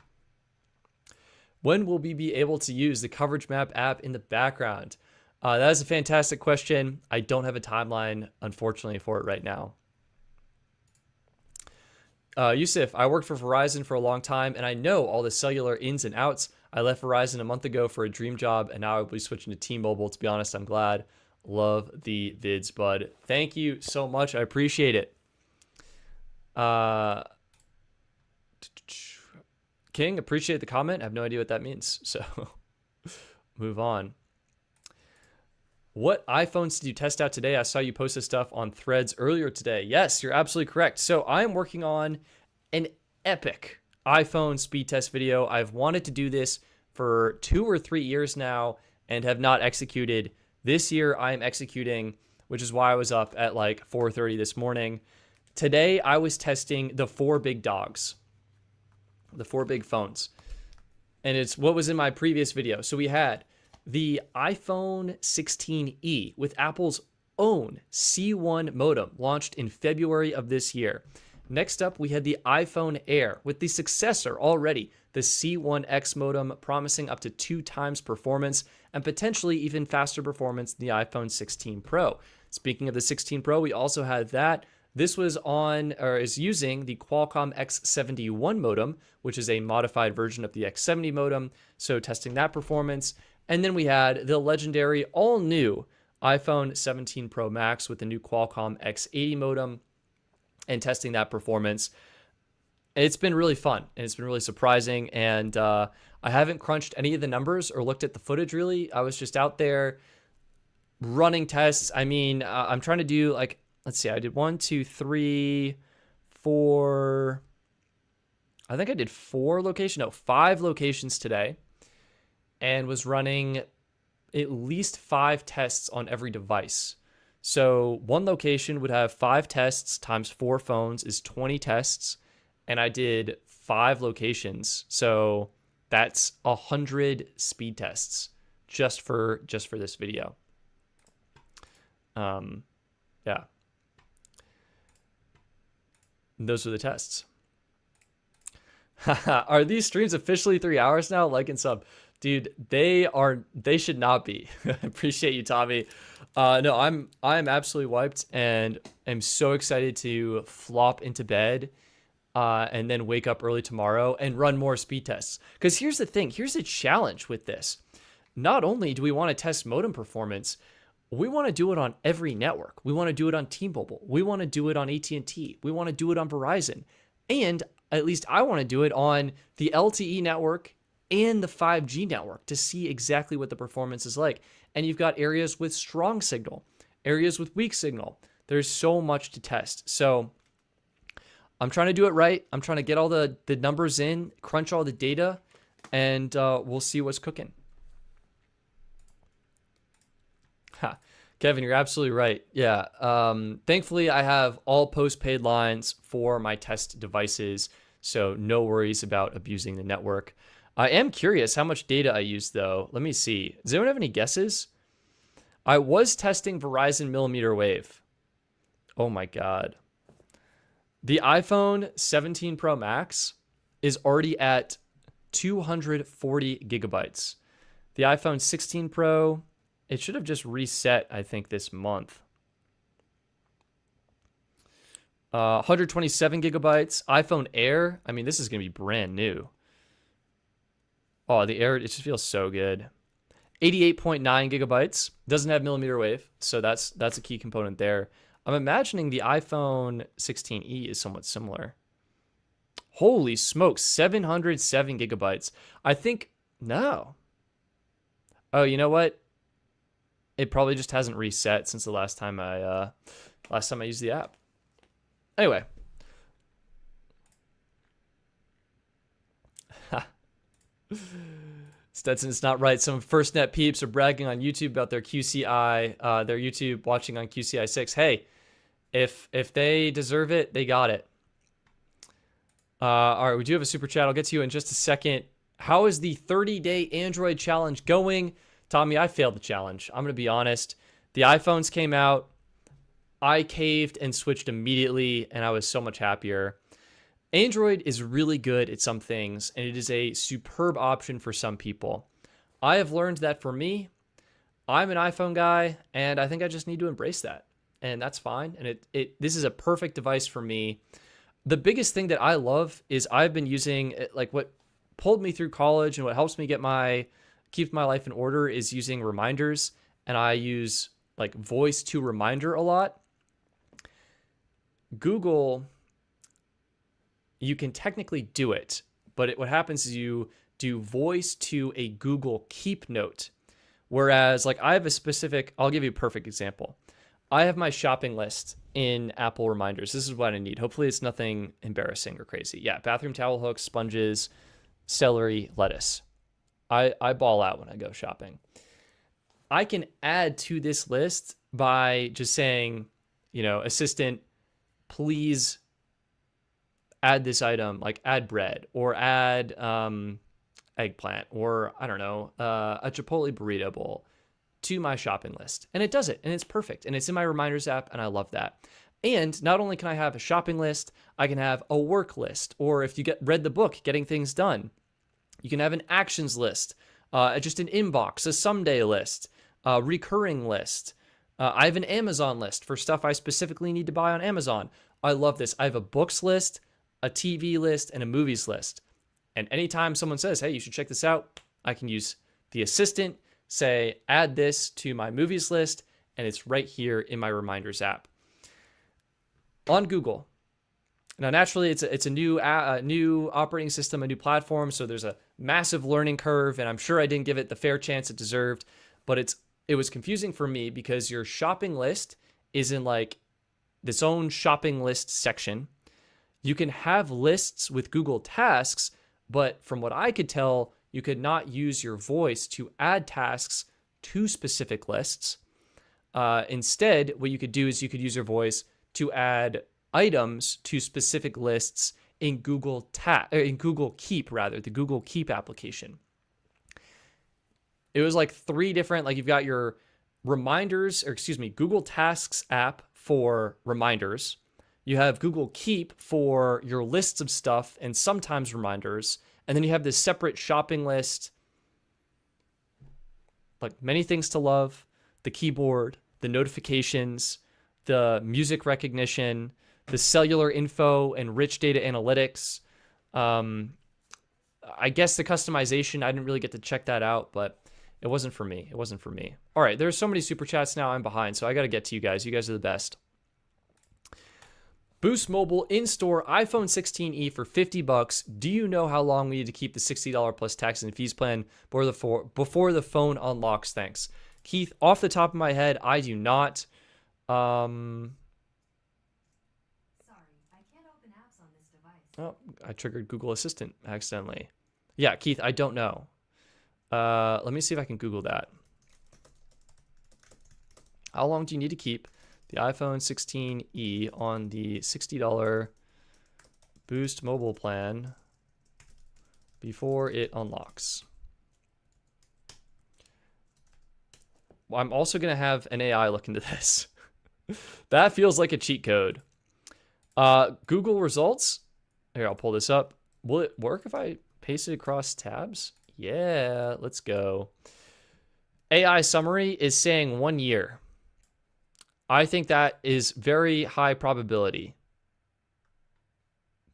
[SPEAKER 1] When will we be able to use the Coverage Map app in the background? That is a fantastic question. I don't have a timeline, unfortunately, for it right now. Yusuf, I worked for Verizon for a long time, and I know all the cellular ins and outs. I left Verizon a month ago for a dream job, and now I'll be switching to T-Mobile. To be honest, I'm glad. Love the vids, bud. Thank you so much. I appreciate it. King, appreciate the comment. I have no idea what that means, so move on. What iPhones did you test out today? I saw you post this stuff on Threads earlier today. Yes, you're absolutely correct. So I'm working on an epic iPhone speed test video. I've wanted to do this for 2 or 3 years now and have not executed. This year I am executing, which is why I was up at like 4:30 this morning. Today I was testing the 4 big dogs, the 4 big phones. And it's what was in my previous video. So we had the iPhone 16e with Apple's own C1 modem, launched in February of this year. Next up, we had the iPhone Air with the successor already, the C1X modem, promising up to 2 times performance and potentially even faster performance than the iPhone 16 Pro. Speaking of the 16 Pro, we also had that. This was on, or is using, the Qualcomm X71 modem, which is a modified version of the X70 modem. So testing that performance. And then we had the legendary all-new iPhone 17 Pro Max with the new Qualcomm X80 modem and testing that performance. It's been really fun, and it's been really surprising, and I haven't crunched any of the numbers or looked at the footage, really. I was just out there running tests. I mean, I'm trying to do, like, let's see, I did 1, 2, 3, 4. I think I did 5 locations today, and was running at least 5 tests on every device. So one location would have 5 tests times 4 phones is 20 tests, and I did 5 locations. So that's 100 speed tests just for this video. Yeah. Those are the tests. Are these streams officially 3 hours now? Like and sub. Dude, they should not be. Appreciate you, Tommy. No, I'm absolutely wiped, and I'm so excited to flop into bed and then wake up early tomorrow and run more speed tests. Because here's the thing, here's the challenge with this. Not only do we want to test modem performance, we want to do it on every network. We want to do it on T-Mobile. We want to do it on AT&T. We want to do it on Verizon. And at least I want to do it on the LTE network and the 5G network to see exactly what the performance is like. And you've got areas with strong signal, areas with weak signal. There's so much to test. So I'm trying to do it right. I'm trying to get all the numbers in, crunch all the data, and we'll see what's cooking. Kevin, you're absolutely right. Yeah. Thankfully, I have all postpaid lines for my test devices, so no worries about abusing the network. I am curious how much data I use, though. Let me see. Does anyone have any guesses? I was testing Verizon millimeter wave. Oh my God. The iPhone 17 Pro Max is already at 240 gigabytes. The iPhone 16 Pro, it should have just reset, I think, this month. 127 gigabytes. iPhone Air, I mean, this is going to be brand new. Oh, the Air, it just feels so good. 88.9 gigabytes. Doesn't have millimeter wave, so that's a key component there. I'm imagining the iPhone 16e is somewhat similar. Holy smokes, 707 gigabytes. I think, no. Oh, you know what? It probably just hasn't reset since the last time I used the app. Anyway. Stetson, it's not right. Some FirstNet peeps are bragging on YouTube about their QCI, their YouTube watching on QCI 6. Hey, if they deserve it, they got it. All right, we do have a super chat. I'll get to you in just a second. How is the 30-day Android challenge going? Tommy, I failed the challenge. I'm going to be honest. The iPhones came out. I caved and switched immediately, and I was so much happier. Android is really good at some things, and it is a superb option for some people. I have learned that for me, I'm an iPhone guy, and I think I just need to embrace that, and that's fine. And this is a perfect device for me. The biggest thing that I love is I've been using, like, what pulled me through college and what helps me keep my life in order is using reminders, and I use like voice to reminder a lot. Google, you can technically do it, but what happens is you do voice to a Google Keep note. Whereas, like, I have a specific, I'll give you a perfect example. I have my shopping list in Apple Reminders. This is what I need. Hopefully it's nothing embarrassing or crazy. Yeah, bathroom towel hooks, sponges, celery, lettuce. I ball out when I go shopping. I can add to this list by just saying, assistant, please add this item, like add bread or add eggplant or, I don't know, a Chipotle burrito bowl to my shopping list. And it does it, and it's perfect. And it's in my Reminders app, and I love that. And not only can I have a shopping list, I can have a work list. Or if you read the book, Getting Things Done, you can have an actions list, just an inbox, a someday list, a recurring list. I have an Amazon list for stuff I specifically need to buy on Amazon. I love this. I have a books list, a TV list, and a movies list. And anytime someone says, hey, you should check this out, I can use the assistant, say, add this to my movies list, and it's right here in my Reminders app. On Google. Now, naturally, it's a new operating system, a new platform, so there's a massive learning curve, and I'm sure I didn't give it the fair chance it deserved, but it was confusing for me because your shopping list is in like this own shopping list section. You can have lists with Google Tasks, but from what I could tell, you could not use your voice to add tasks to specific lists. Instead, what you could do is you could use your voice to add items to specific lists in Google Keep, the Google Keep application. It was like three different, like you've got your Google Tasks app for reminders. You have Google Keep for your lists of stuff and sometimes reminders. And then you have this separate shopping list, like many things to love, the keyboard, the notifications, the music recognition, the cellular info and rich data analytics. I guess the customization, I didn't really get to check that out, but it wasn't for me. All right, there's so many super chats now, I'm behind, so I got to get to you guys. You guys are the best. Boost Mobile in-store iPhone 16e for $50. Do you know how long we need to keep the $60 plus tax and fees plan before the phone unlocks? Thanks. Keith, off the top of my head, I do not. Sorry,
[SPEAKER 2] I can't open apps on this device.
[SPEAKER 1] Oh, I triggered Google Assistant accidentally. Yeah, Keith, I don't know. Let me see if I can Google that. How long do you need to keep the iPhone 16e on the $60 Boost mobile plan before it unlocks? Well, I'm also going to have an AI look into this. That feels like a cheat code. Google results. Here, I'll pull this up. Will it work if I paste it across tabs? Yeah, let's go. AI summary is saying 1 year. I think that is very high probability.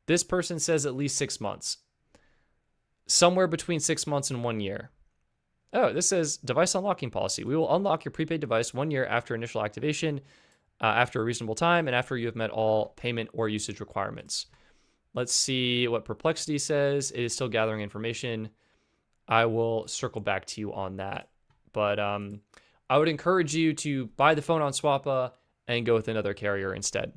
[SPEAKER 1] This person says at least 6 months. Somewhere between 6 months and 1 year. Oh, this says device unlocking policy. We will unlock your prepaid device 1 year after initial activation, after a reasonable time, and after you have met all payment or usage requirements. Let's see what Perplexity says. It is still gathering information. I will circle back to you on that. But I would encourage you to buy the phone on Swappa and go with another carrier instead.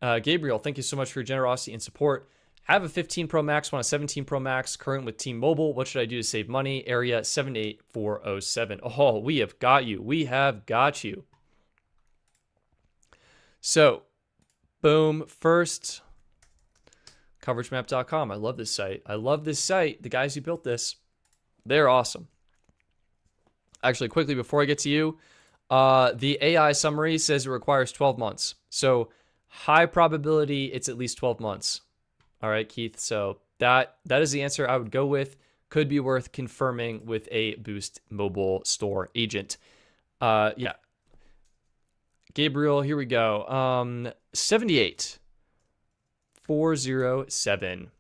[SPEAKER 1] Gabriel, thank you so much for your generosity and support. I have a 15 Pro Max, want a 17 Pro Max, current with T-Mobile. What should I do to save money? Area 78407. Oh, we have got you. We have got you. So, boom, first, coveragemap.com. I love this site. I love this site. The guys who built this, they're awesome. Actually, quickly before I get to you, the AI summary says it requires 12 months. So, high probability it's at least 12 months. All right, Keith. So that is the answer I would go with. Could be worth confirming with a Boost mobile store agent. Yeah. Gabriel, here we go. 78407.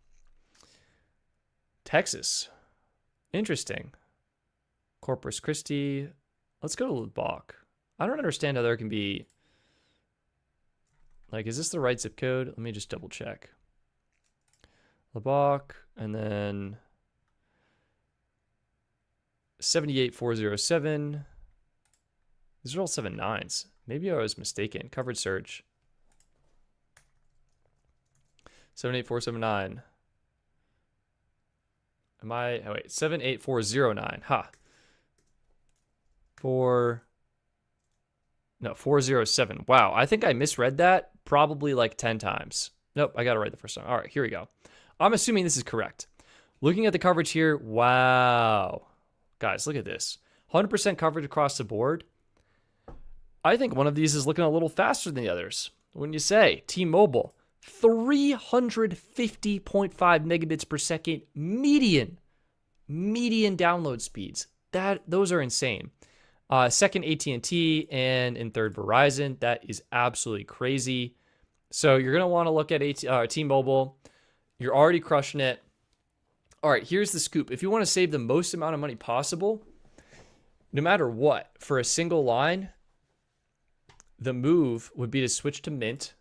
[SPEAKER 1] Texas. Interesting. Corpus Christi. Let's go to Lubbock. I don't understand how there can be... Like, is this the right zip code? Let me just double check. Lubbock, and then 78407. These are all 79s. Maybe I was mistaken. Coverage search. 78479. Am I? Oh, wait. 78409. Ha. 407. Wow. I think I misread that probably like 10 times. Nope. I got it right the first time. All right. Here we go. I'm assuming this is correct. Looking at the coverage here, wow. Guys, look at this. 100% coverage across the board. I think one of these is looking a little faster than the others. Wouldn't you say? T-Mobile, 350.5 megabits per second median download speeds. Those are insane. Second, AT&T, and in third, Verizon. That is absolutely crazy. So you're going to want to look at T-Mobile. You're already crushing it. All right, here's the scoop. If you want to save the most amount of money possible, no matter what, for a single line, the move would be to switch to Mint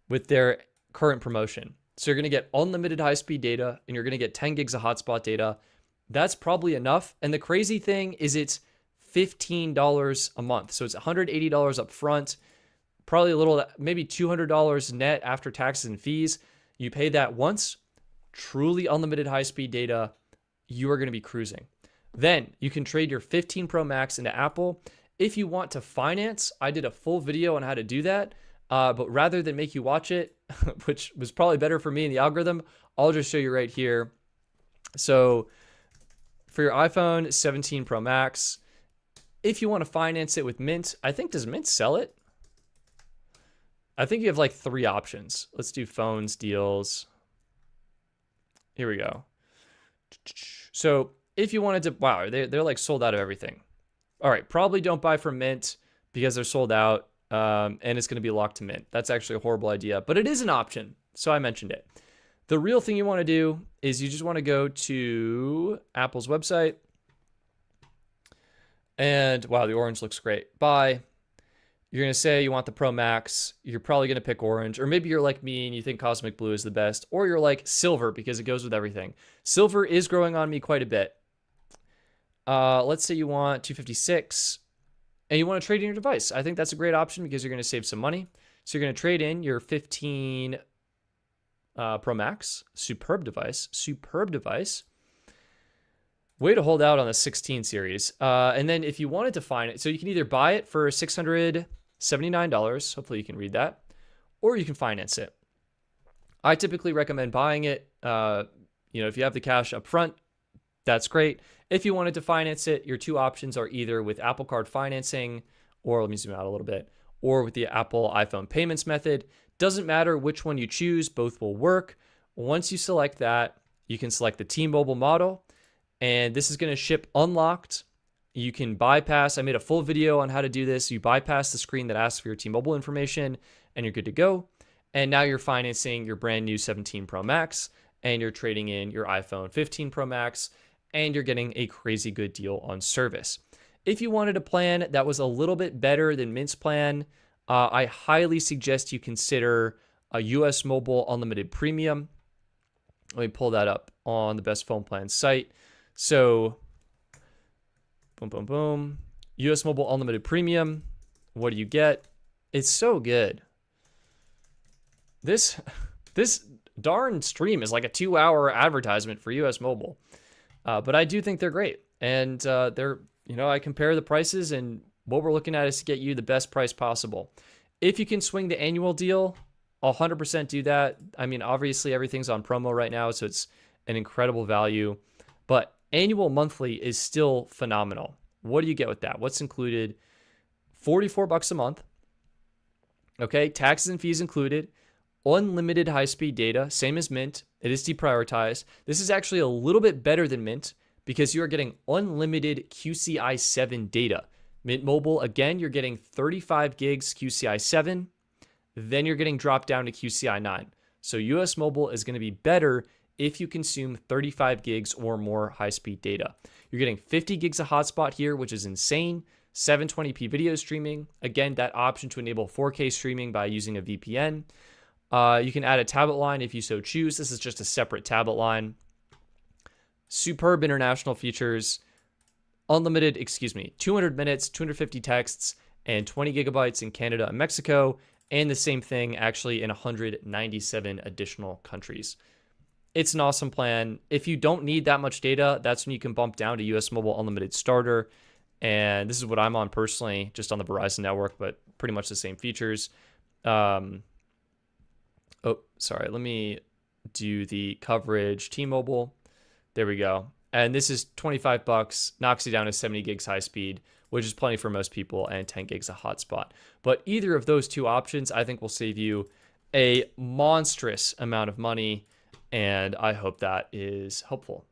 [SPEAKER 1] with their current promotion. So you're going to get unlimited high-speed data, and you're going to get 10 gigs of hotspot data. That's probably enough. And the crazy thing is it's $15 a month. So it's $180 up front, probably a little, maybe $200 net after taxes and fees. You pay that once, truly unlimited high-speed data, you are going to be cruising. Then you can trade your 15 Pro Max into Apple. If you want to finance, I did a full video on how to do that. But rather than make you watch it, which was probably better for me in the algorithm, I'll just show you right here. So for your iPhone 17 Pro Max, if you want to finance it with Mint, I think, does Mint sell it? I think you have like 3 options. Let's do phones, deals. Here we go. So if you wanted to, wow, they're like sold out of everything. All right, probably don't buy from Mint because they're sold out, and it's going to be locked to Mint. That's actually a horrible idea, but it is an option, so I mentioned it. The real thing you want to do is you just want to go to Apple's website, and wow, the orange looks great. Buy. You're going to say you want the Pro Max. You're probably going to pick orange, or maybe you're like me and you think Cosmic Blue is the best, or you're like silver because it goes with everything. Silver is growing on me quite a bit. Let's say you want 256 and you want to trade in your device. I think that's a great option because you're going to save some money. So you're going to trade in your 15 Pro Max, superb device. Way to hold out on the 16 series. And then if you wanted to find it, so you can either buy it for $679. Hopefully you can read that, or you can finance it. I typically recommend buying it. If you have the cash up front, that's great. If you wanted to finance it, your two options are either with Apple Card financing, or let me zoom out a little bit, or with the Apple iPhone payments method. Doesn't matter which one you choose, both will work. Once you select that, you can select the T-Mobile model, and this is going to ship unlocked. You can bypass, I made a full video on how to do this. You bypass the screen that asks for your T-Mobile information, and you're good to go. And now you're financing your brand new 17 Pro Max, and you're trading in your iPhone 15 Pro Max, and you're getting a crazy good deal on service. If you wanted a plan that was a little bit better than Mint's plan, I highly suggest you consider a US Mobile Unlimited Premium. Let me pull that up on the Best Phone Plan site. So, boom, boom, boom. US Mobile Unlimited Premium. What do you get? It's so good. This darn stream is like a 2-hour advertisement for US Mobile. But I do think they're great. And I compare the prices, and what we're looking at is to get you the best price possible. If you can swing the annual deal, 100% do that. I mean, obviously everything's on promo right now, so it's an incredible value. But annual monthly is still phenomenal. What do you get with that? What's included? $44 a month. Okay, taxes and fees included. Unlimited high-speed data, same as Mint. It is deprioritized. This is actually a little bit better than Mint because you are getting unlimited QCI 7 data. Mint Mobile, again, you're getting 35 gigs QCI 7. Then you're getting dropped down to QCI 9. So US Mobile is going to be better if you consume 35 gigs or more high-speed data. You're getting 50 gigs of hotspot here, which is insane. 720p video streaming. Again, that option to enable 4K streaming by using a VPN. You can add a tablet line if you so choose. This is just a separate tablet line. Superb international features. 200 minutes, 250 texts, and 20 gigabytes in Canada and Mexico. And the same thing actually in 197 additional countries. It's an awesome plan. If you don't need that much data, that's when you can bump down to US Mobile Unlimited Starter. And this is what I'm on personally, just on the Verizon network, but pretty much the same features. Let me do the coverage T-Mobile. There we go. And this is $25, knocks you down to 70 gigs high speed, which is plenty for most people, and 10 gigs of hotspot. But either of those two options, I think, will save you a monstrous amount of money, and I hope that is helpful.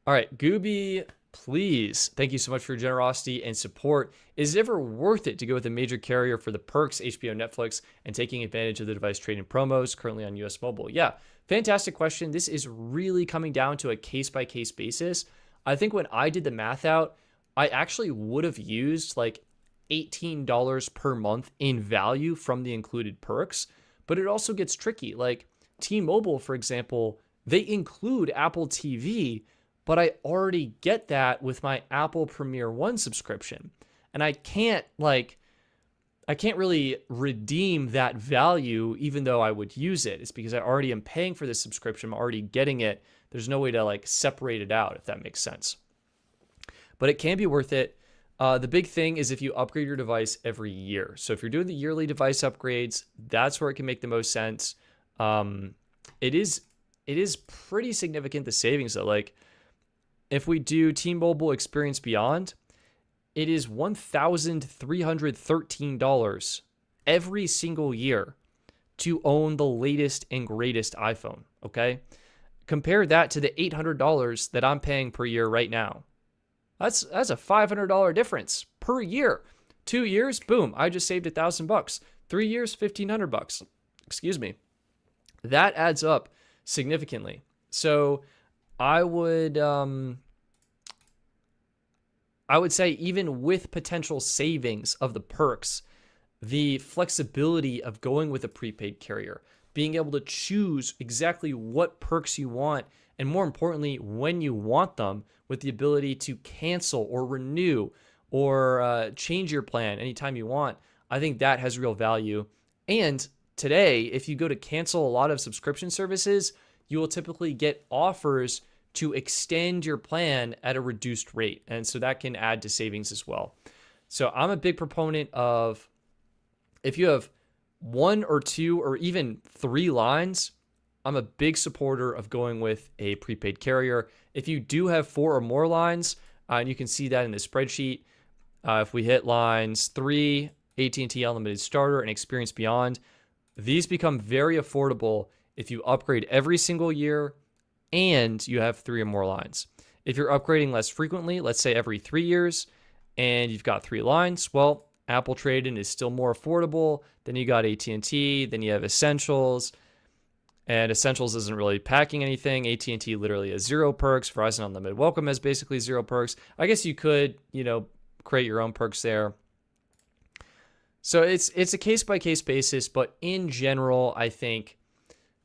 [SPEAKER 1] All right, Gooby, please. Thank you so much for your generosity and support. Is it ever worth it to go with a major carrier for the perks, HBO, Netflix, and taking advantage of the device trading promos currently on US Mobile? Yeah, fantastic question. This is really coming down to a case-by-case basis. I think when I did the math out, I actually would have used like $18 per month in value from the included perks, but it also gets tricky. Like T-Mobile, for example, they include Apple TV, but I already get that with my Apple Premiere One subscription. And I can't really redeem that value even though I would use it. It's because I already am paying for this subscription. I'm already getting it. There's no way to like separate it out, if that makes sense. But it can be worth it. The big thing is if you upgrade your device every year. So if you're doing the yearly device upgrades, that's where it can make the most sense. It is pretty significant, the savings though. Like if we do T-Mobile Experience Beyond, it is $1,313 every single year to own the latest and greatest iPhone, okay? Compare that to the $800 that I'm paying per year right now. That's a $500 difference per year. 2 years, boom, I just saved $1,000. 3 years, $1,500. Excuse me. That adds up significantly. So I would say even with potential savings of the perks, the flexibility of going with a prepaid carrier, being able to choose exactly what perks you want, and more importantly, when you want them, with the ability to cancel or renew or change your plan anytime you want, I think that has real value. And today, if you go to cancel a lot of subscription services, you will typically get offers to extend your plan at a reduced rate. And so that can add to savings as well. So I'm a big proponent of, if you have 1 or 2 or even 3 lines, I'm a big supporter of going with a prepaid carrier. If you do have 4 or more lines, and you can see that in the spreadsheet, if we hit lines 3, AT&T Unlimited Starter and Experience Beyond, these become very affordable if you upgrade every single year and you have 3 or more lines. If you're upgrading less frequently, let's say every 3 years, and you've got 3 lines, well, Apple trade-in is still more affordable. Then you got AT&T, then you have Essentials, and Essentials isn't really packing anything. AT&T literally has 0 perks. Verizon Unlimited Welcome has basically 0 perks. I guess you could, create your own perks there. So it's a case-by-case basis, but in general, I think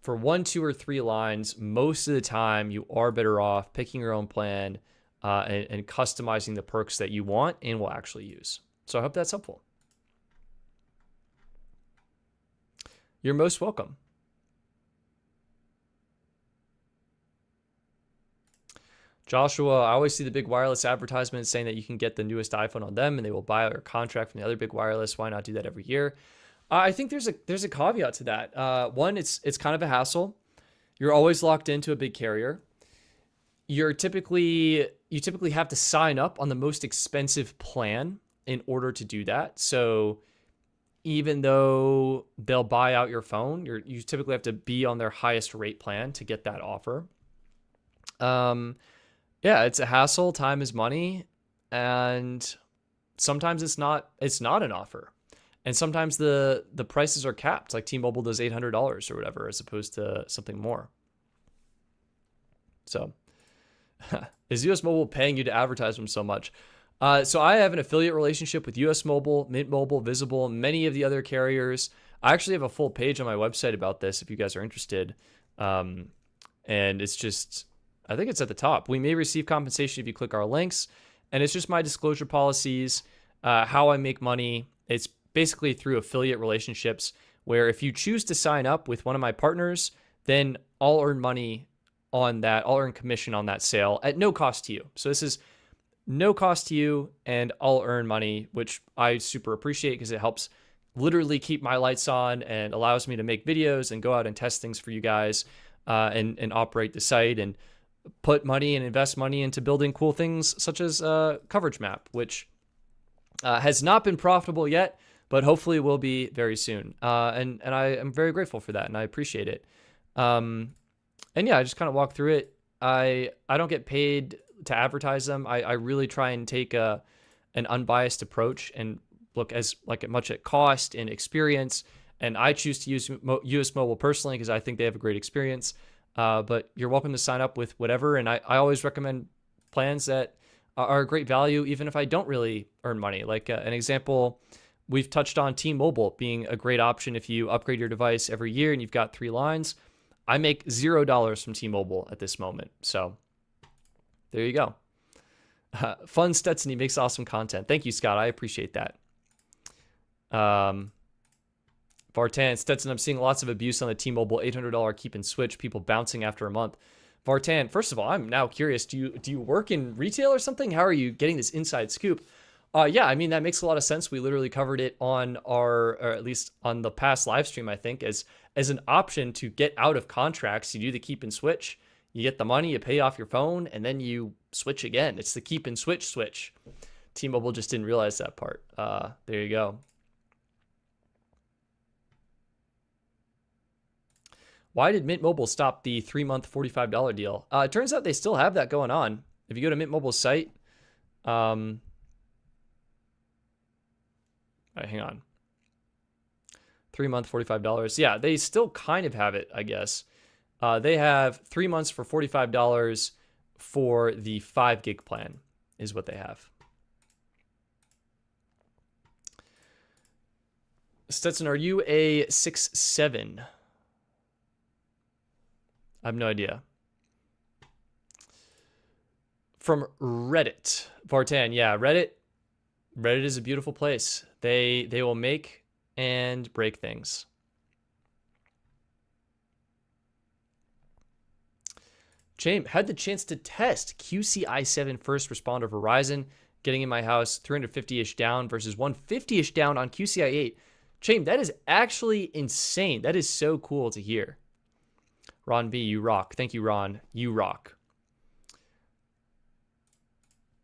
[SPEAKER 1] for 1, 2, or 3 lines, most of the time you are better off picking your own plan and customizing the perks that you want and will actually use. So I hope that's helpful. You're most welcome. Joshua, I always see the big wireless advertisements saying that you can get the newest iPhone on them and they will buy out your contract from the other big wireless. Why not do that every year? I think there's a caveat to that. One, it's kind of a hassle. You're always locked into a big carrier. You typically have to sign up on the most expensive plan in order to do that. So even though they'll buy out your phone, you typically have to be on their highest rate plan to get that offer. Yeah, it's a hassle. Time is money, and sometimes it's not an offer, and sometimes the prices are capped. Like T-Mobile does $800 or whatever, as opposed to something more. So, is US Mobile paying you to advertise them so much? So I have an affiliate relationship with US Mobile, Mint Mobile, Visible, many of the other carriers. I actually have a full page on my website about this if you guys are interested. And it's just, I think it's at the top. We may receive compensation if you click our links. And it's just my disclosure policies, how I make money. It's basically through affiliate relationships where if you choose to sign up with one of my partners, then I'll earn money on that. I'll earn commission on that sale at no cost to you. So this is no cost to you, and I'll earn money, which I super appreciate because it helps literally keep my lights on and allows me to make videos and go out and test things for you guys and operate the site and put money and invest money into building cool things such as Coverage Map, which has not been profitable yet, but hopefully will be very soon. And I am very grateful for that, and I appreciate it. And yeah, I just kind of walk through it. I don't get paid to advertise them. I really try and take an unbiased approach and look as much at cost and experience. And I choose to use US Mobile personally because I think they have a great experience. But you're welcome to sign up with whatever. And I always recommend plans that are a great value, even if I don't really earn money. Like an example, we've touched on T-Mobile being a great option if you upgrade your device every year and you've got 3 lines. I make $0 from T-Mobile at this moment. So there you go. Fun Stetson, he makes awesome content. Thank you, Scott. I appreciate that. Vartan, Stetson, I'm seeing lots of abuse on the T-Mobile $800 keep and switch, people bouncing after a month. Vartan, first of all, I'm now curious. Do you work in retail or something? How are you getting this inside scoop? Yeah, I mean, that makes a lot of sense. We literally covered it on or at least on the past live stream, I think, as an option to get out of contracts. You do the keep and switch. You get the money, you pay off your phone, and then you switch again. It's the keep and switch. T-Mobile just didn't realize that part. There you go. Why did Mint Mobile stop the 3-month $45 deal? It turns out they still have that going on. If you go to Mint Mobile's site, all right, hang on. 3-month $45. Yeah, they still kind of have it, I guess. They have 3 months for $45 for the 5 gig plan is what they have. Stetson, are you a 6'7"? I have no idea. From Reddit. Vartan, yeah, Reddit is a beautiful place. They will make and break things. James had the chance to test QCI7 first responder Verizon, getting in my house 350-ish down versus 150-ish down on QCI8. James, that is actually insane. That is so cool to hear. Ron B, you rock. Thank you, Ron. You rock.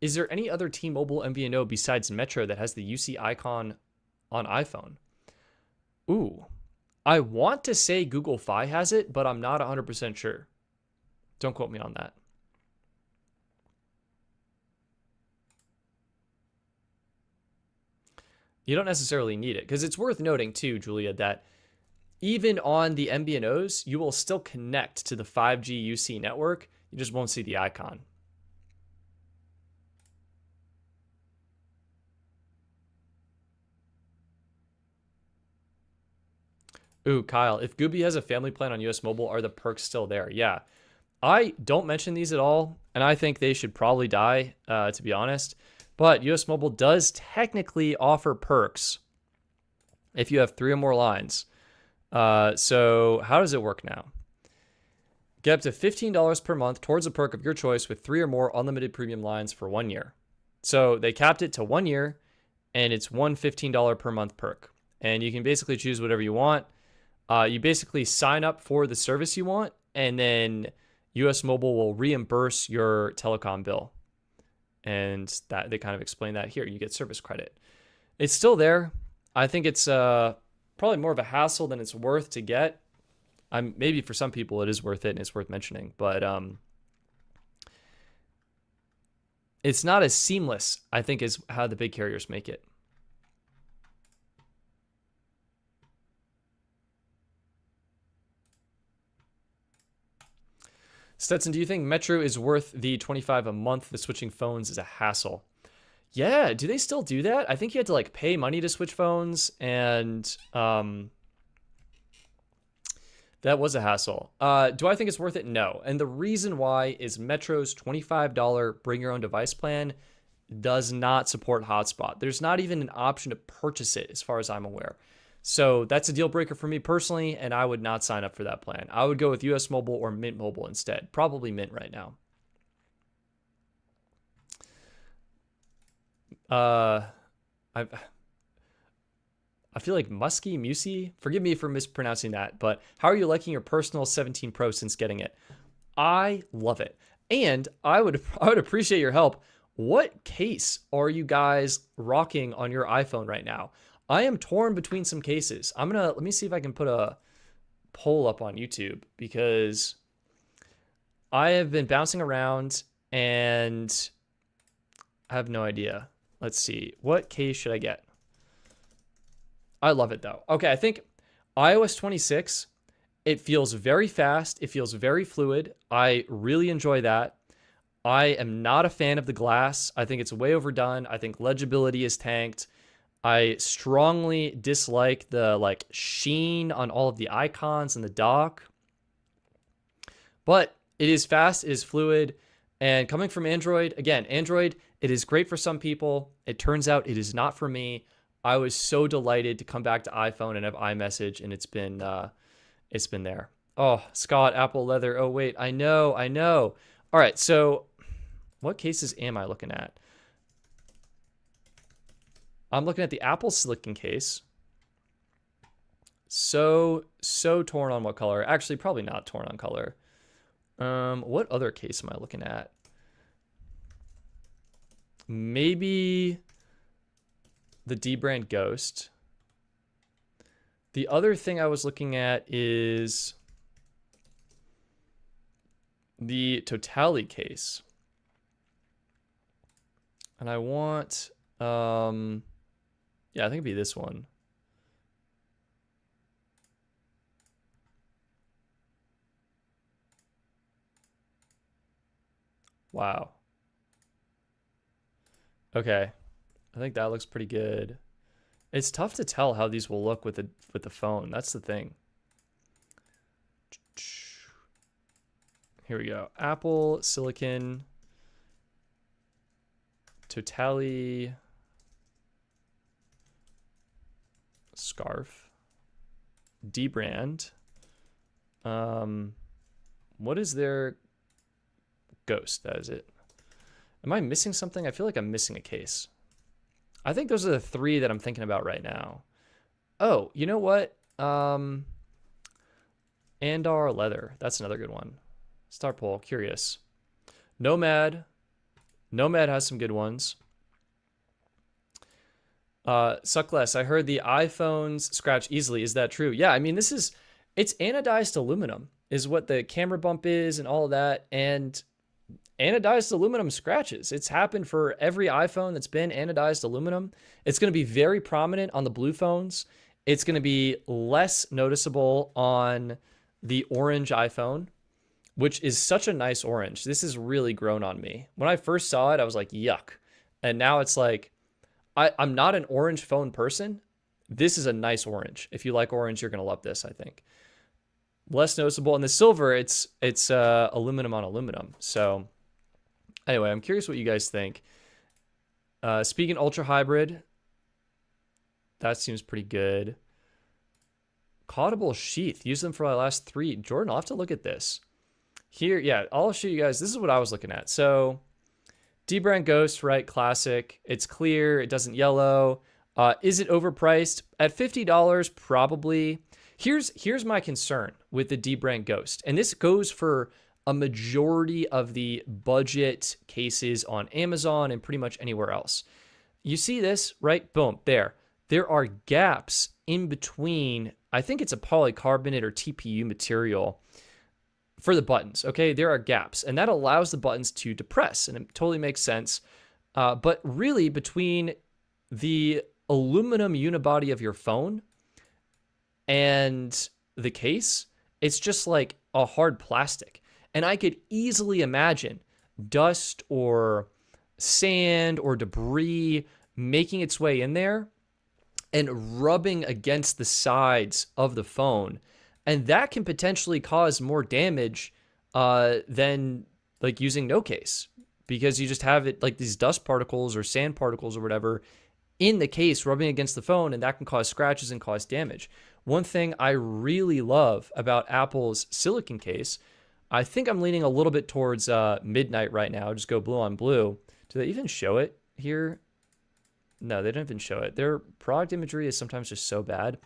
[SPEAKER 1] Is there any other T-Mobile MVNO besides Metro that has the UC icon on iPhone? Ooh, I want to say Google Fi has it, but I'm not 100% sure. Don't quote me on that. You don't necessarily need it, because it's worth noting too, Julia, that even on the MVNOs, you will still connect to the 5G UC network. You just won't see the icon. Ooh, Kyle, if Gooby has a family plan on US Mobile, are the perks still there? Yeah. I don't mention these at all, and I think they should probably die, to be honest. But US Mobile does technically offer perks if you have 3 or more lines. So how does it work now? Get up to $15 per month towards a perk of your choice with 3 or more unlimited premium lines for 1 year. So they capped it to 1 year, and it's one $15 per month perk. And you can basically choose whatever you want. You basically sign up for the service you want, and then US Mobile will reimburse your telecom bill. And that they kind of explain that here. You get service credit. It's still there. I think it's probably more of a hassle than it's worth to get. Maybe for some people it is worth it and it's worth mentioning, but it's not as seamless, I think, as how the big carriers make it. Stetson, do you think Metro is worth the $25 a month? The switching phones is a hassle. Yeah, do they still do that? I think you had to like pay money to switch phones, and that was a hassle. Do I think it's worth it? No. And the reason why is Metro's $25 bring your own device plan does not support hotspot. There's not even an option to purchase it as far as I'm aware. So that's a deal breaker for me personally, and I would not sign up for that plan. I would go with US Mobile or Mint Mobile instead. Probably Mint right now. I feel like Musky. Forgive me for mispronouncing that, but how are you liking your personal 17 Pro since getting it? I love it, and I would appreciate your help. What case are you guys rocking on your iPhone right now? I am torn between some cases. Let me see if I can put a poll up on YouTube, because I have been bouncing around and I have no idea. Let's see. What case should I get? I love it though. Okay, I think iOS 26, it feels very fast. It feels very fluid. I really enjoy that. I am not a fan of the glass. I think it's way overdone. I think legibility is tanked. I strongly dislike the sheen on all of the icons in the dock. But it is fast, it is fluid, and coming from Android, again, Android, it is great for some people. It turns out it is not for me. I was so delighted to come back to iPhone and have iMessage, and it's been there. Oh, Scott, Apple leather. Oh wait, I know. All right, so what cases am I looking at? I'm looking at the Apple Silicon case. So torn on what color? Actually, probably not torn on color. What other case am I looking at? Maybe the D-brand Ghost. The other thing I was looking at is the Totali case. And I want, yeah, I think it'd be this one. Wow. Okay. I think that looks pretty good. It's tough to tell how these will look with the phone. That's the thing. Here we go. Apple Silicon Totali scarf. D brand. What is their Ghost, that is it. Am I missing something? I feel like I'm missing a case. I think those are the 3 that I'm thinking about right now. Oh, you know what? Andar Leather. That's another good one. Star Poll, curious. Nomad. Nomad has some good ones. Suckless, I heard the iPhones scratch easily. Is that true? Yeah, I mean, it's anodized aluminum is what the camera bump is and all of that. And anodized aluminum scratches. It's happened for every iPhone that's been anodized aluminum. It's going to be very prominent on the blue phones. It's going to be less noticeable on the orange iPhone, which is such a nice orange. This has really grown on me. When I first saw it, I was like, yuck. And now it's like, I'm not an orange phone person. This is a nice orange. If you like orange, you're going to love this, I think. Less noticeable. And the silver, it's aluminum on aluminum. So anyway, I'm curious what you guys think. Speaking ultra hybrid, that seems pretty good. Caudable sheath. Use them for my last 3. Jordan, I'll have to look at this. Here, yeah, I'll show you guys. This is what I was looking at. So D-brand Ghost, right? Classic. It's clear. It doesn't yellow. Is it overpriced? At $50, probably. Here's my concern with the D-brand Ghost. And this goes for a majority of the budget cases on Amazon and pretty much anywhere else. You see this, right? Boom, there. There are gaps in between. I think it's a polycarbonate or TPU material for the buttons, okay? There are gaps, and that allows the buttons to depress, and it totally makes sense. But really, between the aluminum unibody of your phone and the case, it's just like a hard plastic. And I could easily imagine dust or sand or debris making its way in there and rubbing against the sides of the phone. And that can potentially cause more damage than like using no case, because you just have it like these dust particles or sand particles or whatever in the case rubbing against the phone, and that can cause scratches and cause damage. One thing I really love about Apple's silicon case, I think I'm leaning a little bit towards midnight right now. Just go blue on blue. Do they even show it here? No, they don't even show it. Their product imagery is sometimes just so bad.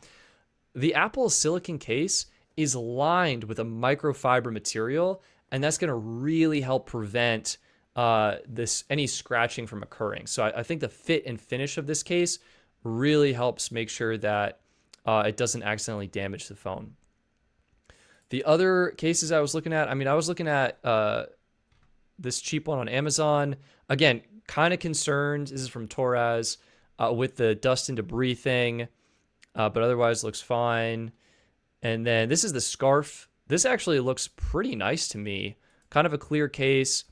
[SPEAKER 1] The Apple silicon case is lined with a microfiber material, and that's going to really help prevent any scratching from occurring. So I think the fit and finish of this case really helps make sure that it doesn't accidentally damage the phone. The other cases I was looking at, I was looking at this cheap one on Amazon. Again, kind of concerned. This is from Torres with the dust and debris thing, but otherwise looks fine. And then this is the scarf. This actually looks pretty nice to me. Kind of a clear case.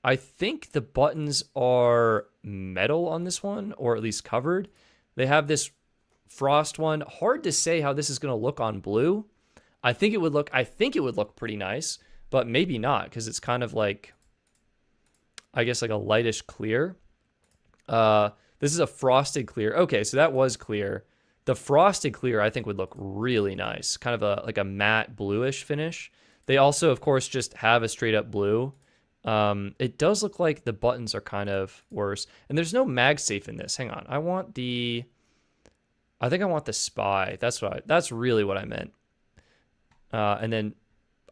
[SPEAKER 1] I think the buttons are metal on this one, or at least covered. They have this frost one. Hard to say how this is going to look on blue. I think it would look pretty nice, but maybe not, because it's kind of like, I guess, like a lightish clear. This is a frosted clear. Okay, so that was clear. The frosted clear, I think, would look really nice. Kind of like a matte bluish finish. They also, of course, just have a straight up blue. It does look like the buttons are kind of worse. And there's no MagSafe in this. Hang on. I think I want the Spy. That's really what I meant. And then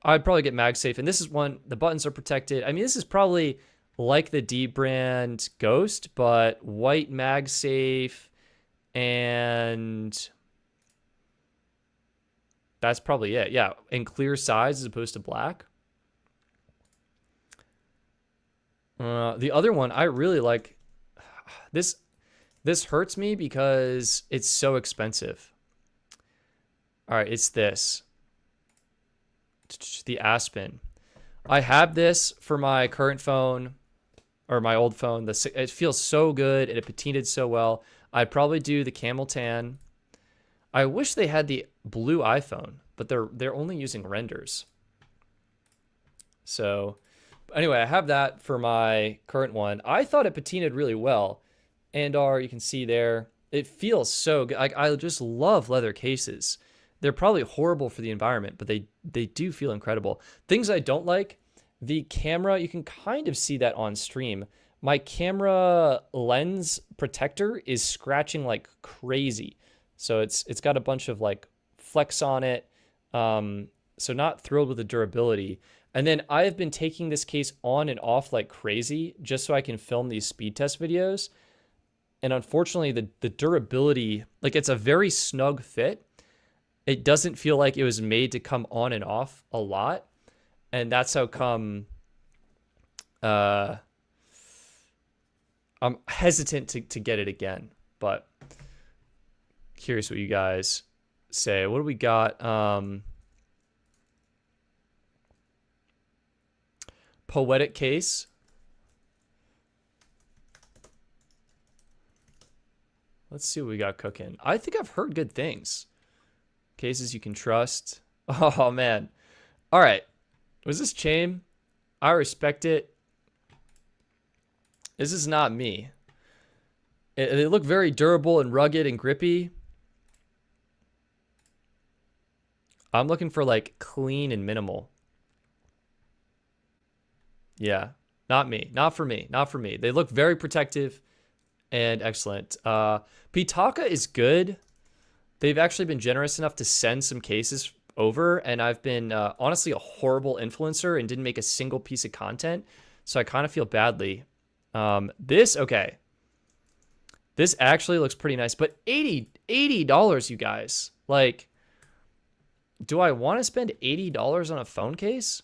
[SPEAKER 1] I'd probably get MagSafe. And this is one, the buttons are protected. This is probably like the D brand Ghost, but white MagSafe. And that's probably it. Yeah, in clear size as opposed to black. The other one I really like. This hurts me because it's so expensive. All right, it's this. The Aspen. I have this for my current phone or my old phone. It feels so good and it patinaed so well. I'd probably do the camel tan. I wish they had the blue iPhone, but they're only using renders. So anyway, I have that for my current one. I thought it patinaed really well. And you can see there, it feels so good. I just love leather cases. They're probably horrible for the environment, but they do feel incredible. Things I don't like, The camera, you can kind of see that on stream. My camera lens protector is scratching like crazy. So it's got a bunch of like flecks on it. So not thrilled with the durability. And then I have been taking this case on and off like crazy just so I can film these speed test videos. And unfortunately, the durability, like it's a very snug fit. It doesn't feel like it was made to come on and off a lot. And that's how come I'm hesitant to get it again. But curious what you guys say. What do we got? Poetic case. Let's see what we got cooking. I think I've heard good things. Cases you can trust. Oh, man. All right. Was this Chaim? I respect it. This is not me. They look very durable and rugged and grippy. I'm looking for like clean and minimal. Yeah. Not me. Not for me. Not for me. They look very protective and excellent. Pitaka is good. They've actually been generous enough to send some cases over, and I've been honestly a horrible influencer and didn't make a single piece of content, so I kind of feel badly. Okay. This actually looks pretty nice, but $80, you guys. Like, do I want to spend $80 on a phone case?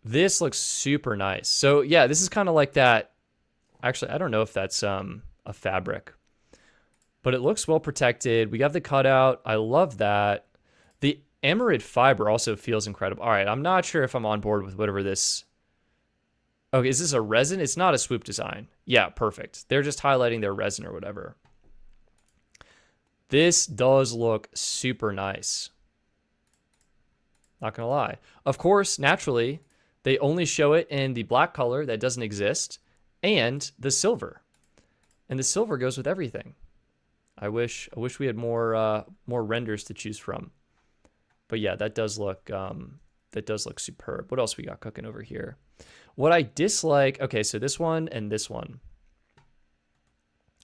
[SPEAKER 1] This looks super nice. So yeah, this is kind of like that. Actually, I don't know if that's a fabric, but it looks well protected. We have the cutout. I love that. The Amarid fiber also feels incredible. All right, I'm not sure if I'm on board with whatever this. Okay, is this a resin? It's not a swoop design. Yeah, perfect. They're just highlighting their resin or whatever. This does look super nice. Not gonna lie. Of course, naturally, they only show it in the black color that doesn't exist and the silver. And the silver goes with everything. I wish we had more renders to choose from. But yeah, that does look superb. What else we got cooking over here? What I dislike, okay, so this one and this one.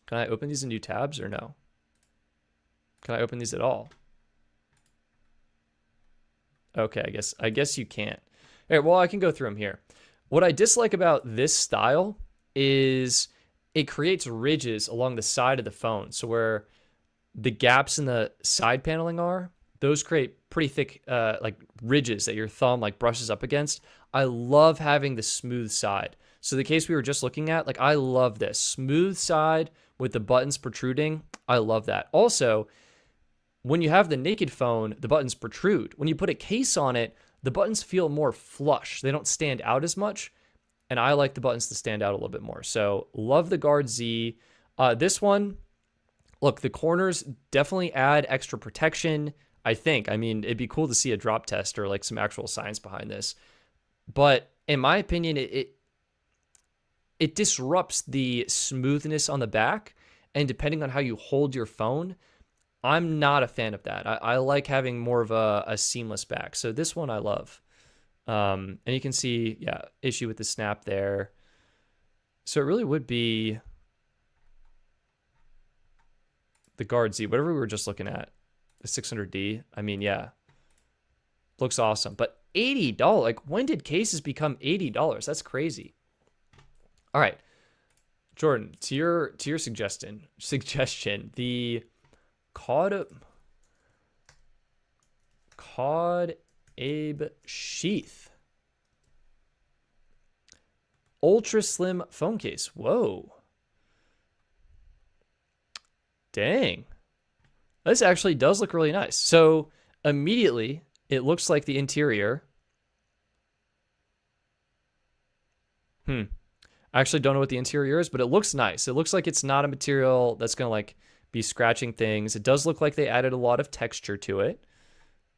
[SPEAKER 1] Can I open these in new tabs or no? Can I open these at all? Okay, I guess you can't. All right, well, I can go through them here. What I dislike about this style is it creates ridges along the side of the phone. So where the gaps in the side paneling are, those create pretty thick like ridges that your thumb like brushes up against. I love having the smooth side. So the case we were just looking at, like I love this smooth side with the buttons protruding. I love that. Also, when you have the naked phone, the buttons protrude. When you put a case on it, the buttons feel more flush. They don't stand out as much. And I like the buttons to stand out a little bit more. So love the Guard Z. This one, look, the corners definitely add extra protection, I think. I mean, it'd be cool to see a drop test or like some actual science behind this. But in my opinion, it disrupts the smoothness on the back. And depending on how you hold your phone, I'm not a fan of that. I like having more of a seamless back. So this one I love. And you can see, yeah, issue with the snap there. So it really would be the Guard Z, whatever we were just looking at, the 600D. I mean, yeah, looks awesome. But $80, like when did cases become $80? That's crazy. All right, Jordan, to your suggestion, the Cod Abe Sheath ultra slim phone case. Whoa, dang, this actually does look really nice. So immediately it looks like the interior. I actually don't know what the interior is, but it looks nice. It looks like it's not a material that's gonna like be scratching things. It does look like they added a lot of texture to it.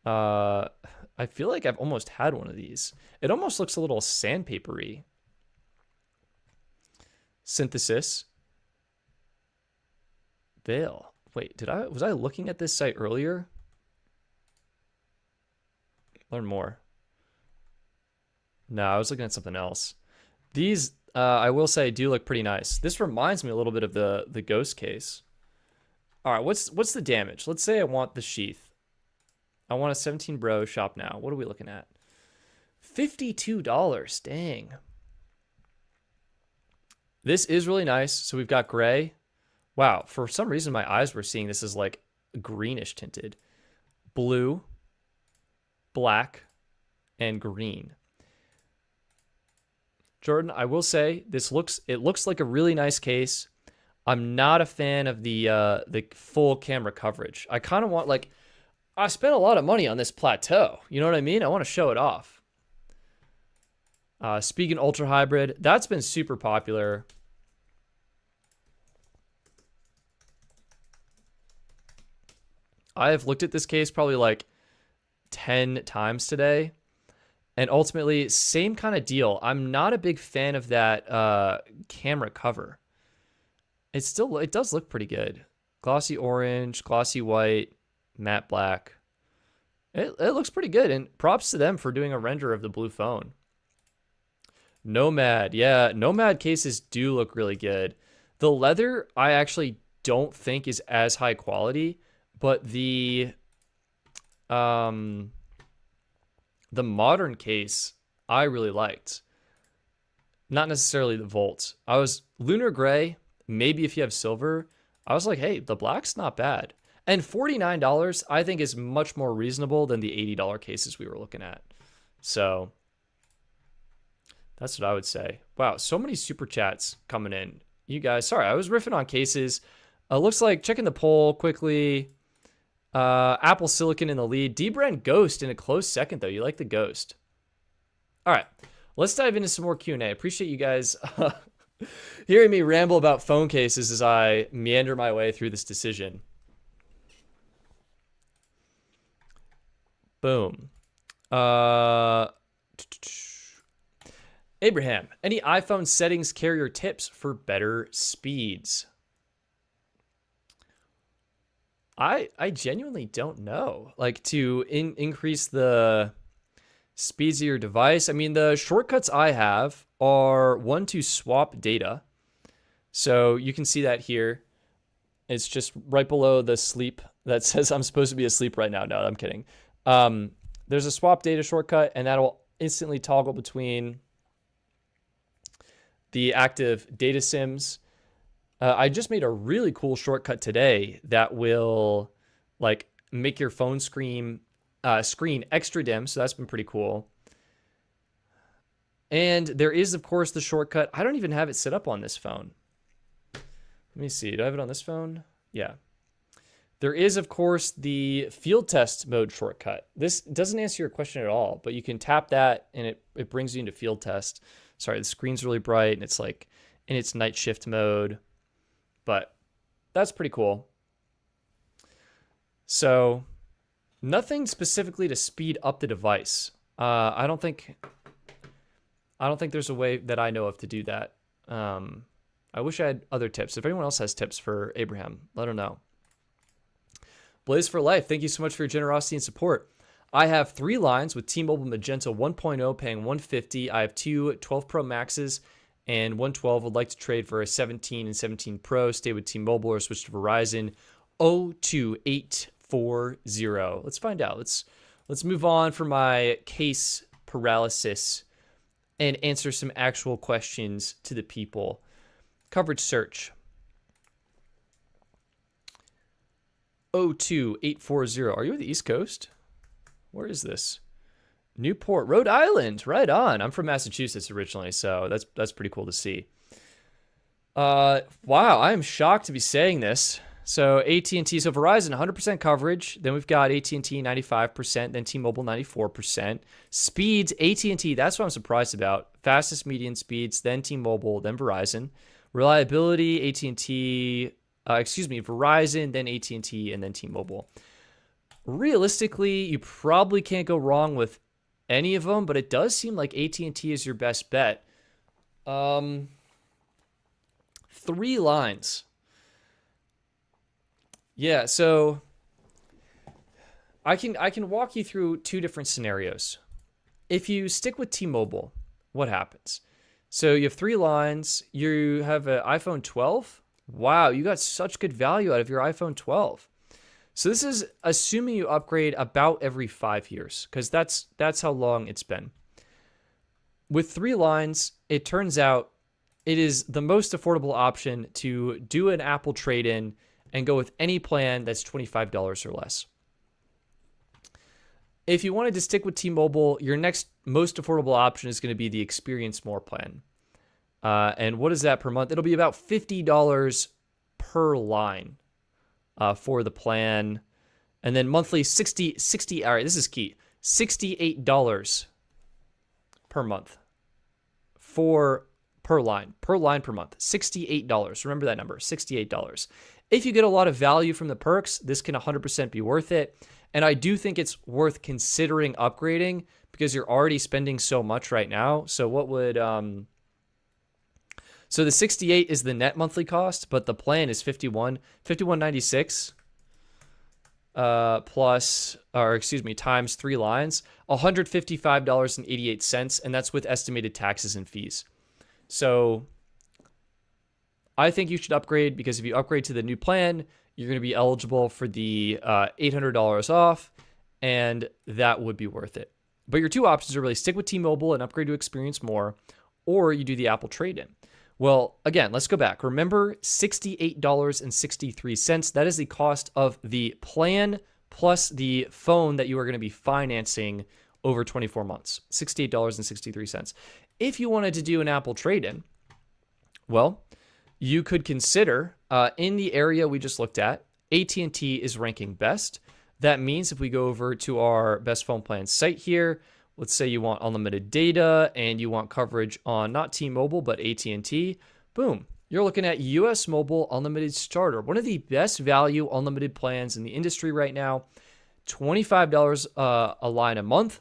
[SPEAKER 1] I feel like I've almost had one of these. It almost looks a little sandpapery. Synthesis. Veil. Wait, was I looking at this site earlier? Learn more. No, I was looking at something else. These, I will say, do look pretty nice. This reminds me a little bit of the Ghost case. All right, what's the damage? Let's say I want the sheath. I want a 17 Bro shop now. What are we looking at? $52. Dang. This is really nice. So we've got gray. Wow, for some reason my eyes were seeing this as like greenish tinted. Blue, black, and green. Jordan, I will say it looks like a really nice case. I'm not a fan of the full camera coverage. I kind of want, like, I spent a lot of money on this plateau. You know what I mean? I want to show it off. Speaking Ultra Hybrid, that's been super popular. I have looked at this case probably like 10 times today. And ultimately, same kind of deal. I'm not a big fan of that camera cover. It does look pretty good. Glossy orange, glossy white, matte black. It looks pretty good, and props to them for doing a render of the blue phone. Nomad, yeah, Nomad cases do look really good. The leather, I actually don't think is as high quality, but the modern case I really liked. Not necessarily the Volt. I was lunar gray. Maybe if you have silver, I was like, hey, the black's not bad. And $49, I think, is much more reasonable than the $80 cases we were looking at. So that's what I would say. Wow, so many super chats coming in. You guys, sorry, I was riffing on cases. Looks like, checking the poll quickly. Apple Silicon in the lead. D-Brand Ghost in a close second, though. You like the Ghost. All right, let's dive into some more Q&A. Appreciate you guys hearing me ramble about phone cases as I meander my way through this decision. Boom. Abraham, any iPhone settings carrier tips for better speeds? I genuinely don't know. Like, to increase the speeds of your device. I mean, the shortcuts I have are one to swap data. So you can see that here. It's just right below the sleep that says I'm supposed to be asleep right now. No, I'm kidding. There's a swap data shortcut, and that'll instantly toggle between the active data SIMs. I just made a really cool shortcut today that will, like, make your phone screen extra dim. So that's been pretty cool. And there is, of course, the shortcut. I don't even have it set up on this phone. Let me see. Do I have it on this phone? Yeah. There is, of course, the field test mode shortcut. This doesn't answer your question at all, but you can tap that and it brings you into field test. Sorry, the screen's really bright and it's like in its night shift mode, but that's pretty cool. So nothing specifically to speed up the device. I don't think there's a way that I know of to do that. I wish I had other tips. If anyone else has tips for Abraham, let him know. Blaze for Life, thank you so much for your generosity and support. I have 3 lines with T-Mobile Magenta 1.0 paying $150. I have 2 12 Pro Maxes and 112. Would like to trade for a 17 and 17 Pro. Stay with T-Mobile or switch to Verizon. 02840. Let's find out. Let's move on from my case paralysis and answer some actual questions to the people. Coverage search. 02840. Are you on the East Coast? Where is this? Newport, Rhode Island. Right on. I'm from Massachusetts originally, so that's pretty cool to see. Wow, I am shocked to be saying this. So AT&T, so Verizon 100% coverage. Then we've got AT&T 95%. Then T-Mobile 94%. Speeds, AT&T. That's what I'm surprised about. Fastest median speeds. Then T-Mobile. Then Verizon. Reliability, AT&T. Verizon. Then AT&T. And then T-Mobile. Realistically, you probably can't go wrong with any of them, but it does seem like AT&T is your best bet. 3 lines. Yeah, so I can walk you through 2 different scenarios. if you stick with T-Mobile, what happens? So you have 3 lines. You have an iPhone 12. Wow, you got such good value out of your iPhone 12. So this is assuming you upgrade about every 5 years, because that's how long it's been. With 3 lines, it turns out it is the most affordable option to do an Apple trade-in and go with any plan that's $25 or less. If you wanted to stick with T-Mobile, your next most affordable option is going to be the Experience More plan. And what is that per month? It'll be about $50 per line for the plan. And then monthly 60, all right, this is key, $68 per month per line per month, $68. Remember that number, $68. If you get a lot of value from the perks, this can 100% be worth it. And I do think it's worth considering upgrading because you're already spending so much right now. So what would, so the 68 is the net monthly cost, but the plan is $51.96 times 3 lines, $155.88, and that's with estimated taxes and fees. So I think you should upgrade because if you upgrade to the new plan, you're going to be eligible for the $800 off, and that would be worth it. But your 2 options are really stick with T-Mobile and upgrade to Experience More, or you do the Apple trade-in. Well, again, let's go back. Remember, $68.63. That is the cost of the plan plus the phone that you are going to be financing over 24 months. $68.63. If you wanted to do an Apple trade-in, well, you could consider in the area we just looked at, AT&T is ranking best. That means if we go over to our best phone plan site here, let's say you want unlimited data and you want coverage on not T-Mobile, but AT&T, boom, you're looking at US Mobile Unlimited Starter, one of the best value unlimited plans in the industry right now, $25 a line a month.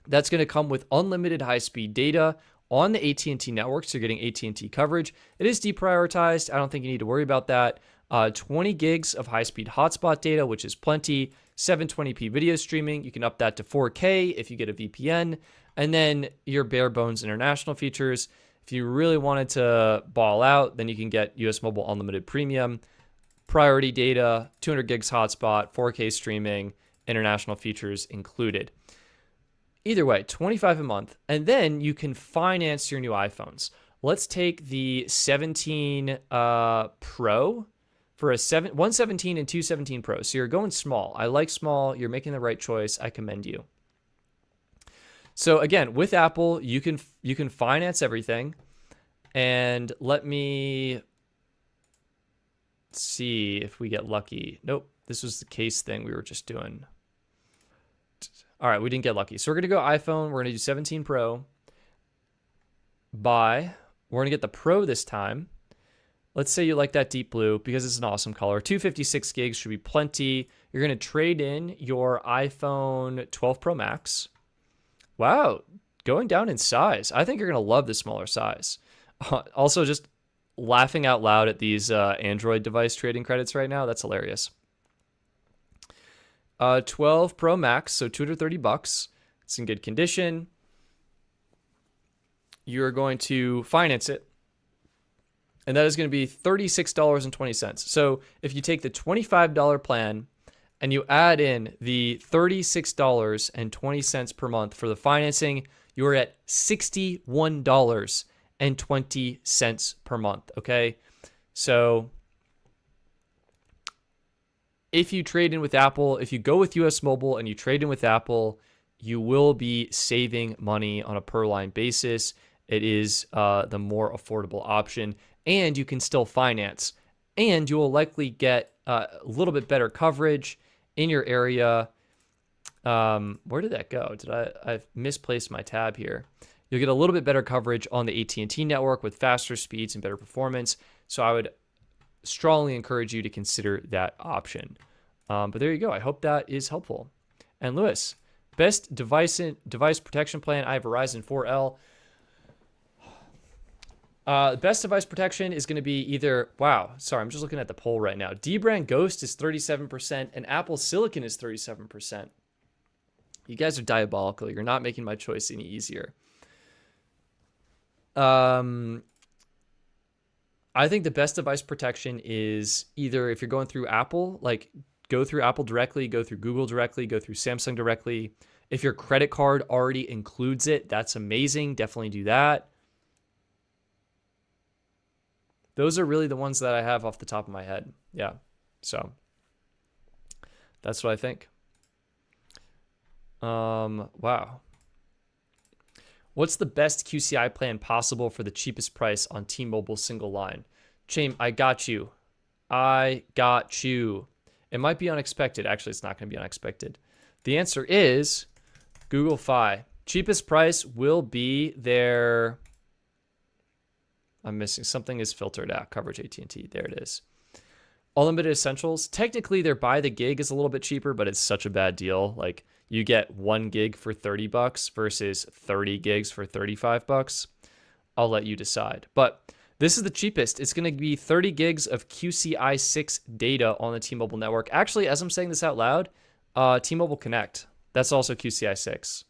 [SPEAKER 1] That's going to come with unlimited high-speed data on the AT&T network, so you're getting AT&T coverage. It is deprioritized. I don't think you need to worry about that. 20 gigs of high-speed hotspot data, which is plenty. 720p video streaming. You can up that to 4K if you get a VPN. And then your bare bones international features. If you really wanted to ball out, then you can get US Mobile Unlimited Premium, priority data, 200 gigs hotspot, 4K streaming, international features included. Either way, $25 a month, and then you can finance your new iPhones. Let's take the 17 Pro for a 117 and 217 Pro. So you're going small. I like small. You're making the right choice. I commend you. So again, with Apple, you can finance everything. And let me see if we get lucky. Nope, this was the case thing we were just doing. All right, we didn't get lucky. So we're going to go iPhone. We're going to do 17 Pro. Buy. We're going to get the Pro this time. Let's say you like that deep blue because it's an awesome color. 256 gigs should be plenty. You're going to trade in your iPhone 12 Pro Max. Wow, going down in size. I think you're going to love the smaller size. Also, just laughing out loud at these Android device trading credits right now. That's hilarious. 12 Pro Max, so $230. It's in good condition. You're going to finance it, and that is going to be $36.20. So if you take the $25 plan and you add in the $36.20 per month for the financing, you're at $61.20 per month, okay? So if you trade in with Apple, if you go with US Mobile and you trade in with Apple, you will be saving money on a per line basis. It is the more affordable option, and you can still finance, and you will likely get a little bit better coverage in your area. Where did that go? I've misplaced my tab here. You'll get a little bit better coverage on the AT&T network with faster speeds and better performance. So I would strongly encourage you to consider that option. But there you go. I hope that is helpful. And Lewis, best device protection plan. I have Verizon 4L. Best device protection is going to be either, wow, sorry, I'm just looking at the poll right now. D-Brand Ghost is 37% and Apple Silicon is 37%. You guys are diabolical. You're not making my choice any easier. I think the best device protection is either if you're going through Apple, like go through Apple directly, go through Google directly, go through Samsung directly. If your credit card already includes it, that's amazing. Definitely do that. Those are really the ones that I have off the top of my head. Yeah. So that's what I think. Wow. What's the best QCI plan possible for the cheapest price on T-Mobile single line? Chaim, I got you. I got you. It might be unexpected. Actually, it's not going to be unexpected. The answer is Google Fi. Cheapest price will be their... I'm missing something is filtered out. Coverage AT&T. There it is. Unlimited Essentials. Technically, their by the gig is a little bit cheaper, but it's such a bad deal. Like, you get 1 gig for $30 versus 30 gigs for $35. I'll let you decide. But this is the cheapest. It's going to be 30 gigs of QCI 6 data on the T-Mobile network. Actually, as I'm saying this out loud, T-Mobile Connect. That's also QCI 6.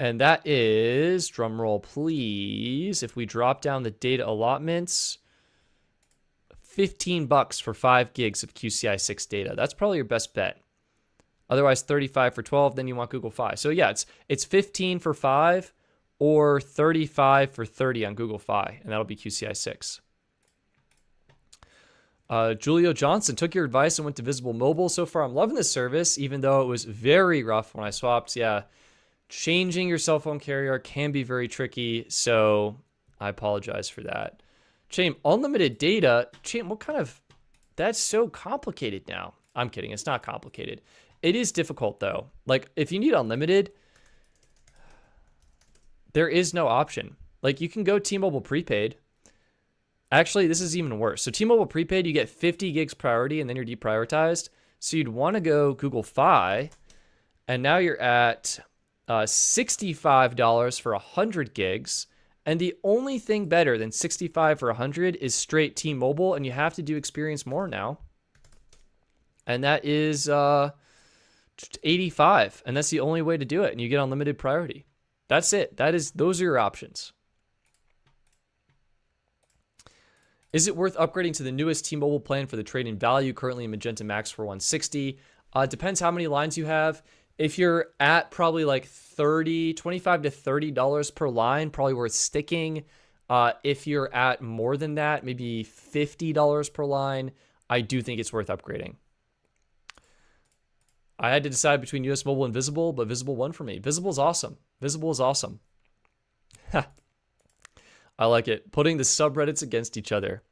[SPEAKER 1] And that is, drum roll please, if we drop down the data allotments, $15 for 5 gigs of QCI 6 data. That's probably your best bet. Otherwise, 35 for 12, then you want Google Fi. So yeah, it's 15 for 5 or 35 for 30 on Google Fi, and that'll be QCI 6. Julio Johnson took your advice and went to Visible Mobile. So far, I'm loving this service, even though it was very rough when I swapped. Yeah, changing your cell phone carrier can be very tricky, so I apologize for that. Chaim, unlimited data. Chaim, what kind of... That's so complicated now. I'm kidding. It's not complicated. It is difficult, though. Like, if you need unlimited, there is no option. Like, you can go T-Mobile prepaid. Actually, this is even worse. So T-Mobile prepaid, you get 50 gigs priority, and then you're deprioritized. So you'd want to go Google Fi, and now you're at $65 for 100 gigs. And the only thing better than 65 for 100 is straight T-Mobile, and you have to do Experience More now. And that is 85, and that's the only way to do it, and you get unlimited priority. That's it. Those are your options. Is it worth upgrading to the newest T-Mobile plan for the trade-in value currently in Magenta Max for $160? Depends how many lines you have. If you're at probably like $25 to $30 per line, probably worth sticking. If you're at more than that, maybe $50 per line, I do think it's worth upgrading. I had to decide between US Mobile and Visible, but Visible won for me. Visible is awesome. Visible is awesome. I like it. Putting the subreddits against each other.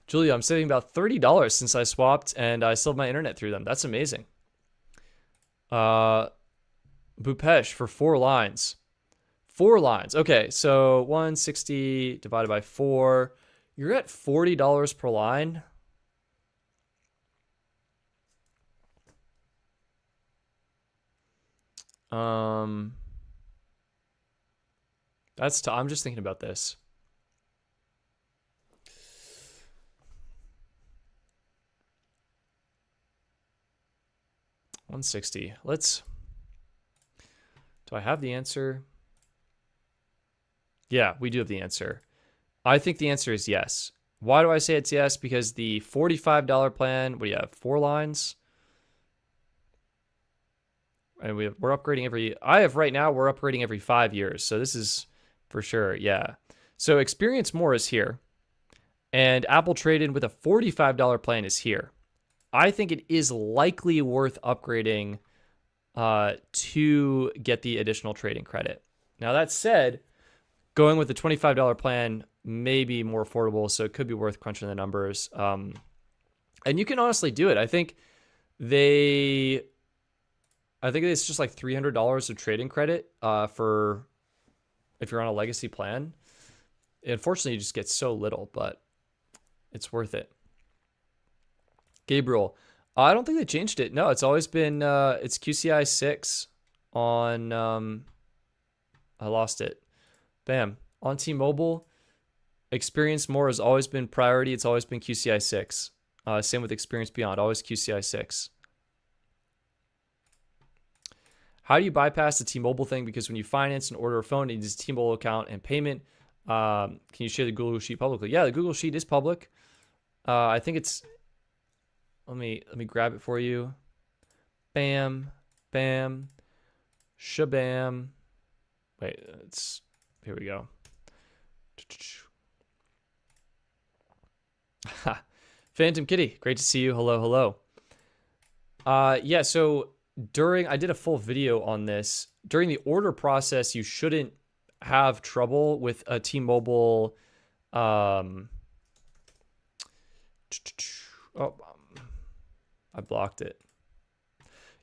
[SPEAKER 1] Julia, I'm saving about $30 since I swapped, and I still have my internet through them. That's amazing. Bupesh for 4 lines. 4 lines. Okay, so 160 divided by 4. You're at $40 per line. I'm just thinking about this. $160. Do I have the answer? Yeah, we do have the answer. I think the answer is yes. Why do I say it's yes? Because the $45 plan, what do you have? 4 lines? And we're upgrading right now, we're upgrading every 5 years. So this is for sure, yeah. So Experience More is here. And Apple Trade-In with a $45 plan is here. I think it is likely worth upgrading to get the additional trading credit. Now, that said, going with the $25 plan may be more affordable, so it could be worth crunching the numbers. And you can honestly do it. I think it's just like $300 of trading credit for if you're on a legacy plan. Unfortunately, you just get so little, but it's worth it. Gabriel, I don't think they changed it. No, it's always been it's QCI 6 on I lost it. Bam. On T-Mobile, Experience More has always been priority. It's always been QCI 6. Same with Experience Beyond, always QCI 6. How do you bypass the T-Mobile thing? Because when you finance and order a phone, it needs a T-Mobile account and payment. Can you share the Google Sheet publicly? Yeah, the Google Sheet is public. I think it's. Let me grab it for you. Bam, bam, shabam. Wait, here we go. Phantom Kitty, great to see you. Hello, hello. Yeah, so I did a full video on this. During the order process, you shouldn't have trouble with a T-Mobile. I blocked it.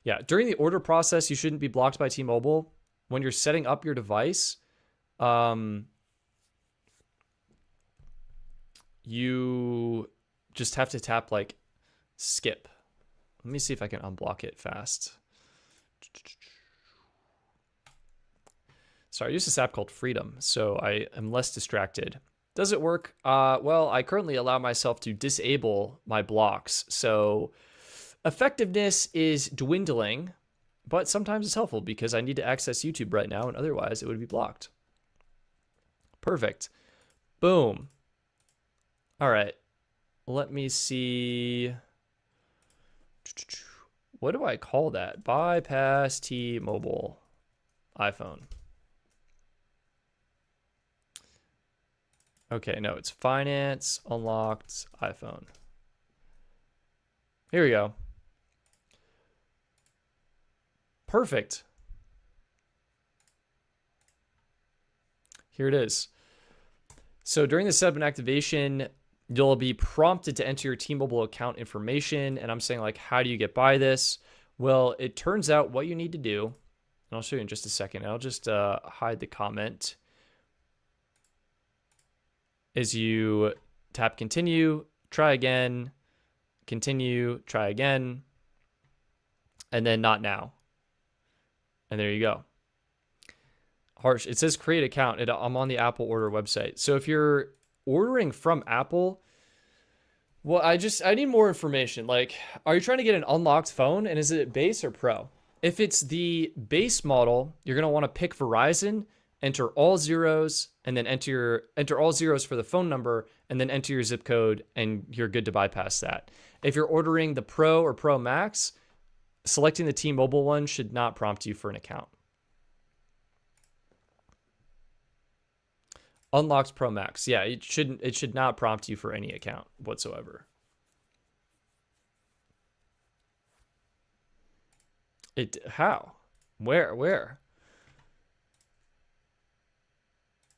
[SPEAKER 1] Yeah, during the order process, you shouldn't be blocked by T-Mobile. When you're setting up your device, you just have to tap like skip. Let me see if I can unblock it fast. Sorry, I use this app called Freedom, so I am less distracted. Does it work? Well, I currently allow myself to disable my blocks, so effectiveness is dwindling, but sometimes it's helpful because I need to access YouTube right now, and otherwise it would be blocked. Perfect. Boom. All right. Let me see. What do I call that? Bypass T-Mobile iPhone. Okay, no, it's finance, unlocked, iPhone. Here we go. Perfect. Here it is. So during the setup and activation, you'll be prompted to enter your T-Mobile account information. And I'm saying, like, how do you get by this? Well, it turns out what you need to do, and I'll show you in just a second. I'll just hide the comment. Is you tap continue, try again, continue, try again, and then not now. And there you go. Harsh, it says create account. I'm on the Apple order website. So if you're ordering from Apple, well, I need more information. Like, are you trying to get an unlocked phone, and is it base or pro? If it's the base model, you're going to want to pick Verizon, enter all zeros, and then enter all zeros for the phone number, and then enter your zip code, and you're good to bypass that. If you're ordering the Pro or Pro Max, selecting the T-Mobile one should not prompt you for an account. Unlocked Pro Max. Yeah, it should not prompt you for any account whatsoever. How? Where?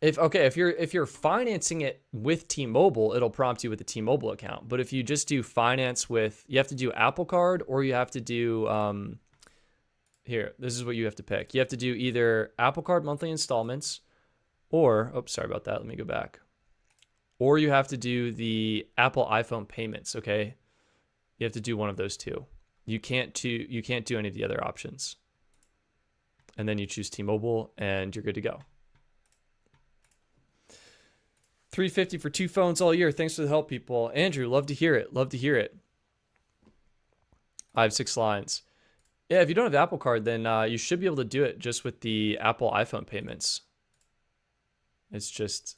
[SPEAKER 1] If you're financing it with T-Mobile, it'll prompt you with the T-Mobile account. But if you just do finance with, you have to do Apple Card, or you have to do here, this is what you have to pick. You have to do either Apple Card monthly installments, or, oh, sorry about that. Let me go back. Or you have to do the Apple iPhone payments, okay? You have to do one of those two. You can't do any of the other options. And then you choose T-Mobile, and you're good to go. $350 for 2 phones all year. Thanks for the help, people. Andrew, love to hear it. Love to hear it. I have 6 lines. Yeah, if you don't have the Apple Card, then you should be able to do it just with the Apple iPhone payments. It's just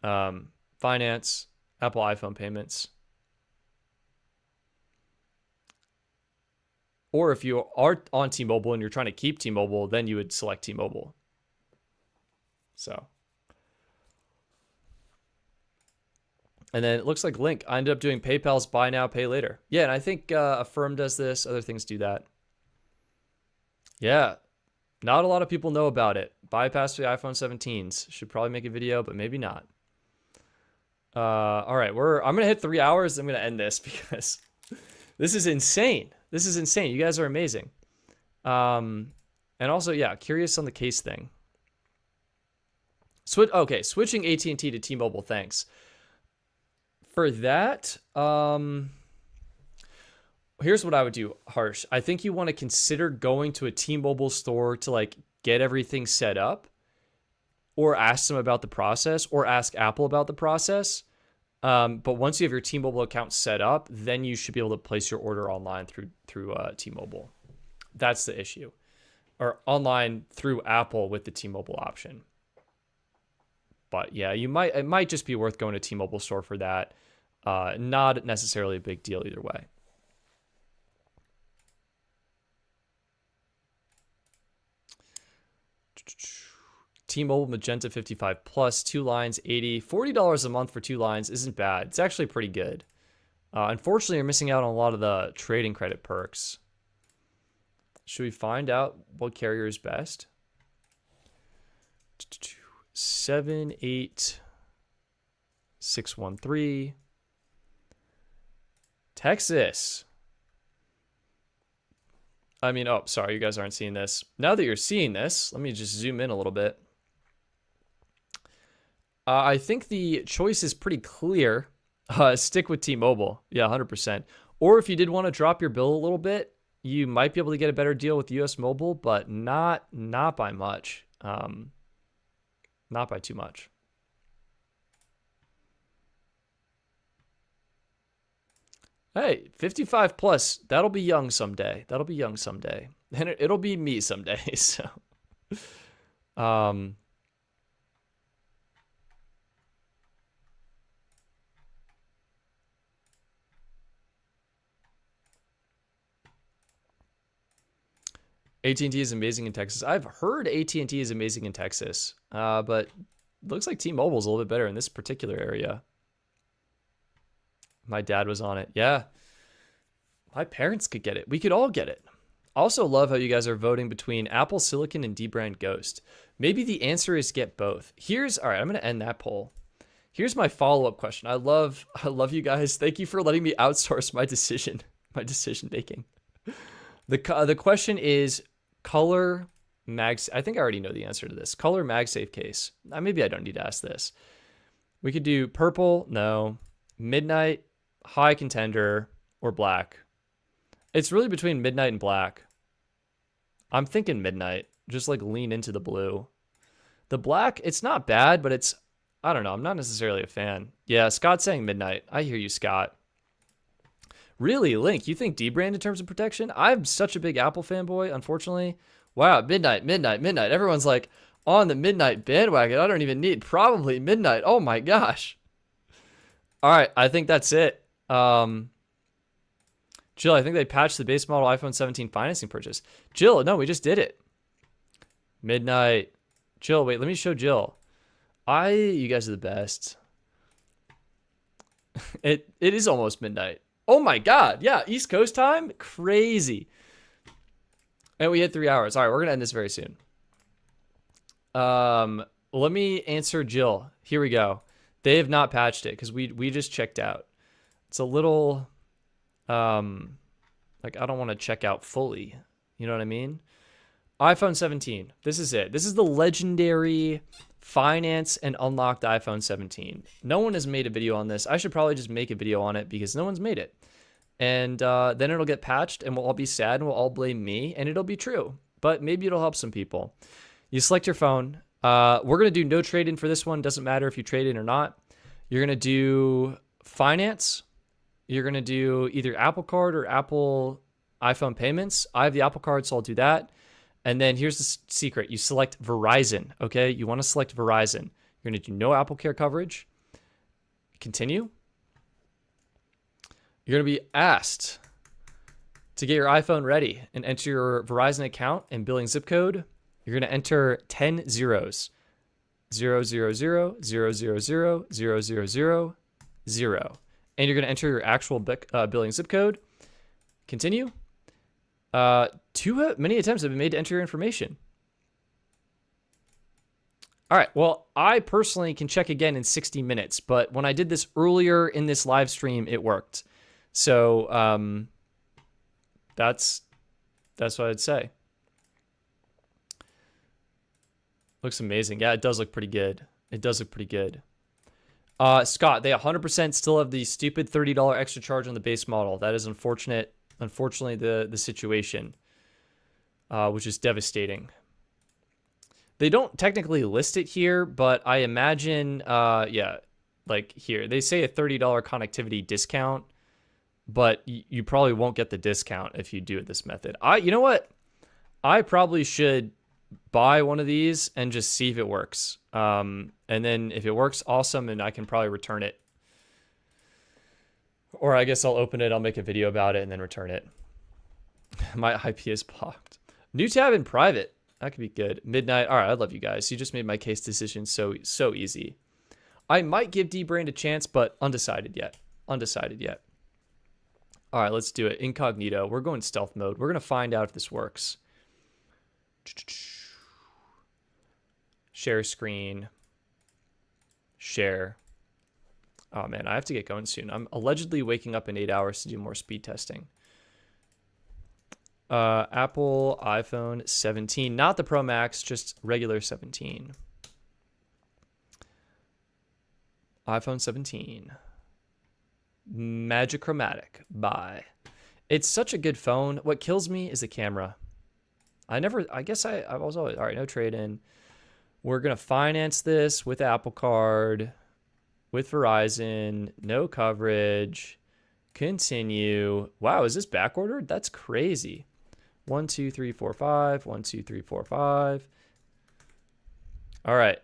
[SPEAKER 1] finance, Apple iPhone payments. Or if you are on T-Mobile and you're trying to keep T-Mobile, then you would select T-Mobile. So. And then it looks like Link. I ended up doing PayPal's buy now, pay later. Yeah, and I think Affirm does this. Other things do that. Yeah. Not a lot of people know about it. Bypass the iPhone 17s. Should probably make a video, but maybe not. All right, I'm going to hit 3 hours. I'm going to end this because this is insane. This is insane. You guys are amazing. And also, yeah, curious on the case thing. Switching AT&T to T-Mobile, thanks. For that, here's what I would do, Harsh. I think you want to consider going to a T-Mobile store to like get everything set up, or ask them about the process, or ask Apple about the process. But once you have your T-Mobile account set up, then you should be able to place your order online through T-Mobile. That's the issue. or online through Apple with the T-Mobile option. But yeah, it might just be worth going to T-Mobile store for that. Not necessarily a big deal either way. T-Mobile Magenta 55 plus, 2 lines, $80. $40 a month for 2 lines isn't bad. It's actually pretty good. Unfortunately, you're missing out on a lot of the trading credit perks. Should we find out what carrier is best? 78613. Texas. I mean, oh, sorry, you guys aren't seeing this. Now that you're seeing this, let me just zoom in a little bit. I think the choice is pretty clear. Stick with T-Mobile. Yeah, 100%. Or if you did want to drop your bill a little bit, you might be able to get a better deal with US Mobile, but not by much. Not by too much. Hey, 55 plus, that'll be young someday. That'll be young someday. And it'll be me someday, so. AT&T is amazing in Texas. I've heard AT&T is amazing in Texas, but it looks like T-Mobile is a little bit better in this particular area. My dad was on it. Yeah. My parents could get it. We could all get it. Also love how you guys are voting between Apple Silicon and D-Brand Ghost. Maybe the answer is get both. All right, I'm going to end that poll. Here's my follow-up question. I love you guys. Thank you for letting me outsource my decision making. The question is color mags. I think I already know the answer to this. Color MagSafe case. Maybe I don't need to ask this. We could do purple, no. Midnight, high contender, or black. It's really between midnight and black. I'm thinking midnight. Just like lean into the blue. The black, it's not bad, but I don't know. I'm not necessarily a fan. Yeah, Scott's saying midnight. I hear you, Scott. Really, Link, you think D-Brand in terms of protection? I'm such a big Apple fanboy, unfortunately. Wow, midnight. Everyone's like on the midnight bandwagon. I don't even need probably midnight. Oh my gosh. All right, I think that's it. Jill, I think they patched the base model iPhone 17 financing purchase. Jill, no, we just did it. Midnight. Jill, wait, let me show Jill. You guys are the best. It is almost midnight. Oh my God. Yeah. East Coast time. Crazy. And we hit 3 hours. All right. We're going to end this very soon. Let me answer Jill. Here we go. They have not patched it because we just checked out. It's a little, like I don't want to check out fully. You know what I mean? iPhone 17. This is it. This is the legendary finance and unlocked iPhone 17. No one has made a video on this. I should probably just make a video on it because no one's made it. And then it'll get patched and we'll all be sad and we'll all blame me and it'll be true. But maybe it'll help some people. You select your phone. We're going to do no trade-in for this one. Doesn't matter if you trade in or not. You're going to do finance. You're going to do either Apple Card or Apple iPhone payments. I have the Apple Card, so I'll do that. And then here's the secret. You select Verizon, okay? You want to select Verizon. You're going to do no Apple Care coverage. Continue. You're going to be asked to get your iPhone ready and enter your Verizon account and billing zip code. You're going to enter 10 zeros. 000, 000, 000, 000, 0. And you're going to enter your actual billing zip code. Continue. Too many attempts have been made to enter your information. All right. Well, I personally can check again in 60 minutes, but when I did this earlier in this live stream, it worked. So that's what I'd say. Looks amazing. Yeah, it does look pretty good. It does look pretty good. Scott, they 100% still have the stupid $30 extra charge on the base model. That is unfortunate. Unfortunately, the situation, which is devastating. They don't technically list it here, but I imagine, yeah, like here. They say a $30 connectivity discount, but you probably won't get the discount if you do it this method. You know what? I probably should buy one of these and just see if it works. And then if it works, awesome, and I can probably return it. Or I guess I'll open it, I'll make a video about it, and then return it. My IP is blocked. New tab in private. That could be good. Midnight. All right, I love you guys. You just made my case decision so easy. I might give D-Brand a chance, but undecided yet. Undecided yet. All right, let's do it. Incognito. We're going stealth mode. We're going to find out if this works. Share screen. Share. Oh, man, I have to get going soon. I'm allegedly waking up in 8 hours to do more speed testing. Apple iPhone 17. Not the Pro Max, just regular 17. iPhone 17. Magic Chromatic. Bye. It's such a good phone. What kills me is the camera. I was always, all right, no trade-in. We're going to finance this with Apple Card, with Verizon, no coverage, continue. Wow, is this back ordered? That's crazy. 1, 2, 3, 4, 5. 1, 2, 3, 4, 5. All right,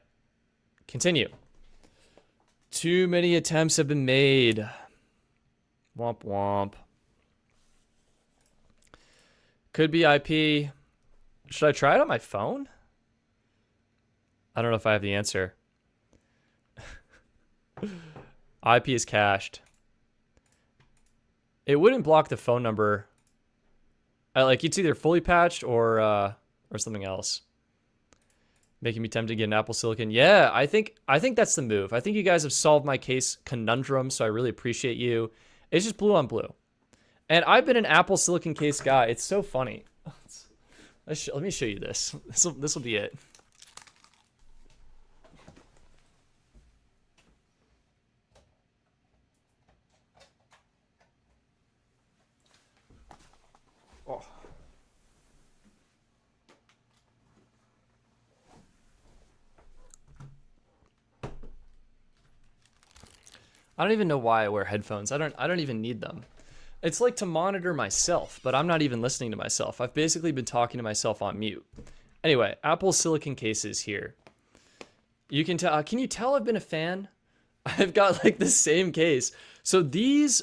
[SPEAKER 1] continue. Too many attempts have been made. Womp womp. Could be IP. Should I try it on my phone? I don't know if I have the answer. IP is cached. It wouldn't block the phone number. Like it's either fully patched or something else. Making me tempted to get an Apple Silicon. Yeah, I think that's the move. I think you guys have solved my case conundrum, so I really appreciate you. It's just blue on blue. And I've been an Apple Silicon case guy. It's so funny. Let me show you this. This will be it. Oh. I don't even know why I wear headphones. I don't even need them. It's like to monitor myself, but I'm not even listening to myself. I've basically been talking to myself on mute. Anyway, Apple Silicon cases here. You can tell. Can you tell I've been a fan? I've got like the same case. So these,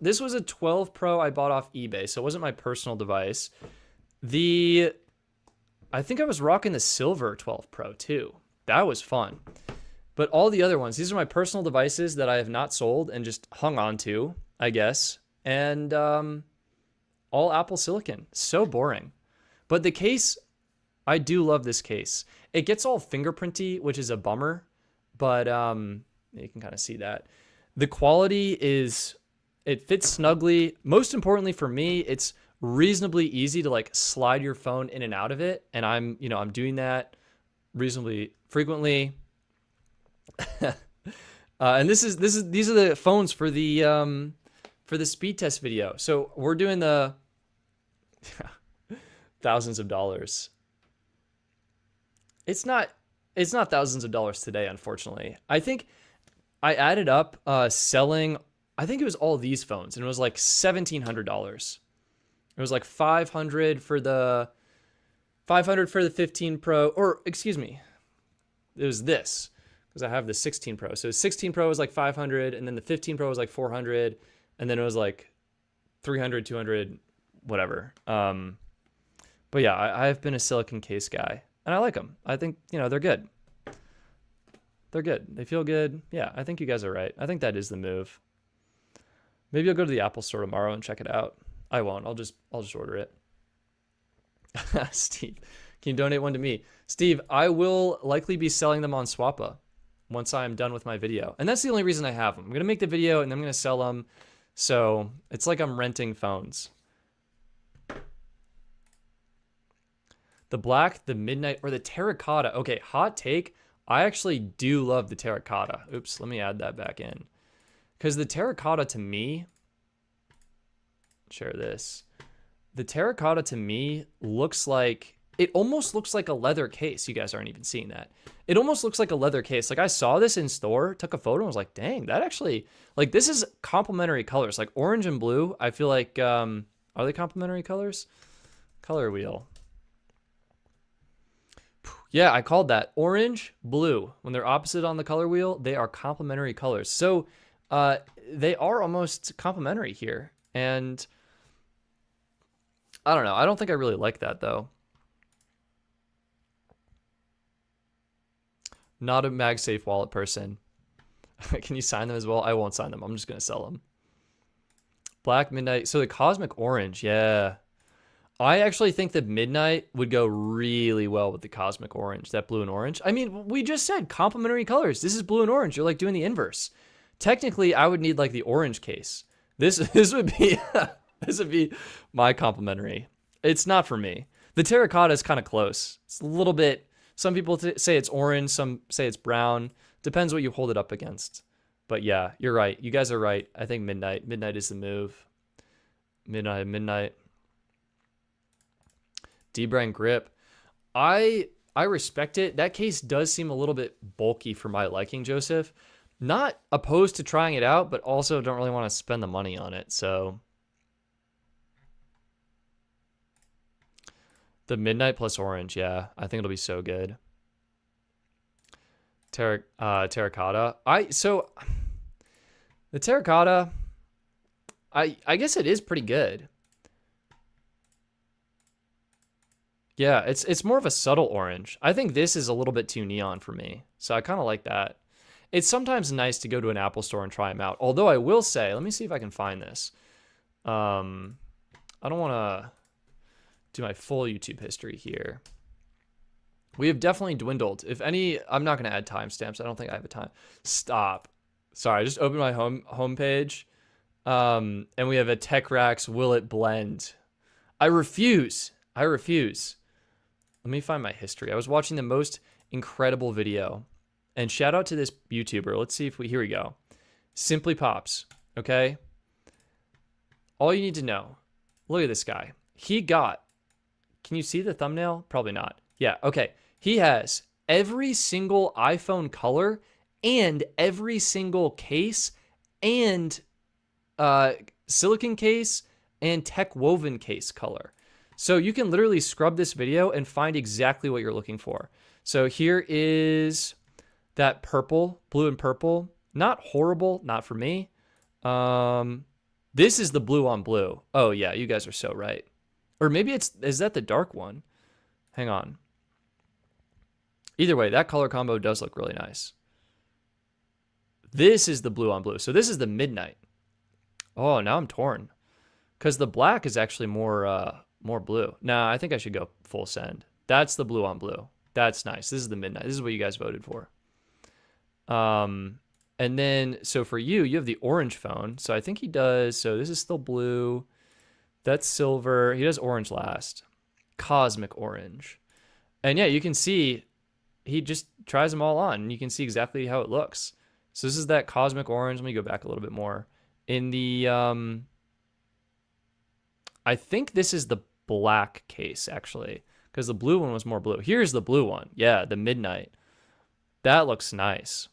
[SPEAKER 1] this was a 12 Pro I bought off eBay, so it wasn't my personal device. I think I was rocking the silver 12 Pro too. That was fun. But all the other ones, these are my personal devices that I have not sold and just hung on to, I guess. And all Apple Silicon. So boring. But the case, I do love this case. It gets all fingerprinty, which is a bummer. But you can kind of see that. The quality is, it fits snugly. Most importantly for me, it's reasonably easy to like slide your phone in and out of it. And I'm doing that reasonably frequently. And these are the phones for the speed test video. So we're doing the thousands of dollars. It's not thousands of dollars today, unfortunately. I think I added up selling, I think it was all these phones, and it was like $1,700. It was like $500 for the 15 Pro, or excuse me, it was this, because I have the 16 Pro. So 16 Pro was like 500, and then the 15 Pro was like 400, and then it was like 300, 200, whatever. But yeah, I've been a silicon case guy, and I like them. I think, they're good. They're good. They feel good. Yeah, I think you guys are right. I think that is the move. Maybe I'll go to the Apple store tomorrow and check it out. I won't. I'll just order it. Steve, can you donate one to me? Steve, I will likely be selling them on Swappa once I'm done with my video. And that's the only reason I have them. I'm going to make the video and then I'm going to sell them. So it's like I'm renting phones. The black, the midnight, or the terracotta. Okay, hot take. I actually do love the terracotta. Oops, let me add that back in. Because the terracotta to me, share this. The terracotta to me looks like, it almost looks like a leather case. You guys aren't even seeing that. It almost looks like a leather case. Like I saw this in store, took a photo and was like, dang, that actually, like this is complementary colors. Like orange and blue, I feel like, are they complementary colors? Color wheel. Yeah, I called that. Orange, blue. When they're opposite on the color wheel, they are complementary colors. So they are almost complementary here. And I don't know. I don't think I really like that, though. Not a MagSafe wallet person. Can you sign them as well? I won't sign them. I'm just going to sell them. Black, midnight. So the cosmic orange, yeah. I actually think that midnight would go really well with the cosmic orange, that blue and orange. I mean, we just said complementary colors. This is blue and orange. You're like doing the inverse. Technically, I would need like the orange case. This would be this would be my complementary. It's not for me. The terracotta is kind of close. It's a little bit. Some people say it's orange. Some say it's brown. Depends what you hold it up against. But yeah, you're right. You guys are right. I think midnight. Midnight is the move. Midnight. D-Brand grip. I respect it. That case does seem a little bit bulky for my liking, Joseph. Not opposed to trying it out, but also don't really want to spend the money on it. So the midnight plus orange, yeah, I think it'll be so good. Terracotta. The terracotta, I guess it is pretty good. Yeah, it's more of a subtle orange. I think this is a little bit too neon for me. So I kind of like that. It's sometimes nice to go to an Apple store and try them out. Although I will say, let me see if I can find this. I don't want to do my full YouTube history here. We have definitely dwindled. If any, I'm not going to add timestamps. I don't think I have a time. Stop. Sorry, I just opened my homepage. And we have a Tech Racks Will It Blend. I refuse. Let me find my history. I was watching the most incredible video. And shout out to this YouTuber. Let's see if here we go. Simply Pops. Okay. All you need to know. Look at this guy. Can you see the thumbnail? Probably not. Yeah. Okay. He has every single iPhone color and every single case and silicon case and tech woven case color. So you can literally scrub this video and find exactly what you're looking for. So here is that purple, blue and purple. Not horrible, not for me. This is the blue on blue. Oh yeah, you guys are so right. Or maybe is that the dark one? Hang on. Either way, that color combo does look really nice. This is the blue on blue. So this is the midnight. Oh, now I'm torn. Because the black is actually more blue. Nah, I think I should go full send. That's the blue on blue. That's nice. This is the midnight. This is what you guys voted for. And then, so for you have the orange phone. So I think he does. So this is still blue. That's silver. He does orange last. Cosmic orange. And yeah, you can see he just tries them all on. And you can see exactly how it looks. So this is that cosmic orange. Let me go back a little bit more. In the, I think this is the black case, actually. Because the blue one was more blue. Here's the blue one. Yeah, the midnight. That looks nice.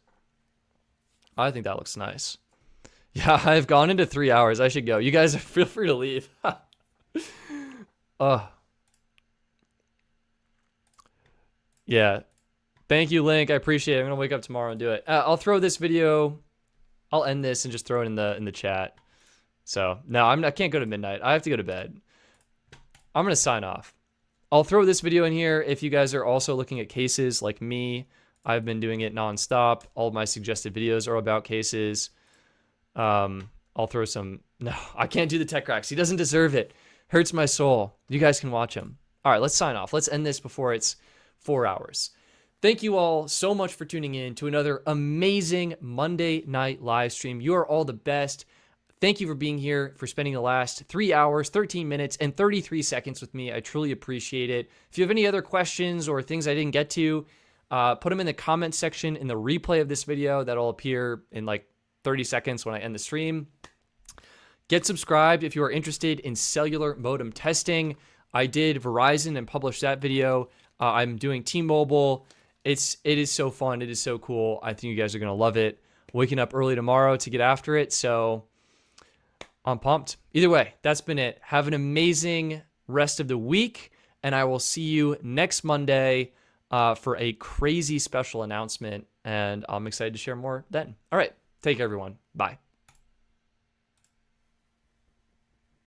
[SPEAKER 1] I think that looks nice. Yeah, I've gone into 3 hours. I should go. You guys feel free to leave. Yeah. Thank you, Link. I appreciate it. I'm going to wake up tomorrow and do it. I'll throw this video. I'll end this and just throw it in the chat. So, no, I can't go to midnight. I have to go to bed. I'm going to sign off. I'll throw this video in here if you guys are also looking at cases like me. I've been doing it nonstop. All of my suggested videos are about cases. I'll throw some. No, I can't do the Tech Racks. He doesn't deserve it. Hurts my soul. You guys can watch him. All right, let's sign off. Let's end this before it's 4 hours. Thank you all so much for tuning in to another amazing Monday night live stream. You are all the best. Thank you for being here, for spending the last 3 hours, 13 minutes, and 33 seconds with me. I truly appreciate it. If you have any other questions or things I didn't get to, put them in the comment section in the replay of this video. That'll appear in like 30 seconds when I end the stream. Get subscribed if you are interested in cellular modem testing. I did Verizon and published that video. I'm doing T-Mobile. It is so fun. It is so cool. I think you guys are going to love it. Waking up early tomorrow to get after it. So I'm pumped. Either way, that's been it. Have an amazing rest of the week, and I will see you next Monday. for a crazy special announcement, and I'm excited to share more then. All right, take care, everyone. Bye.